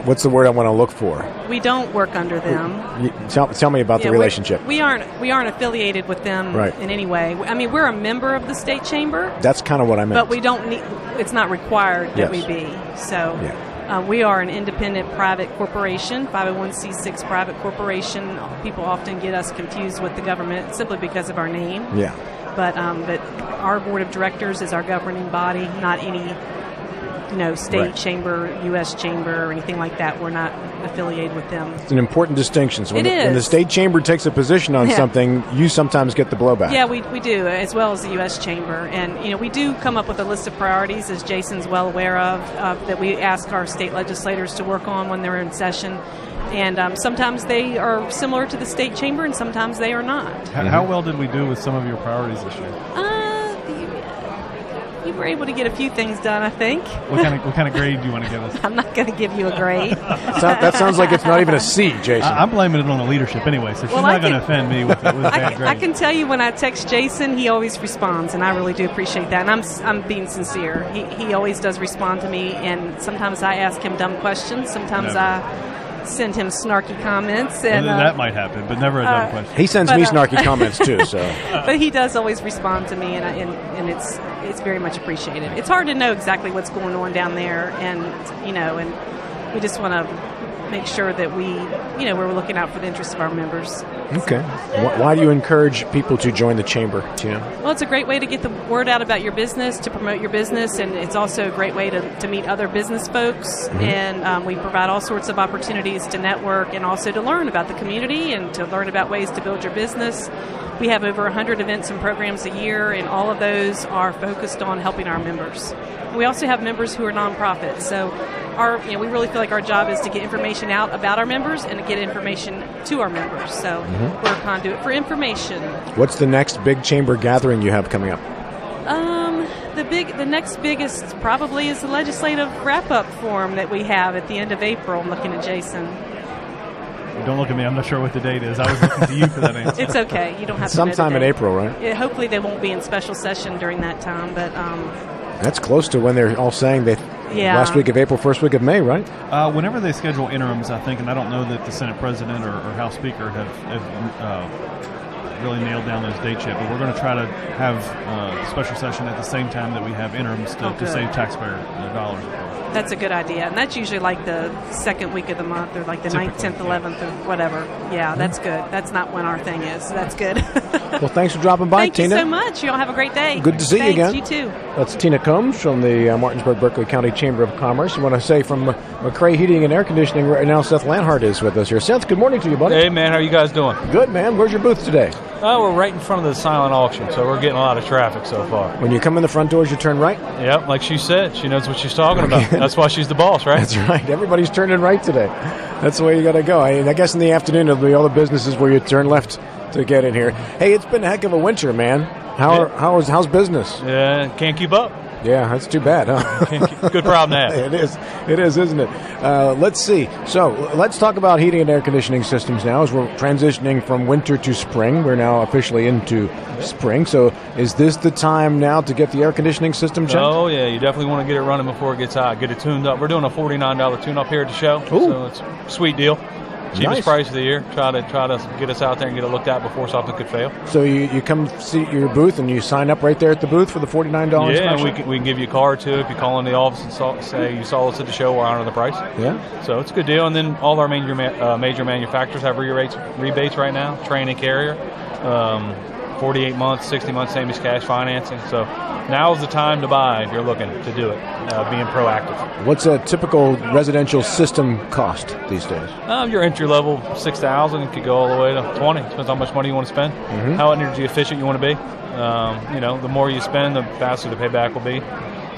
What's the word I want to look for? We don't work under them. Tell me about the relationship. We aren't affiliated with them in any way. I mean, we're a member of the State Chamber. That's kind of what I meant. But we don't need. It's not required that we be. So. Yeah. We are an independent private corporation, 501c6 private corporation. People often get us confused with the government simply because of our name. Yeah. But our board of directors is our governing body, not any state chamber, U.S. chamber, or anything like that. We're not affiliated with them. It's an important distinction. So when the state chamber takes a position on Yeah. something, you sometimes get the blowback. Yeah, we do, as well as the U.S. Chamber. And, we do come up with a list of priorities, as Jason's well aware of, that we ask our state legislators to work on when they're in session. And sometimes they are similar to the state chamber, and sometimes they are not. How well did we do with some of your priorities this year? You were able to get a few things done, I think. What kind of grade do you want to give us? I'm not going to give you a grade. That sounds like it's not even a C, Jason. I'm blaming it on the leadership anyway, so she's not going to offend me with a bad grade. I can tell you when I text Jason, he always responds, and I really do appreciate that. And I'm being sincere. He always does respond to me, and sometimes I ask him dumb questions. Sometimes I send him snarky comments. And that might happen, but never a dumb question. He sends me snarky comments too. So, but he does always respond to me, and it's very much appreciated. It's hard to know exactly what's going on down there, and and we just want to make sure that we're looking out for the interests of our members. Okay. Why do you encourage people to join the chamber, Tina? Well, it's a great way to get the word out about your business, to promote your business, and it's also a great way to meet other business folks. Mm-hmm. And we provide all sorts of opportunities to network and also to learn about the community and to learn about ways to build your business. We have over 100 events and programs a year, and all of those are focused on helping our members. We also have members who are nonprofits, so we really feel like our job is to get information out about our members and to get information to our members. So we're a conduit for information. What's the next big chamber gathering you have coming up? The next biggest probably is the legislative wrap-up forum that we have at the end of April. I'm looking at Jason. Don't look at me. I'm not sure what the date is. I was looking to you for that answer. It's okay. You don't have to sometime know the in date. April, right? Yeah, hopefully they won't be in special session during that time, but that's close to when they're all saying they. Yeah. Last week of April, first week of May, right? Whenever they schedule interims, I think, and I don't know that the Senate President or House Speaker have really nailed down those dates yet, but we're going to try to have a special session at the same time that we have interims to save taxpayer dollars. That's a good idea, and that's usually like the second week of the month, or like the 9th, 10th, 11th, or whatever. Yeah, that's good. That's not when our thing is. That's good. Well, thanks for dropping by, Thank Tina. you so much. You all have a great day. Good to see you again. You too. That's Tina Combs from the Martinsburg-Berkeley County Chamber of Commerce. I want to say from McCrae Heating and Air Conditioning right now, Seth Lanhart is with us here. Seth, good morning to you, buddy. Hey, man. How you guys doing? Good, man. Where's your booth today? We're right in front of the silent auction, so we're getting a lot of traffic so far. When you come in the front doors, you turn right? Yep, like she said. She knows what she's talking about. That's why she's the boss, right? That's right. Everybody's turning right today. That's the way you got to go. I guess in the afternoon, it'll be all the businesses where you turn left to get in here. Hey, it's been a heck of a winter, man. How's business? Yeah, can't keep up. Yeah, that's too bad, huh? Good problem to have. It is, isn't it? Let's see. So let's talk about heating and air conditioning systems now as we're transitioning from winter to spring. We're now officially into spring. So is this the time now to get the air conditioning system checked? Oh, yeah. You definitely want to get it running before it gets hot. Get it tuned up. We're doing a $49 tune-up here at the show. Ooh. So it's a sweet deal. Cheapest price of the year. Try to get us out there and get it looked at before something could fail. So you come see your booth and you sign up right there at the booth for the $49 Yeah, special? and we can give you a card too if you call in the office and say you saw us at the show. We'll honor the price. Yeah. So it's a good deal. And then all our major manufacturers have rebates right now. Train and Carrier, 48 months, 60 months, same as cash financing. So now's the time to buy if you're looking to do it. Being proactive. What's a typical residential system cost these days? Your entry level $6,000. It could go all the way to $20,000. Depends how much money you want to spend, how energy efficient you want to be. The more you spend, the faster the payback will be.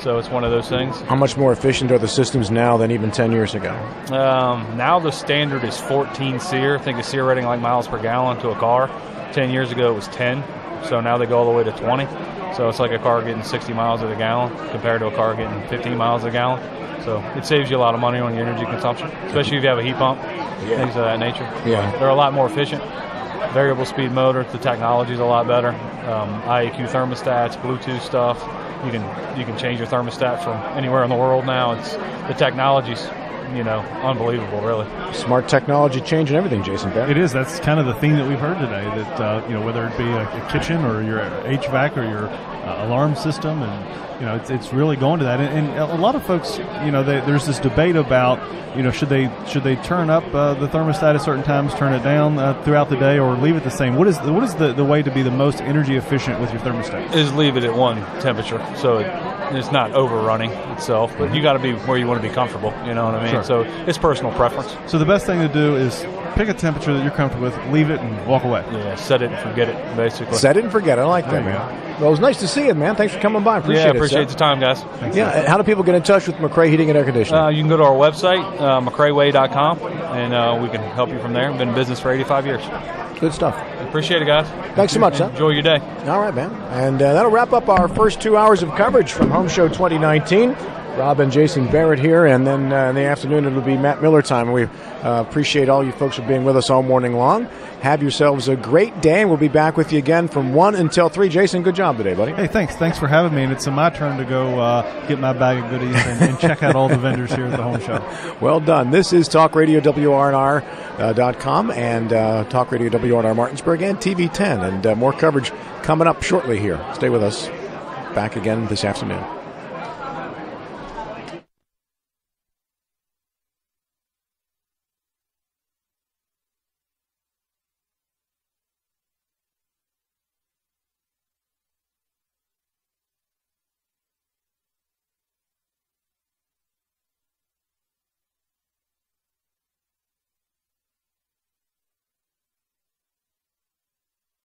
So it's one of those things. How much more efficient are the systems now than even 10 years ago? Now the standard is 14 SEER. I think a SEER rating like miles per gallon to a car. 10 years ago it was 10. So now they go all the way to 20. So it's like a car getting 60 miles a gallon compared to a car getting 15 miles a gallon. So it saves you a lot of money on your energy consumption, especially if you have a heat pump, things of that nature. Yeah. They're a lot more efficient. Variable speed motor, the technology is a lot better. IAQ thermostats, Bluetooth stuff. You can change your thermostat from anywhere in the world now. The technology's unbelievable, really. Smart technology changing everything, Jason Barrett. It is. That's kind of the theme that we've heard today. That whether it be a kitchen or your HVAC or your alarm system, and it's really going to that. And a lot of folks, there's this debate about should they turn up the thermostat at certain times, turn it down throughout the day, or leave it the same. What is the way to be the most energy efficient with your thermostat? Is leave it at one temperature, so it's not overrunning itself. But you got to be where you want to be comfortable. You know what I mean? Sure. So it's personal preference. So the best thing to do is pick a temperature that you're comfortable with, leave it, and walk away. Yeah, set it and forget it, basically. Set it and forget it. I like that, man. Well, it was nice to see you, man. Thanks for coming by. Appreciate the time, guys. Thanks, how do people get in touch with McRae Heating and Air Conditioning? You can go to our website, McRaeWay.com, and we can help you from there. We've been in business for 85 years. Good stuff. Appreciate it, guys. Thanks so much, son. Enjoy your day. All right, man. And that'll wrap up our first 2 hours of coverage from Home Show 2019. Rob and Jason Barrett here, and then in the afternoon it'll be Matt Miller time. And we appreciate all you folks for being with us all morning long. Have yourselves a great day, and we'll be back with you again from 1 until 3. Jason, good job today, buddy. Hey, thanks. Thanks for having me, and it's my turn to go get my bag of goodies and check out all the vendors here at the Home Show. Well done. This is Talk Radio WRNR.com and Talk Radio WRNR Martinsburg and TV10, and more coverage coming up shortly here. Stay with us. Back again this afternoon.